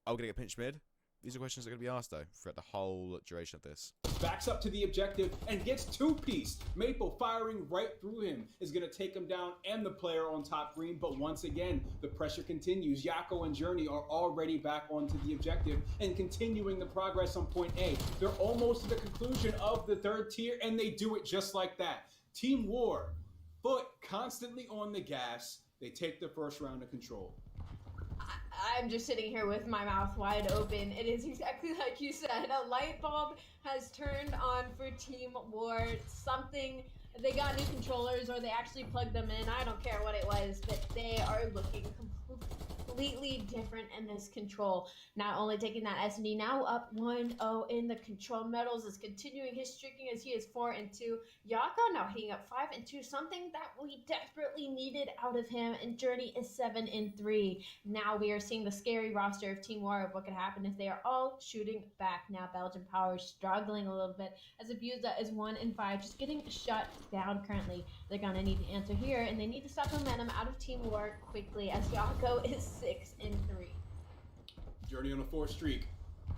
Are we going to get pinched mid? These are questions that are going to be asked, though, throughout the whole duration of this. Backs up to the objective and gets two-pieced. Maple firing right through him is going to take him down and the player on top green. But once again, the pressure continues. Yako and Journey are already back onto the objective and continuing the progress on point A. They're almost to the conclusion of the 3rd tier, and they do it just like that. Team War, foot constantly on the gas. They take the first round of control. I'm just sitting here with my mouth wide open. It is exactly like you said. A light bulb has turned on for Team War. Something, they got new controllers or they actually plugged them in. I don't care what it was, but they are looking completely different in this control. Not only taking that S&D, now up 1-0 in the control. Metals is continuing his streaking as he is 4-2. Yako now hitting up 5-2, something that we desperately needed out of him. And Journey is 7-3. Now we are seeing the scary roster of Team War of what could happen if they are all shooting back. Now Belgian Power is struggling a little bit as Abuza is 1-5, just getting shut down currently. They're gonna need to answer here, and they need to stop momentum out of Team War quickly as Yako is 6-3. Journey on a 4 streak.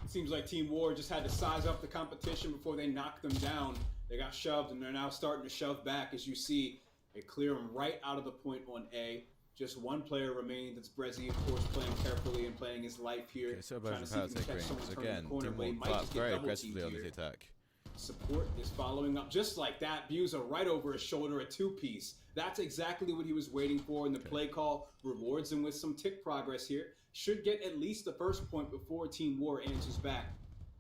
It seems like Team War just had to size up the competition before they knocked them down. They got shoved, and they're now starting to shove back. As you see, they clear them right out of the point on A. Just one player remains. That's Brezzy, of course, playing carefully and playing his life here. Okay, so Belgian Power take rings again. Team War claps very aggressively on the attack. Support is following up just like that. Buza right over his shoulder, a 2-piece. That's exactly what he was waiting for, and the play call rewards him with some tick progress here. Should get at least the first point before Team War answers back.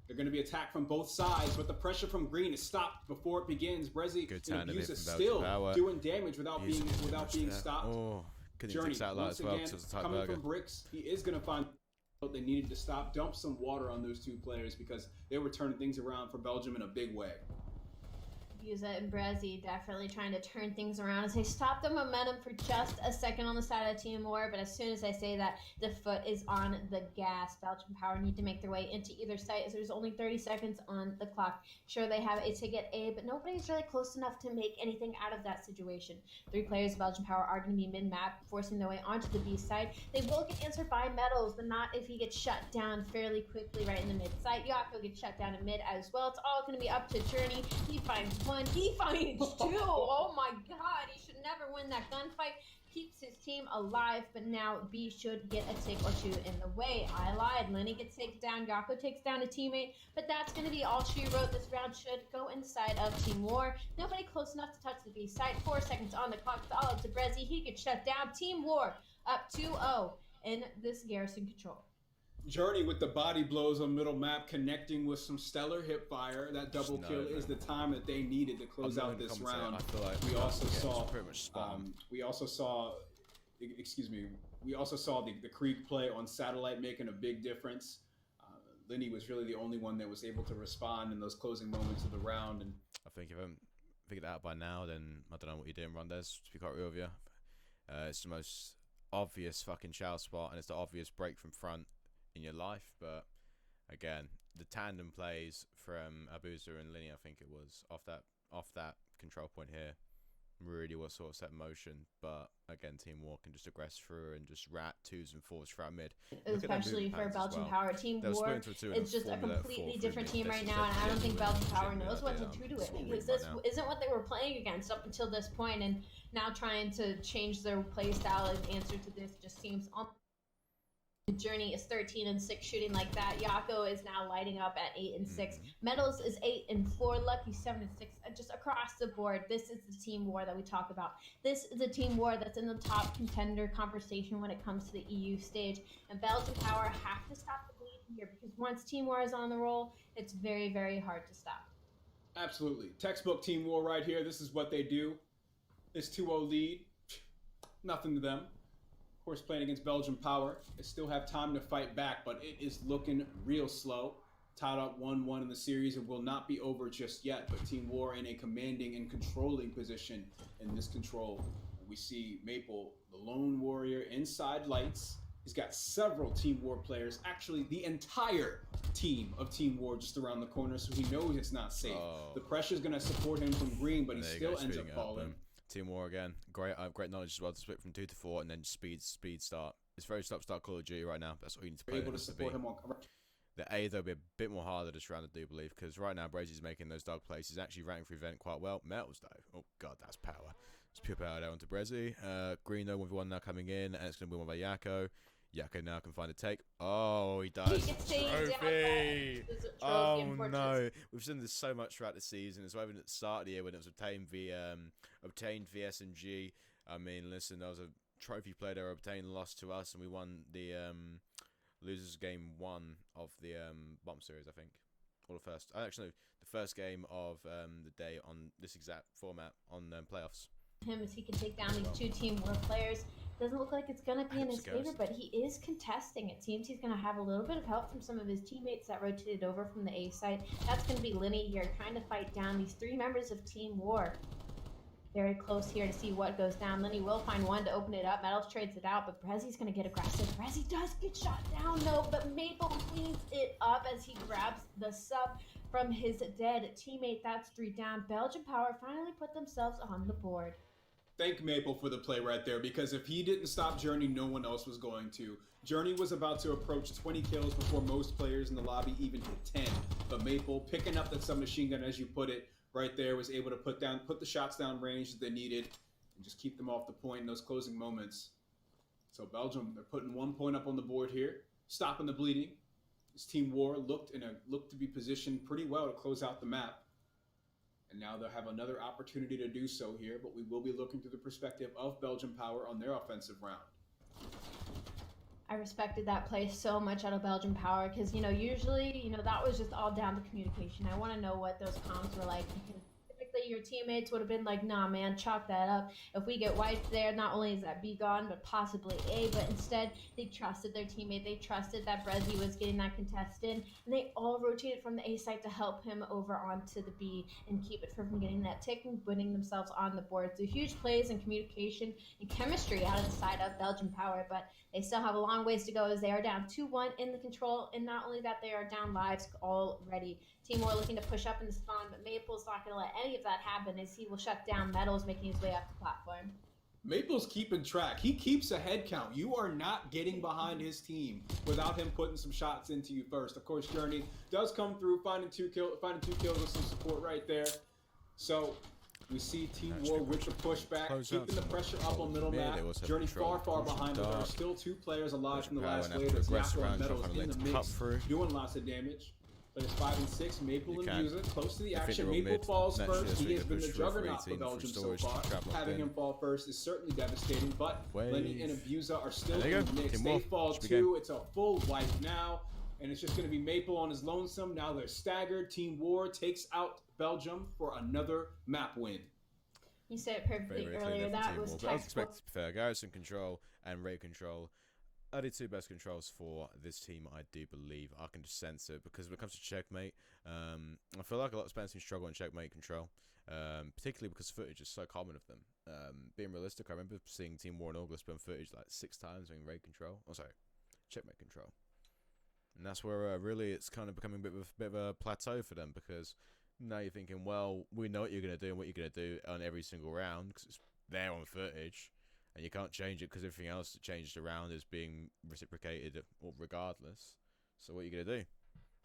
They're going to be attacked from both sides, but the pressure from Green is stopped before it begins. Brezzy and Buza still doing damage without being stopped. Oh, Journey, once again, coming from bricks, he is going to find what they needed to stop. Dump some water on those 2 players because they were turning things around for Belgium in a big way. Buza and Brezzy definitely trying to turn things around as they stop the momentum for just a second on the side of Team War, but as soon as I say that, the foot is on the gas. Belgian Power need to make their way into either site as there's only 30 seconds on the clock. Sure, they have a ticket A, but nobody's really close enough to make anything out of that situation. 3 players of Belgian Power are going to be mid-map, forcing their way onto the B side. They will get answered by Metals, but not if he gets shut down fairly quickly right in the mid site. Yako gets shut down in mid as well. It's all going to be up to Journey. He finds 1. He finds 2. Oh my god, he should never win that gunfight. Keeps his team alive, but now B should get a tick or 2 in the way. I lied. Lenny gets taken down. Yako takes down a teammate, but that's going to be all she wrote. This round should go inside of Team War. Nobody close enough to touch the B side. 4 seconds on the clock. It's all up to Brezzy. He gets shut down. Team War up 2-0 in this Garrison control. Journey with the body blows on middle map, connecting with some stellar hip fire. That double kill is the time that they needed to close out this round. I feel like we also saw pretty much spam. We also saw the Creek play on Satellite making a big difference. Lenny was really the only one that was able to respond in those closing moments of the round. And I think if I haven't figured that out by now, then I don't know what you're doing, Rondes, to be quite real with you. It's the most obvious fucking shower spot, and it's the obvious break from front in your life. But again, the tandem plays from Abuza and Linny, I think it was off that control point here, really was sort of set in motion. But again, Team War can just aggress through and just rat 2s and 4s throughout mid. Especially for Belgian Power. Team War is just a completely different team right now, and I don't think Belgian Power knows what to do to it, because this isn't what they were playing against up until this point, and now trying to change their play style in answer to this just seems Journey is 13-6 shooting like that. Yako is now lighting up at 8-6. Metals is 8-4. Lucky 7-6. Just across the board, this is the Team War that we talk about. This is a Team War that's in the top contender conversation when it comes to the EU stage. And Belgian Power have to stop the bleeding here, because once Team War is on the roll, it's very, very hard to stop. Absolutely. Textbook Team War right here. This is what they do. This 2-0 lead, nothing to them. Of course, playing against Belgian Power, they still have time to fight back, but it is looking real slow. Tied up 1-1 in the series and will not be over just yet, but Team War in a commanding and controlling position in this control. We see Maple, the lone warrior, inside lights. He's got several Team War players, actually the entire team of Team War just around the corner, so he knows it's not safe. The pressure is going to support him from Green, but he still ends up falling. Team War again, great knowledge as well to split from 2 to 4 and then speed start. It's very stop-start Call of Duty right now. That's all you need to play. Able to support him on the A, though, will be a bit more harder this round, I do believe, because right now Brazy's making those dark plays. He's actually ranking for event quite well. Metals, though, oh god, that's power. It's pure power there onto Brazy. Green, though, 1v1 now coming in, and it's going to be won by Yako. Yako now can find a take. Oh, he does. He gets trophy. Oh no, we've seen this so much throughout the season. It's even at the start of the year when it was obtained via SMG. I mean, listen, there was a trophy player that obtained, lost to us, and we won the losers game 1 of the bottom series, I think, or the first. Actually, the first game of the day on this exact format on playoffs. Him as he can take down these 2 Team War players. Doesn't look like it's going to be in his favor, but he is contesting. It seems he's going to have a little bit of help from some of his teammates that rotated over from the A side. That's going to be Linny here trying to fight down these 3 members of Team War. Very close here to see what goes down. Linny will find one to open it up. Metals trades it out, but Brezzy's going to get aggressive. Brezzy does get shot down, though, but Maple cleans it up as he grabs the sub from his dead teammate. That's 3 down. Belgian Power finally put themselves on the board. Thank Maple for the play right there, because if he didn't stop Journey, no one else was going to. Journey was about to approach 20 kills before most players in the lobby even hit 10. But Maple, picking up that submachine gun, as you put it, right there, was able to put the shots down range that they needed and just keep them off the point in those closing moments. So Belgium, they're putting 1 point up on the board here, stopping the bleeding. This Team War looked to be positioned pretty well to close out the map. And now they'll have another opportunity to do so here, but we will be looking through the perspective of Belgian Power on their offensive round. I respected that play so much out of Belgian Power because, usually, that was just all down to communication. I want to know what those comms were like because typically your teammates would have been like, nah, man, chalk that up. If we get wiped there, not only is that B gone, but possibly A, but instead they trusted their teammate. They trusted that Brezzy was getting that contest in, and they all rotated from the A site to help him over onto the B and keep it from getting that tick and putting themselves on the board. So huge plays and communication and chemistry out of the side of Belgian Power, but they still have a long ways to go as they are down 2-1 in the control, and not only that, they are down lives already. Team War looking to push up in the spawn, but Maple's not going to let any of that happen as he will shut down Metals, making his way up the platform. Maple's keeping track. He keeps a head count. You are not getting behind his team without him putting some shots into you first. Of course, Journey does come through, finding two kills with some support right there. So we see Team War with the pushback, keeping the pressure up on middle map. Journey far behind, but there are still 2 players alive from the last wave. It's Yako and Metals in the mix, doing lots of damage. Players 5 and 6, Maple and Musa, close to the action. Maple falls first. He has been the juggernaut for Belgium so far. Having him fall first is certainly devastating, but Lenny and Abusa are still in the mix. They fall too. It's a full wipe now, and it's just going to be Maple on his lonesome. Now they're staggered. Team War takes out Belgium for another map win. You said it perfectly earlier. That was textbook. I was expected to be fair. Garrison control and raid control are the 2 best controls for this team, I do believe. I can just sense it because when it comes to checkmate, I feel like a lot of Spanish teams struggle in checkmate control, particularly because footage is so common of them. Being realistic, I remember seeing Team War and August spend footage like 6 times in raid control. Oh, sorry, checkmate control. And that's where really it's kind of becoming a bit of a plateau for them because now you're thinking, well, we know what you're going to do and what you're going to do on every single round because it's there on footage. And you can't change it because everything else that changes around is being reciprocated or regardless. So what are you going to do?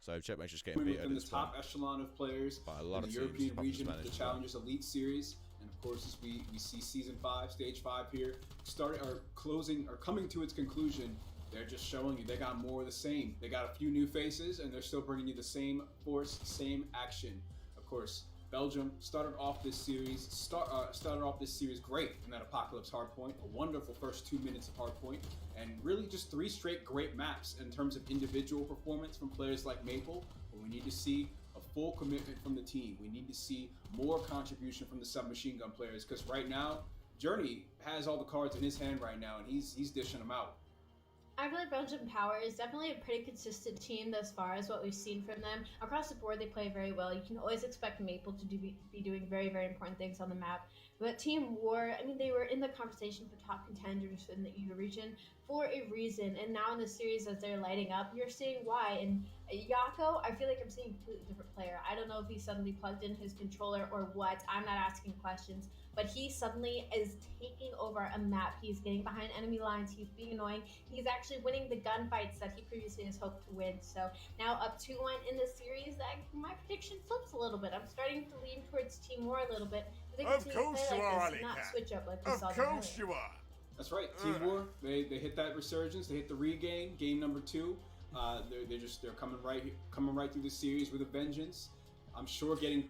So Checkmate's just getting beat in the top echelon of players by a lot in of the European region, Spanish the Challengers Elite Series. And of course, as we see Season 5, Stage 5 here, coming to its conclusion. They're just showing you they got more of the same. They got a few new faces, and they're still bringing you the same force, same action. Of course, Belgium started off this series great in that Apocalypse Hardpoint, a wonderful first 2 minutes of Hardpoint, and really just 3 straight great maps in terms of individual performance from players like Maple. But we need to see a full commitment from the team. We need to see more contribution from the submachine gun players because right now, Journey has all the cards in his hand right now, and he's dishing them out. I feel like Belgian Power is definitely a pretty consistent team thus far as what we've seen from them. Across the board, they play very well. You can always expect Maple to be doing very, very important things on the map. But Team War, I mean, they were in the conversation for top contenders in the EU region for a reason. And now in the series, as they're lighting up, you're seeing why. And Yako, I feel like I'm seeing a completely different player. I don't know if he suddenly plugged in his controller or what. I'm not asking questions. But he suddenly is taking over a map. He's getting behind enemy lines. He's being annoying. He's actually winning the gunfights that he previously has hoped to win. So now up 2-1 in the series. My prediction flips a little bit. I'm starting to lean towards Team War a little bit. Of course you are, Ali. Not switch up like we saw. Of course you are. That's right. Team War, they hit that resurgence. They hit the regain. Game number 2. They're coming right through the series with a vengeance. I'm sure getting.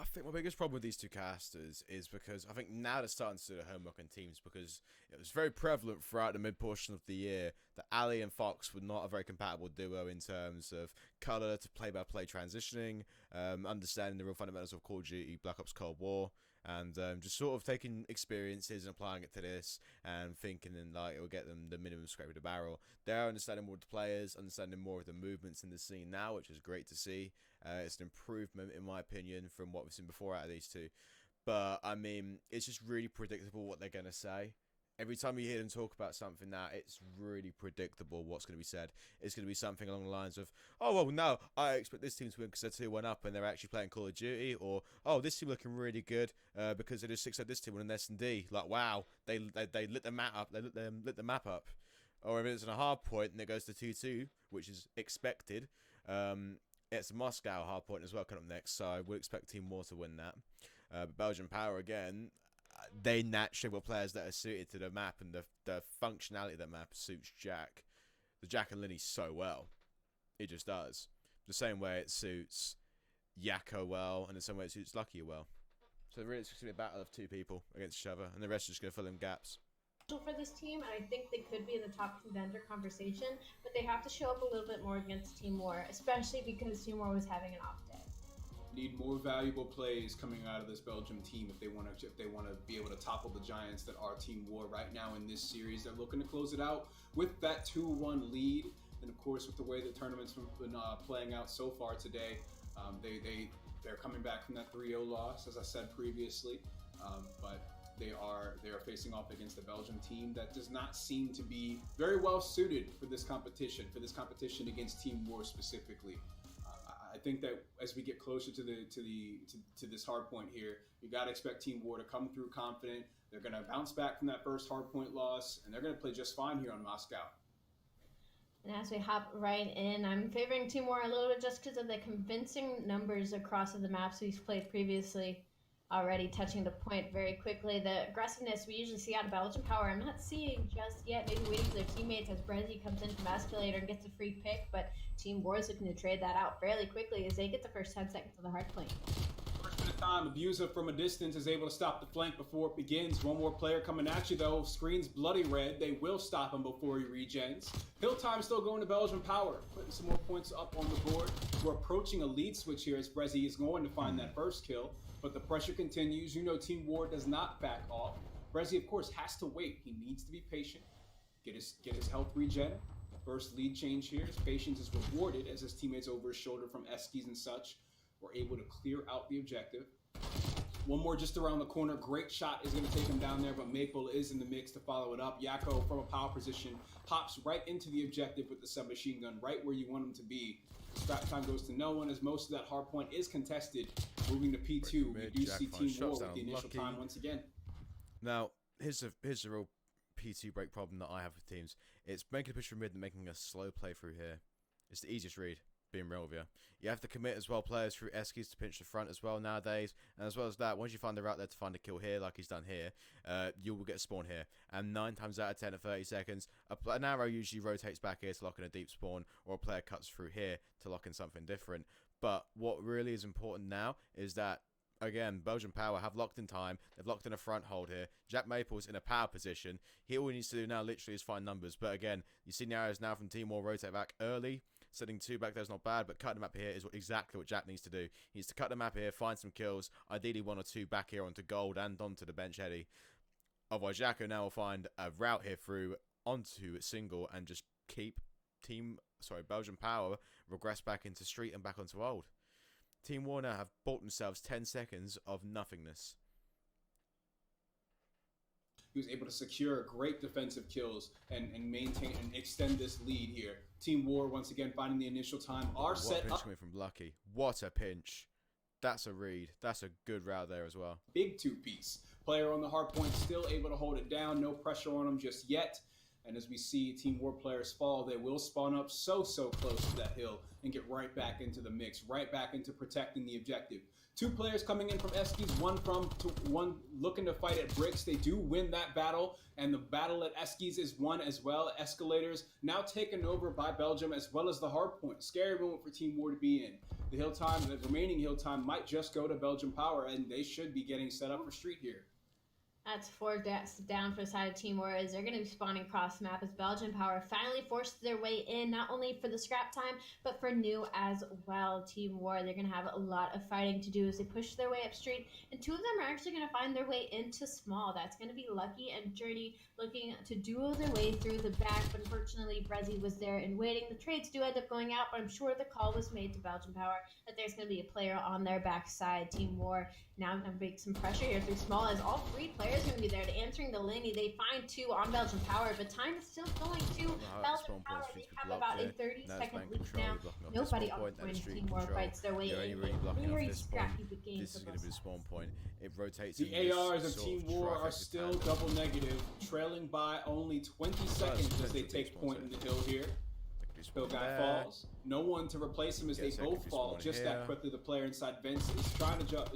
I think my biggest problem with these 2 casters is because I think now they're starting to do the homework on teams because it was very prevalent throughout the mid-portion of the year that Ali and Fox were not a very compatible duo in terms of colour to play-by-play transitioning, understanding the real fundamentals of Call of Duty Black Ops Cold War, And just sort of taking experiences and applying it to this and thinking and like it will get them the minimum scrape of the barrel. They're understanding more of the players, understanding more of the movements in the scene now, which is great to see. It's an improvement, in my opinion, from what we've seen before out of these two. But, I mean, it's just really predictable what they're going to say. Every time you hear them talk about something now, it's really predictable what's going to be said. It's going to be something along the lines of, oh, well, no, I expect this team to win because they're 2-1 up and they're actually playing Call of Duty. Or, oh, this team looking really good because they just 6-0 this team on an S&D. Like, wow, they lit the map up. They lit the map up. Or if it's on a hard point and it goes to 2-2, which is expected. It's a Moscow hard point as well coming up next, so I would expect Team War to win that. But Belgian Power, again, they naturally were players that are suited to the map, and the functionality of the map suits Jack. The Jack and Linny so well. It just does. The same way it suits Yakko well, and the same way it suits Lucky well. So really it's just going to be a battle of two people against each other, and the rest is just going to fill in gaps. For this team, and I think they could be in the top contender conversation, but they have to show up a little bit more against Team War, especially because Team War was having an off day. Need more valuable plays coming out of this Belgium team if they want to be able to topple the giants that are Team War right now in this series. They're looking to close it out with that 2-1 lead, and of course with the way the tournament's been playing out so far today, they're coming back from that 3-0 loss, as I said previously, but they are facing off against a Belgium team that does not seem to be very well suited for this competition against Team War specifically. I think that as we get closer to this hard point here, you got to expect Team War to come through confident. They're going to bounce back from that first hard point loss, and they're going to play just fine here on Moscow. And as we hop right in, I'm favoring Team War a little bit just because of the convincing numbers across of the maps we've played previously. Already touching the point very quickly. The aggressiveness we usually see out of Belgian Power, I'm not seeing just yet. Maybe waiting for their teammates as Brezzy comes in from Escalator and gets a free pick, but Team War is looking to trade that out fairly quickly as they get the first 10 seconds of the hard point. First bit of time, Abuser from a distance is able to stop the flank before it begins. One more player coming at you though, screen's bloody red. They will stop him before he regens. Hill time still going to Belgian Power, putting some more points up on the board. We're approaching a lead switch here as Brezzy is going to find that first kill. But the pressure continues. You know Team War does not back off. Brezzy, of course, has to wait. He needs to be patient, get his health regen. First lead change here. His patience is rewarded as his teammates over his shoulder from Eskies and such were able to clear out the objective. One more just around the corner. Great shot is going to take him down there, but Maple is in the mix to follow it up. Yakko from a power position hops right into the objective with the submachine gun, right where you want him to be. Scrap time goes to no one as most of that hard point is contested. Moving to P2, we do see Team War with the initial time once again. Now, here's a real P2 break problem that I have with teams. It's making a push from mid and making a slow play through here. It's the easiest read, being real with you. You have to commit as well players through Eskies to pinch the front as well nowadays. And as well as that, once you find the route there to find a kill here, like he's done here, you will get a spawn here. And 9 times out of 10 at 30 seconds, an arrow usually rotates back here to lock in a deep spawn, or a player cuts through here to lock in something different. But what really is important now is that, again, Belgian Power have locked in time. They've locked in a front hold here. Jack Maple's in a power position. All he needs to do now literally is find numbers. But again, you see the arrows now from Team War rotate back early. Setting 2 back there is not bad, but cutting the map here is exactly what Jack needs to do. He needs to cut the map here, find some kills, ideally 1 or 2 back here onto gold and onto the bench heady. Otherwise, Jacko now will find a route here through onto single and just keep Belgian Power regress back into street and back onto old. Team War now have bought themselves 10 seconds of nothingness. He was able to secure great defensive kills and maintain and extend this lead here. Team War, once again, finding the initial time, are set up. What a pinch coming from Lucky. What a pinch. That's a read. That's a good route there as well. Big 2-piece. Player on the hard point still able to hold it down. No pressure on him just yet. And as we see Team War players fall, they will spawn up so close to that hill and get right back into the mix, right back into protecting the objective. 2 players coming in from Eskies, one looking to fight at Bricks. They do win that battle, and the battle at Eskies is won as well. Escalators now taken over by Belgium as well as the hard point. Scary moment for Team War to be in. The remaining hill time might just go to Belgium Power, and they should be getting set up for street here. That's 4 deaths down for the side of Team War as they're going to be spawning cross map as Belgian Power finally forced their way in, not only for the scrap time, but for new as well. Team War, they're going to have a lot of fighting to do as they push their way up street, and 2 of them are actually going to find their way into small. That's going to be Lucky and Journey looking to duo their way through the back, but unfortunately Brezzy was there and waiting. The trades do end up going out, but I'm sure the call was made to Belgian Power that there's going to be a player on their backside. Team War now going to make some pressure here through small as all 3 players are going to be there to answering the Lenny. They find 2 on Belgian Power, but time is still going to Belgian Power. They have about a 30-second lead now. Nobody on the point of Team War fights their way in. Very scrappy game. This is going to be the spawn point. It rotates. The ARs of Team War are still double negative, trailing by only 20 seconds as they take point in the hill here. Hill guy falls. No one to replace him as they both fall just that quickly. The player inside Vince is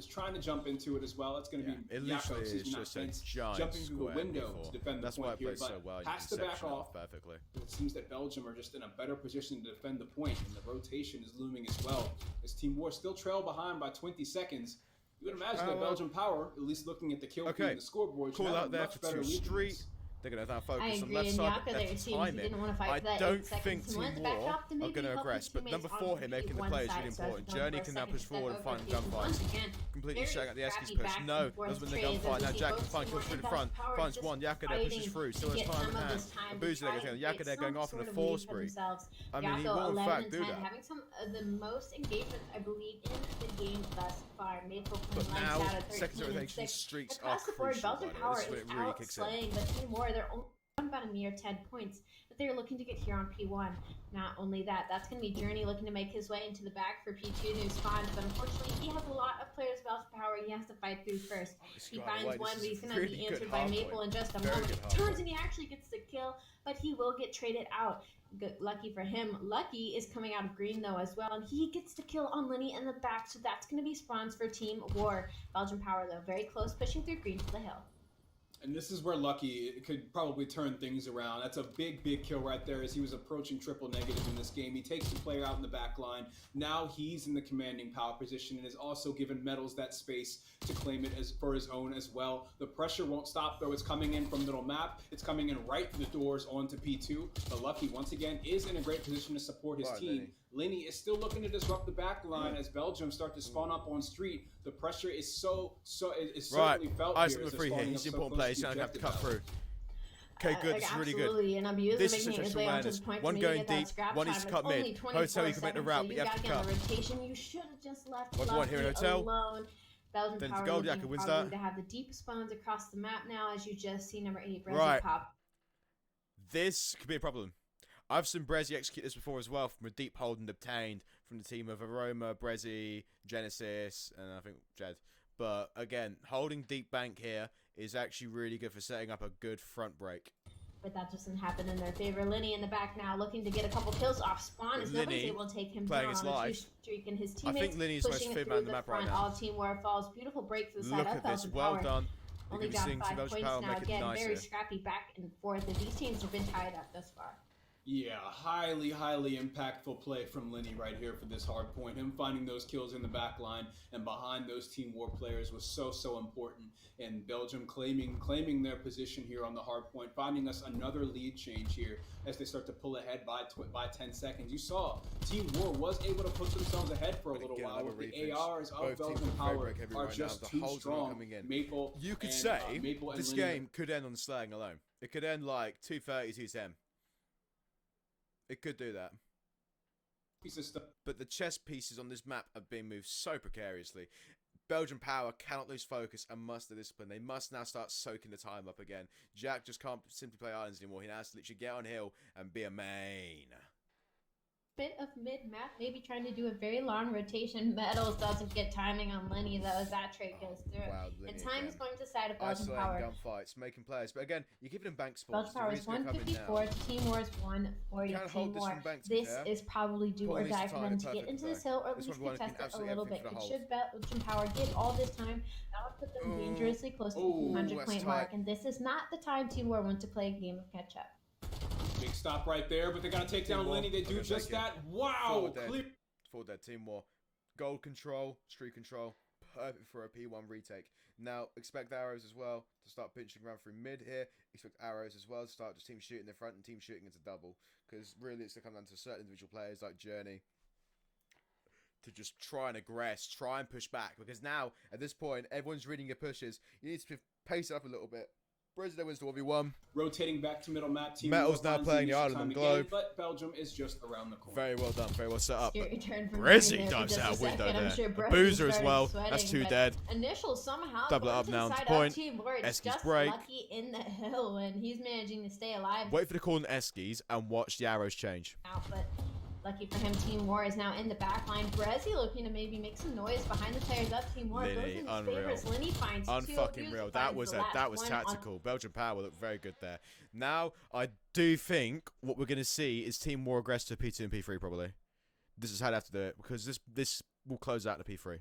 trying to jump into it as well. It's going to be Yako, not Vince, jumping through the window to defend the point here, but has to back off. Perfectly. It seems that Belgium are just in a better position to defend the point, and the rotation is looming as well. As Team War still trail behind by 20 seconds. You would imagine that Belgium Power, at least looking at the kill feed and the scoreboard, call out there for 2 street. They're going to have focus on left side. I don't think Team War are going to aggress, but number 4 here making the play is really important. Journey can now push forward and find gunfights. Completely shutting out the Eski's push. No, doesn't win the gunfight. Now Jack can find kills through the front. Finds one. Yaka there pushes through. Still has time in hand. And Boozy there goes. Yaka there going off in a 4 spree. I mean, he will in fact do that. Having some of the most engagement, I believe, in the game thus far. Maple but now, second rotation streaks are crucial. Belgian Power is outslaying the Team War. They're only on about a mere 10 points that they're looking to get here on P1. Not only that, that's going to be Journey looking to make his way into the back for P2 new spawns, but unfortunately he has a lot of players of Belgian Power he has to fight through first. He finds one, but he's going to be answered by Maple in just a moment. Turns and he actually gets the kill, but he will get traded out. Good, lucky for him. Lucky is coming out of green though as well, and he gets the kill on Lenny in the back, so that's going to be spawns for Team War. Belgian Power though, very close, pushing through green to the hill. And this is where Lucky could probably turn things around. That's a big kill right there as he was approaching triple negative in this game. He takes the player out in the back line. Now he's in the commanding power position and is also given Metals that space to claim it as for his own as well. The pressure won't stop though. It's coming in from middle map. It's coming in right through the doors onto P2. But Lucky, once again, is in a great position to support his team. Lenny is still looking to disrupt the back line as Belgium start to spawn up on street. The pressure is certainly felt here. Right, free here. He's an important player. He's going to have to cut through. Okay, good. This is really good. And Abuser this is such awareness. One going deep, one needs to cut mid. Hotel, you can make the route, but you have to cut. You should have just left one here in Hotel. Alone. Belgian then Power Gold Yaka wins that. To have the deep spawns across the map now, as you just see number 8, Brezzy pop. This could be a problem. I've seen Brezzy execute this before as well from a deep hold and obtained from the team of Aroma, Brezzy, Genesis, and I think Jed. But again, holding deep bank here is actually really good for setting up a good front break. But that doesn't happen in their favor. Lenny in the back now looking to get a couple kills off spawn as nobody's able to take him down on a 2 streak, and his teammates I think Lenny's most fit man on the map right now. All Team War falls. Beautiful break to the side of Belgian Well Power. done. Only got 5 points now. Again, very scrappy back and forth. And these teams have been tied up thus far. Yeah, highly impactful play from Lenny right here for this hard point. Him finding those kills in the back line and behind those Team War players was so important. And Belgium claiming their position here on the hard point, finding us another lead change here as they start to pull ahead by 10 seconds. You saw Team War was able to put themselves ahead for a little while. The ARs of Belgian Power are just too strong. Maple, you could say this game could end on slagging alone. It could end like 230, 210. It could do that. But the chess pieces on this map are being moved so precariously. Belgian Power cannot lose focus and must the discipline. They must now start soaking the time up again. Jack just can't simply play islands anymore. He has to literally get on hill and be a main. Bit of mid-map, maybe trying to do a very long rotation. Metals doesn't get timing on Lenny though as that trade goes through. Wow, and time is going to side of Belgian Power. Gunfights, making players, but again, you're giving them bank spots. Belgian Power is 154, Team War is 140. Team War, this is probably do or die for them to get into this hill or at least contest it a little bit. It should Belgian Power get all this time. That would put them dangerously close to the 200-point mark, and this is not the time Team War want to play a game of catch-up. Big stop right there, but they gotta take down Lenny. They do just that. Wow! Forward dead. Team War. Gold control, street control. perfect for a P1 retake. Now, expect arrows as well to start pinching around through mid here. Expect arrows as well to start just team shooting in the front and team shooting into double. Because really it's going to come down to certain individual players like Journey to just try and aggress, try and push back. Because now, at this point, everyone's reading your pushes. You need to pace it up a little bit. Brazil wins the 1v1. Rotating back to middle map. Team Metal's now playing the Island and Globe. But Belgium is just around the corner. Very well done. Very well set up. Brizzy dives out window there. Sure Boozer as well. That's 2 dead. Initial somehow double it up now to point. It's just break. Lucky in the hill and he's managing to stay alive. Wait for the call on Eskies and watch the arrows change. But lucky for him, Team War is now in the back line. Brizzy looking to maybe make some noise behind the players up. Team War goes in his favorites. Linny finds Unfucking real. That was tactical. Belgian Power looked very good there. Now, I do think what we're going to see is Team War aggressive P2 and P3 probably. This is how they have to do it because this will close out the P3.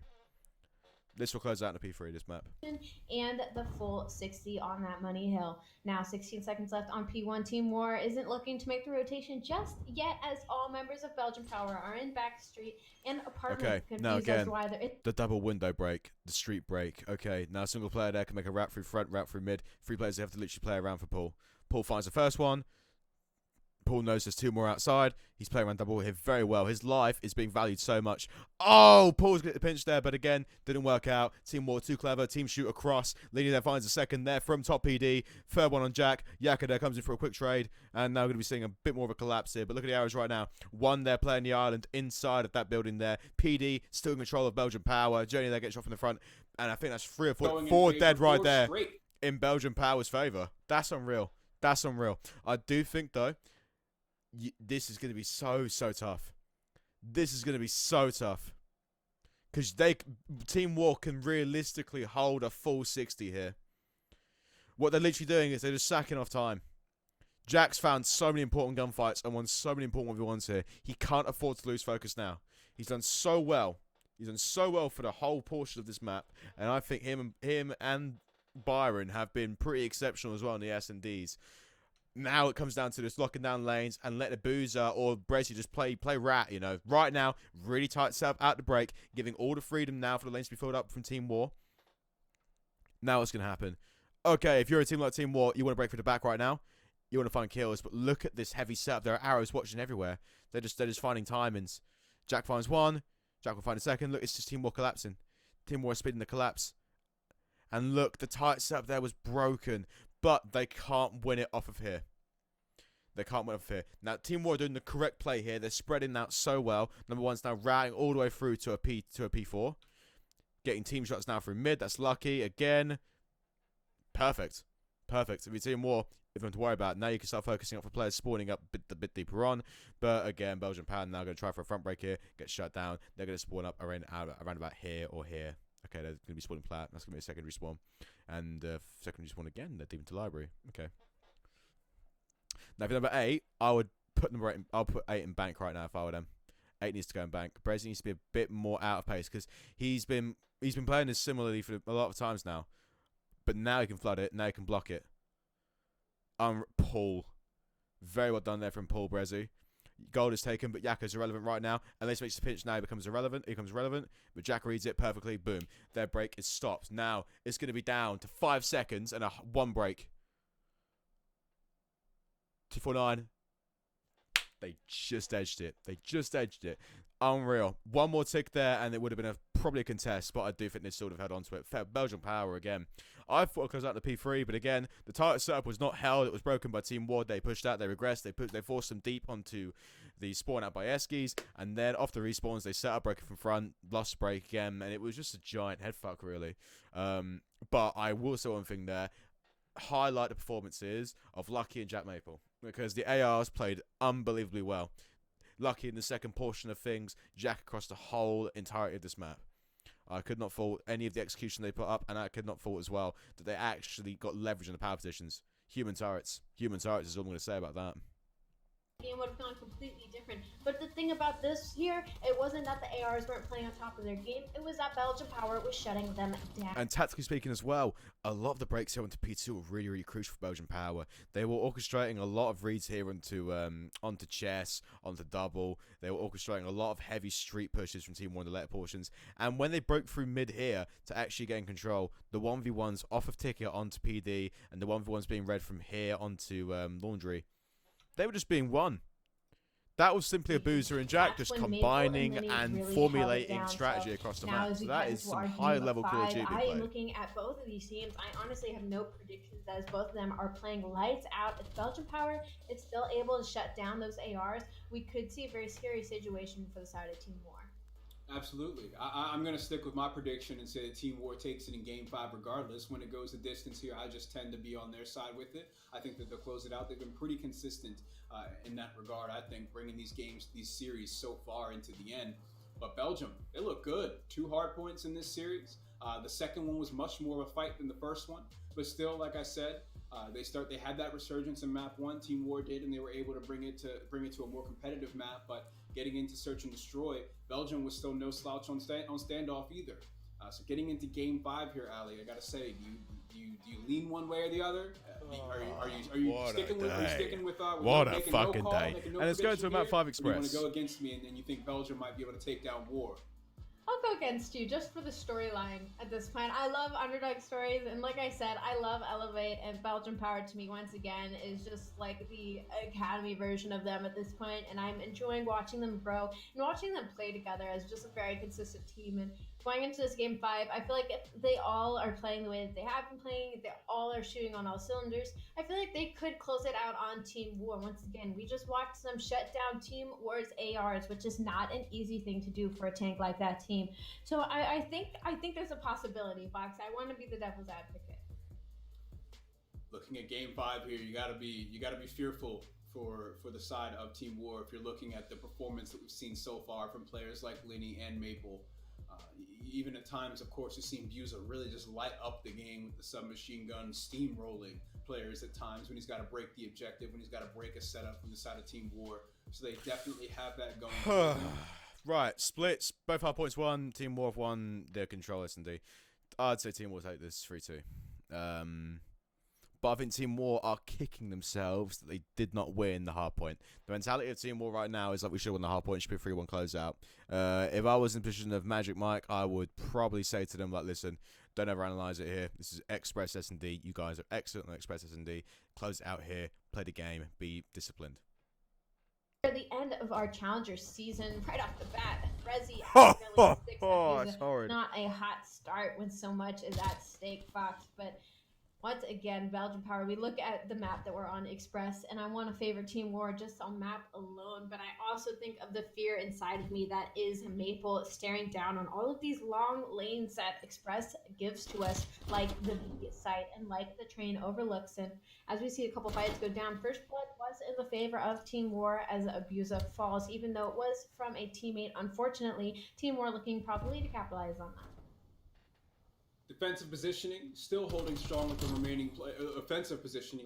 This will close out in the P3, this map. And the full 60 on that money hill. Now 16 seconds left on P1. Team War isn't looking to make the rotation just yet as all members of Belgian Power are in backstreet and apartment. Okay, now again, the double window break, the street break. Okay, now a single player there can make a route through front, route through mid. 3 players have to literally play around for Paul. Paul finds the first one. Paul knows there's 2 more outside. He's playing around double here very well. His life is being valued so much. Oh, Paul's getting the pinch there, but again, didn't work out. Team War too clever. Team shoot across. Leading there finds a second there from top PD. Third one on Jack. Yaka there comes in for a quick trade. And now we're going to be seeing a bit more of a collapse here. But look at the arrows right now. 1 there playing the island inside of that building there. PD still in control of Belgian Power. Journey there gets shot from the front. And I think that's 3 or 4 dead right there in Belgian Power's favour. That's unreal. That's unreal. I do think, though, this is going to be so tough. This is going to be so tough. Because Team War can realistically hold a full 60 here. What they're literally doing is they're just sacking off time. Jack's found so many important gunfights and won so many important 1v1s here. He can't afford to lose focus now. He's done so well. He's done so well for the whole portion of this map. And I think him and Byron have been pretty exceptional as well in the S&Ds. Now it comes down to just locking down lanes and let the Boozer or Brizzy just play rat, you know. Right now, really tight setup out the break, giving all the freedom now for the lanes to be filled up from Team War. Now what's going to happen? Okay, if you're a team like Team War, you want to break through the back right now. You want to find kills, but look at this heavy setup. There are arrows watching everywhere. They're just finding timings. Jack finds one. Jack will find a second. Look, it's just Team War collapsing. Team War is speeding the collapse. And look, the tight setup there was broken. But they can't win it off of here. They can't win it off of here. Now, Team War are doing the correct play here. They're spreading out so well. Number 1's now routing all the way through to a P4. Getting team shots now through mid. That's lucky. Again. Perfect. Perfect. If you're Team War, if you want to worry about it, now you can start focusing up for players spawning up a bit deeper on. But again, Belgian Power now going to try for a front break here. Get shut down. They're going to spawn up around about here or here. Okay, they're going to be spawning plat. That's going to be a secondary spawn. And secondary spawn again. They're deep into library. Okay. Now, for number 8, I would put number 8. I'll put 8 in bank right now if I were them. 8 needs to go in bank. Brazzy needs to be a bit more out of pace because he's been playing this similarly for a lot of times now. But now he can flood it. Now he can block it. Paul. Very well done there from Paul Brazzy. Gold is taken, but Yaka's irrelevant right now. Unless he makes the pinch now, he becomes irrelevant. But Jack reads it perfectly. Boom. Their break is stopped. Now, it's going to be down to 5 seconds and 1 break. 249. They just edged it. Unreal. 1 more tick there, and it would have been probably a contest, but I do think they sort of held on to it. Belgian Power again. I thought it goes out to P3, but again, the tight setup was not held. It was broken by Team War. They pushed out, they regressed, they forced them deep onto the spawn out by Eskies, and then off the respawns, they set up breaking from front, lost break again, and it was just a giant headfuck, really. But I will say one thing there. Highlight the performances of Lucky and Jack Maple, because the ARs played unbelievably well. Lucky in the second portion of things, Jack across the whole entirety of this map. I could not fault any of the execution they put up, and I could not fault as well that they actually got leverage in the power positions. Human turrets is all I'm going to say about that. Game would have gone completely different, but the thing about this here, it wasn't that the ARs weren't playing on top of their game. It was that Belgian Power was shutting them down. And tactically speaking as well, a lot of the breaks here onto P2 were really, really crucial for Belgian Power. They were orchestrating a lot of reads here onto chess, onto double. They were orchestrating a lot of heavy street pushes from Team 1 in the later portions. And when they broke through mid here to actually get in control, the 1v1s off of Ticket onto PD and the 1v1s being read from here onto Laundry, they were just being won. That was simply Abuser and Jack just combining and really formulating strategy across the map. So that is some high-level Call of Duty play. I am looking at both of these teams. I honestly have no predictions as both of them are playing lights out. If Belgian Power is still able to shut down those ARs, we could see a very scary situation for the side of Team War. Absolutely. I'm going to stick with my prediction and say that Team War takes it in Game 5 regardless. When it goes the distance here, I just tend to be on their side with it. I think that they'll close it out. They've been pretty consistent in that regard, I think, bringing these games, these series so far into the end. But Belgium, they look good. 2 hard points in this series. The second one was much more of a fight than the first one. But still, like I said, they had that resurgence in map 1. Team War did, and they were able to bring it to a more competitive map. But getting into Search and Destroy, Belgium was still no slouch on standoff either. So getting into Game 5 here, Ali, I gotta say, do you lean one way or the other? Are you sticking with what a fucking day? And it's going to a map 5 Express. You want to go against me, and you think Belgium might be able to take down War? I'll go against you just for the storyline at this point. I love underdog stories, and like I said, I love Elevate, and Belgian Power to me once again is just like the academy version of them at this point, and I'm enjoying watching them grow and watching them play together as just a very consistent team. And going into this Game 5, I feel like if they all are playing the way that they have been playing, they all are shooting on all cylinders, I feel like they could close it out on Team War. Once again, we just watched them shut down Team War's ARs, which is not an easy thing to do for a tank like that team. So I think there's a possibility, Fox. I want to be the devil's advocate. Looking at Game 5 here, you gotta be fearful for the side of Team War if you're looking at the performance that we've seen so far from players like Lenny and Maple. Even at times, of course, we've seen Buza really just light up the game with the submachine gun, steamrolling players at times when he's got to break the objective, when he's got to break a setup from the side of Team War. So they definitely have that going. Right, splits. Both hard points won. Team War have won their control S&D. I'd say Team War take this 3-2. But I think Team War are kicking themselves that they did not win the hard point. The mentality of Team War right now is like we should win the hard point. It should be a 3-1 closeout. If I was in the position of Magic Mike, I would probably say to them, like, listen, don't overanalyze it here. This is Express S&D. You guys are excellent on Express S&D. Close it out here. Play the game. Be disciplined. At the end of our Challenger season, right off the bat, Rezi not a hot start when so much is at stake, Fox, but once again, Belgian Power, we look at the map that we're on, Express, and I want to favor Team War just on map alone, but I also think of the fear inside of me that is Maple staring down on all of these long lanes that Express gives to us, like the B site and like the train overlooks. And as we see a couple fights go down, First Blood was in the favor of Team War as Abusa falls, even though it was from a teammate. Unfortunately, Team War looking probably to capitalize on that. Defensive positioning, still holding strong with the remaining offensive positioning,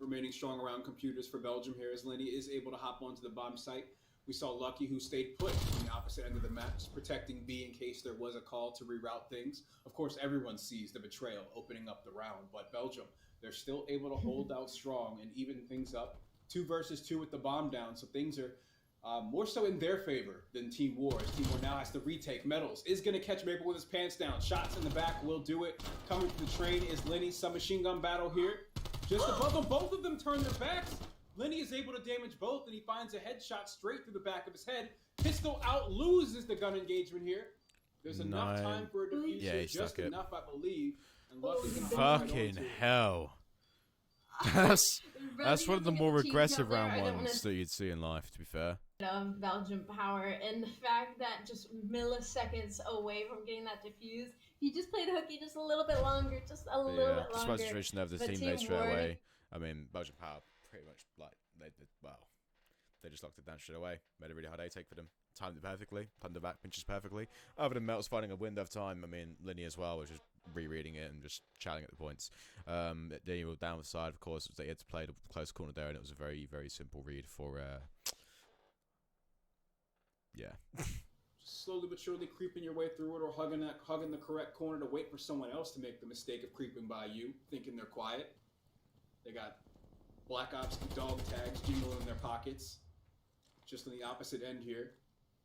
remaining strong around computers for Belgium here as Lenny is able to hop onto the bomb site. We saw Lucky, who stayed put on the opposite end of the map, just protecting B in case there was a call to reroute things. Of course, everyone sees the betrayal opening up the round, but Belgium, they're still able to hold out strong and even things up. 2 versus 2 with the bomb down, so things are more so in their favor than Team War, as Team War now has to retake. Metals is going to catch Maple with his pants down. Shots in the back will do it. Coming to the train is Lenny. Submachine gun battle here. Just above them, both of them turn their backs. Lenny is able to damage both, and he finds a headshot straight through the back of his head. Pistol out loses the gun engagement here. There's enough time for a defuse. Yeah, just enough, I believe. And Lucky's gonna fucking hell. That's one of the more aggressive round ones that you'd see in life, to be fair. Of Belgian Power, and the fact that just milliseconds away from getting that defuse, he just played hooky just a little bit longer, just a little bit longer. Just my situation of the teammate straight away. I mean, Belgian Power pretty much they just locked it down straight away. Made a really hard A take for them. Timed it perfectly. Timed the back pinches perfectly. Other than Metals finding a window of time, I mean, Linny as well was just rereading it and just chatting at the points. Then you were down the side, of course. They had to play the close corner there, and it was a very, very simple read for Yeah. Slowly but surely creeping your way through it, or hugging the correct corner to wait for someone else to make the mistake of creeping by you, thinking they're quiet. They got Black Ops dog tags jingling in their pockets. Just on the opposite end here,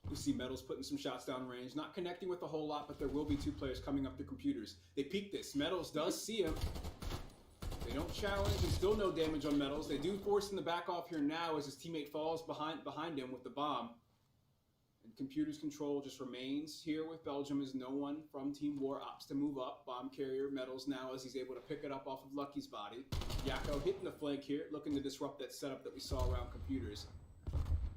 we see Metals putting some shots down range, not connecting with a whole lot, but there will be 2 players coming up their computers. They peek this. Metals does see him. They don't challenge. There's still no damage on Metals. They do force him to back off here now as his teammate falls behind him with the bomb. And Computers control just remains here with Belgium as no one from Team War opts to move up. Bomb carrier Metals now as he's able to pick it up off of Lucky's body. Yakko hitting the flank here, looking to disrupt that setup that we saw around Computers.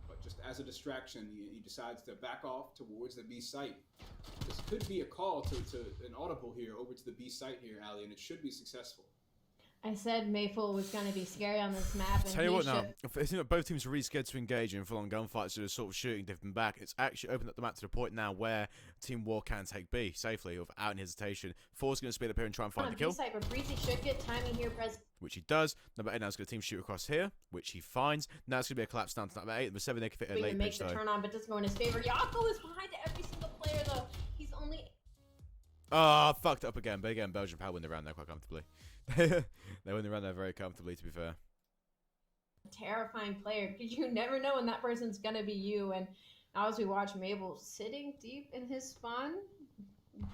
But just as a distraction, he decides to back off towards the B site. This could be a call to an audible here over to the B site here, Ali, and it should be successful. I said Mayful was going to be scary on this map. And Tell you what now, if it seems like both teams are really scared to engage in full-on gunfights, so they're sort of shooting different back, it's actually opened up the map to the point now where Team War can take B safely without any hesitation. Four's going to speed up here and try and find the kill. Side, but Breezy should get timing here, which he does. Number 8 now is going to team shoot across here, which he finds. Now it's going to be a collapse down to number 8. Number 7, they can fit a late pitch though. Turn on, but doesn't go in his favor. Yakko is behind every single player though. He's only... Fucked up again. But again, Belgium power win the round there quite comfortably. They win the round there very comfortably, to be fair. Terrifying player, because you never know when that person's going to be you. And now as we watch Mabel sitting deep in his spawn,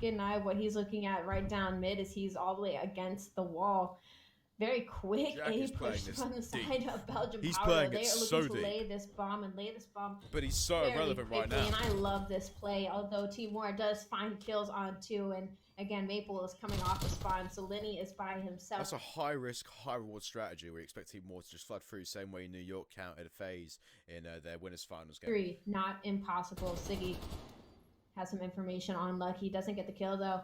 get an eye of what he's looking at right down mid as he's all the way against the wall. Very quick A push on the side of Belgium he's Power. Playing they it are so looking to deep. lay this bomb and lay this bomb. But he's so irrelevant right now. And I love this play, although Team War does find kills on 2. And again, Maple is coming off the spawn, so Lenny is by himself. That's a high-risk, high-reward strategy. We expect Team War to just flood through, same way New York countered a phase in their winners' finals game. 3, not impossible. Siggy has some information on Lucky. Doesn't get the kill, though.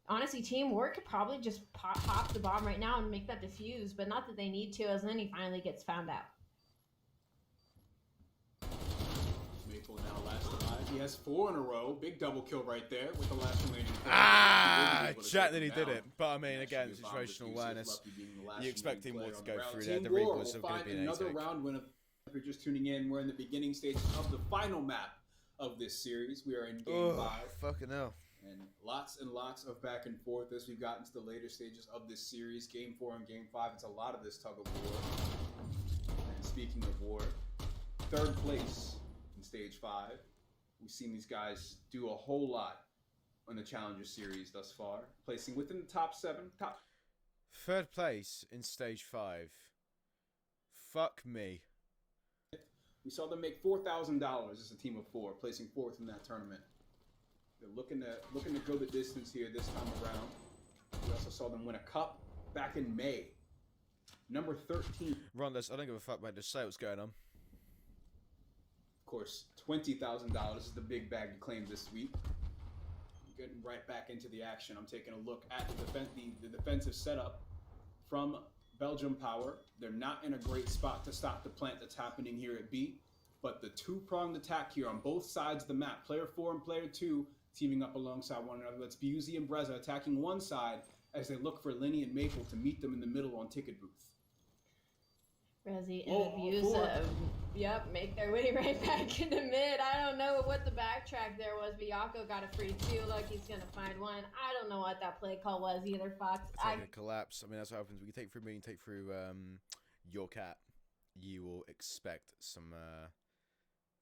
Honestly, Team War could probably just pop the bomb right now and make that defuse, but not that they need to, as Lenny finally gets found out. Maple now last alive. He has 4 in a row. Big double kill right there with the last remaining. Chat that he did it. But I mean, again, situational awareness. You expect Team War to go through there. The replay is still going to be an another round win. If you're just tuning in, we're in the beginning stages of the final map of this series. We are in game 5. Fucking hell. And lots of back and forth as we've gotten to the later stages of this series. Game 4 and Game 5, it's a lot of this tug of war. And speaking of war, 3rd place in Stage 5. We've seen these guys do a whole lot on the Challenger Series thus far, placing within the top 7. 3rd place in Stage 5. Fuck me. We saw them make $4,000 as a team of 4, placing 4th in that tournament. They're looking to go the distance here this time around. We also saw them win a cup back in May. Number 13. Rondas, I don't give a fuck, mate. Just say what's going on. Of course, $20,000 is the big bag to claim this week. Getting right back into the action. I'm taking a look at the defensive setup from Belgium Power. They're not in a great spot to stop the plant that's happening here at B. But the 2-pronged attack here on both sides of the map, player 4 and player 2 teaming up alongside one another. That's Busey and Breza attacking one side as they look for Lenny and Maple to meet them in the middle on Ticket Booth. Rezi and Abusa, make their way right back into mid. I don't know what the backtrack there was, but Yakko got a free 2. Lucky's going to find one. I don't know what that play call was either, Fox. Take a collapse. I mean, that's what happens. We can take through me and take through your cat. You will expect some...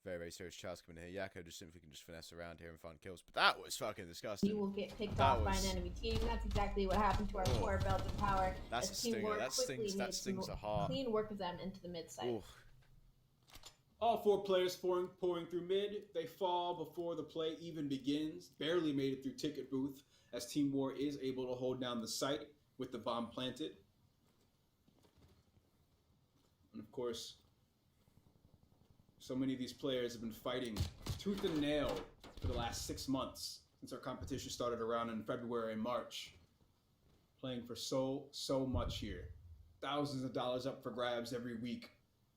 very, very serious chance coming in here. Yakko just simply can just finesse around here and find kills. But that was fucking disgusting. You will get picked off by an enemy team. That's exactly what happened to our poor Belgian Power. That's a stinger. That stings the heart. Clean work of them into the mid side. Oof. All 4 players pouring through mid. They fall before the play even begins. Barely made it through Ticket Booth as Team War is able to hold down the site with the bomb planted. And of course, so many of these players have been fighting tooth and nail for the last 6 months since our competition started around in February and March. Playing for so much here. Thousands of dollars up for grabs every week.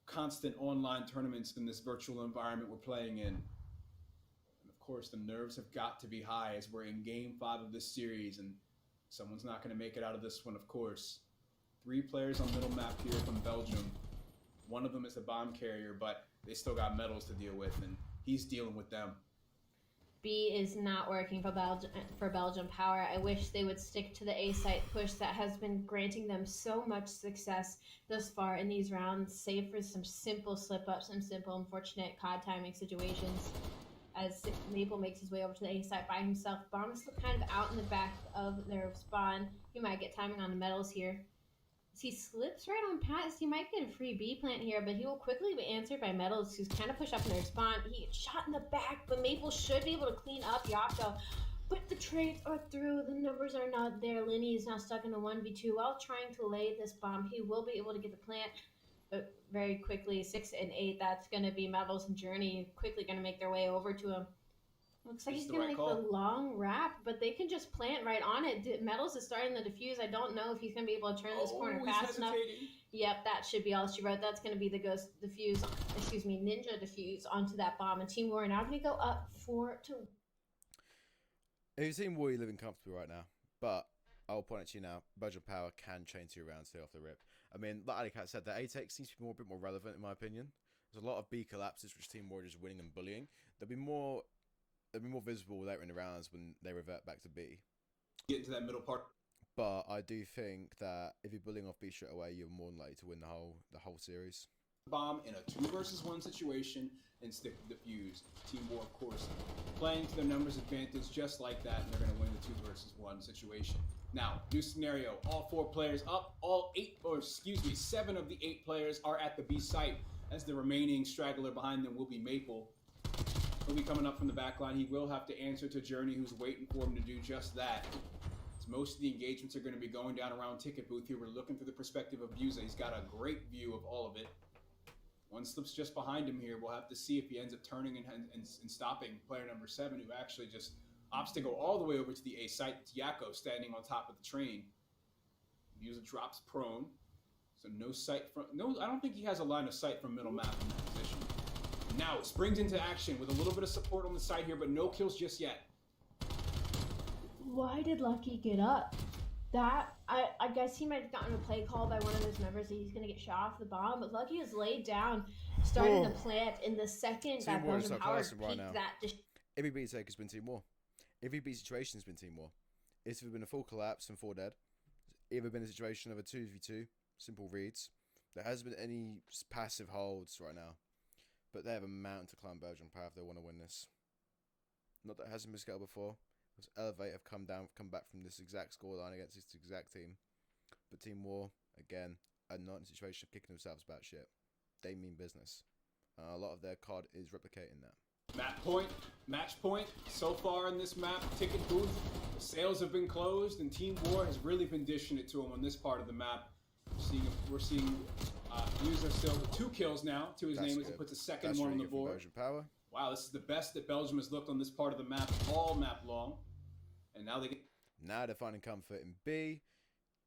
Constant online tournaments in this virtual environment we're playing in. And of course, the nerves have got to be high as we're in Game 5 of this series, and someone's not going to make it out of this one, of course. 3 players on middle map here from Belgium. One of them is a bomb carrier, but they still got Metals to deal with, and he's dealing with them. B is not working for Belgium Power. I wish they would stick to the A site push that has been granting them so much success thus far in these rounds, save for some simple slip-ups and simple unfortunate COD timing situations. As Maple makes his way over to the A site by himself, Bomb is still kind of out in the back of their spawn. He might get timing on the Metals here. As he slips right on past, he might get a free B plant here, but he will quickly be answered by Metals, who's kind of pushed up in their spawn. He gets shot in the back, but Maple should be able to clean up Yako. But the trades are through. The numbers are not there. Lenny is now stuck in a 1v2 while trying to lay this bomb. He will be able to get the plant, but very quickly, 6 and 8, that's going to be Metals and Journey quickly going to make their way over to him. Looks like he's going to make the long wrap, but they can just plant right on it. Metals is starting the defuse. I don't know if he's going to be able to turn this corner fast enough. Yep, that should be all she wrote. That's going to be the Ghost defuse, Ninja defuse onto that bomb. And Team War now going to go up 4-1. If Team War, you're living comfortably right now, but I'll point at you now. Belgium Power can chain 2 rounds off the rip. I mean, like Alicat said, the A-Tech seems to be a bit more relevant in my opinion. There's a lot of B collapses which Team War is winning and bullying. They'll be more visible later in the rounds when they revert back to B. Get into that middle part. But I do think that if you're bullying off B straight away, you're more than likely to win the whole series. Bomb in a 2 versus 1 situation and stick the defuse. Team War, of course, playing to their numbers advantage just like that, and they're going to win the 2 versus 1 situation. Now, new scenario. All 4 players up. 7 of the 8 players are at the B site, as the remaining straggler behind them will be Maple. He'll be coming up from the back line. He will have to answer to Journey, who's waiting for him to do just that. As most of the engagements are going to be going down around Ticket Booth here. We're looking through the perspective of Buza. He's got a great view of all of it. One slips just behind him here. We'll have to see if he ends up turning and stopping player number 7, who actually just opts to go all the way over to the A site. It's Yako standing on top of the train. Buza drops prone. So no sight from... No, I don't think he has a line of sight from middle map in that position. Now, it springs into action with a little bit of support on the side here, but no kills just yet. Why did Lucky get up? I guess he might have gotten a play call by one of his members that he's going to get shot off the bomb, but Lucky is laid down, starting the plant in the second that Belgium Power peaked that. Every beat take has been Team War. Every beat situation has been Team War. It's either been a full collapse and 4 dead. It's either been a situation of a 2v2, simple reads. There hasn't been any passive holds right now. But they have a mountain to climb, Belgium Power, if they want to win this. Not that it hasn't been scaled before. Because Elevate have come back from this exact scoreline against this exact team. But Team War, again, are not in a situation of kicking themselves about shit. They mean business. A lot of their COD is replicating that. Match point, so far in this map, Ticket Booth, the sales have been closed, and Team War has really been dishing it to them on this part of the map. We're seeing User still with 2 kills now to his name as he puts a second one on the board. Belgium Power. Wow, this is the best that Belgium has looked on this part of the map all map long. And now they're finding comfort in B.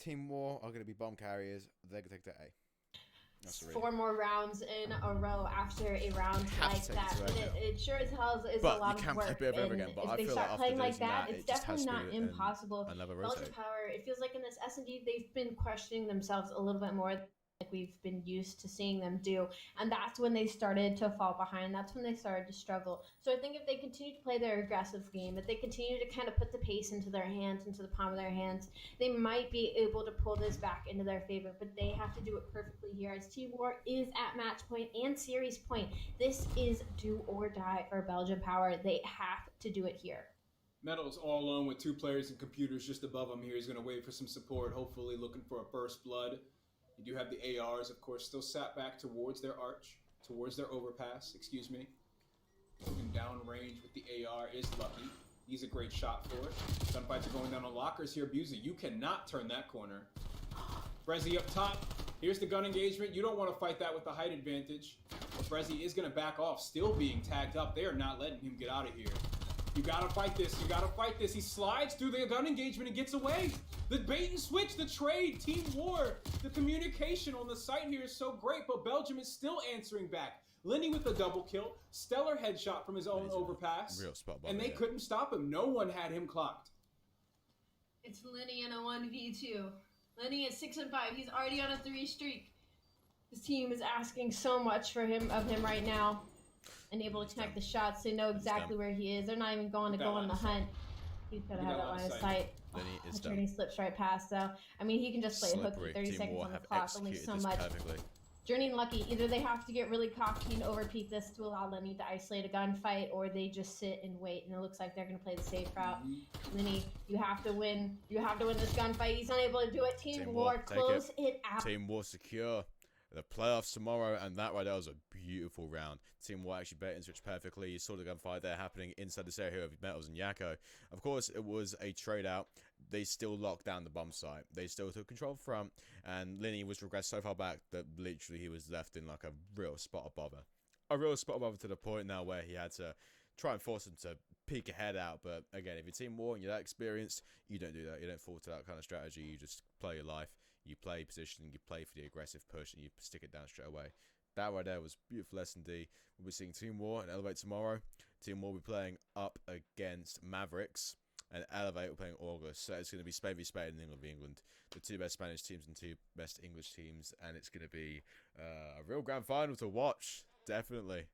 Team War are going to be bomb carriers. They're going to take that A. 4 more rounds in a row after a round like that. It sure as hell is a lot of work. If they start playing like that, it's definitely not impossible. Belgium Power, it feels like in this S&D, they've been questioning themselves a little bit more, like we've been used to seeing them do, and that's when they started to fall behind. That's when they started to struggle. So I think if they continue to play their aggressive game, if they continue to kind of put the pace into their hands, into the palm of their hands, they might be able to pull this back into their favor, but they have to do it perfectly here, as Team War is at match point and series point. This is do or die for Belgium Power. They have to do it here. Metals all alone with 2 players and computers just above him here. He's going to wait for some support, hopefully looking for a burst blood. You do have the ARs, of course, still sat back towards their overpass, Looking down range with the AR is Lucky. He's a great shot for it. Gunfights are going down on lockers here. Buza, you cannot turn that corner. Brezzy up top. Here's the gun engagement. You don't want to fight that with the height advantage. But Brezzy is going to back off, still being tagged up. They are not letting him get out of here. You got to fight this. You got to fight this. He slides through the gun engagement and gets away. The bait and switch, the trade, Team War, the communication on the site here is so great, but Belgium is still answering back. Lenny with a double kill, stellar headshot from his own overpass, and they couldn't stop him. No one had him clocked. It's Lenny in a 1v2. Lenny at 6 and 5. He's already on a 3 streak. His team is asking so much of him right now, and able to connect the shots. They know exactly where he is. They're not even going to go on the hunt. He's gonna have that line of sight. Journey slips right past, though. I mean, he can just play a hook with 30 seconds on the clock, only so much. Journey and Lucky, either they have to get really cocky and overpeak this to allow Lenny to isolate a gunfight, or they just sit and wait, and it looks like they're going to play the safe route. Lenny, you have to win. You have to win this gunfight. He's unable to do it. Team War, close it out. Team War secure. The playoffs tomorrow, and that right there was a beautiful round. Team War actually bet and switched perfectly. You saw the gunfight there happening inside this area of Metals and Yakko. Of course, it was a trade out. They still locked down the bomb site. They still took control front, and Linny was regressed so far back that literally he was left in like a real spot of bother. A real spot of bother to the point now where he had to try and force him to peek ahead out. But again, if you're Team War and you're that experienced, you don't do that. You don't fall to that kind of strategy. You just play your life. You play positioning, you play for the aggressive push, and you stick it down straight away. That right there was beautiful S&D. We'll be seeing Team War and Elevate tomorrow. Team War will be playing up against Mavericks, and Elevate will be playing August. So it's going to be Spain v Spain and England v England. The two best Spanish teams and two best English teams, and it's going to be a real grand final to watch, definitely.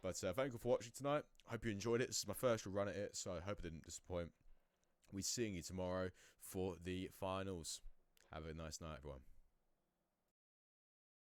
But thank you for watching tonight. I hope you enjoyed it. This is my first run at it, so I hope it didn't disappoint. We're seeing you tomorrow for the finals. Have a nice night, everyone.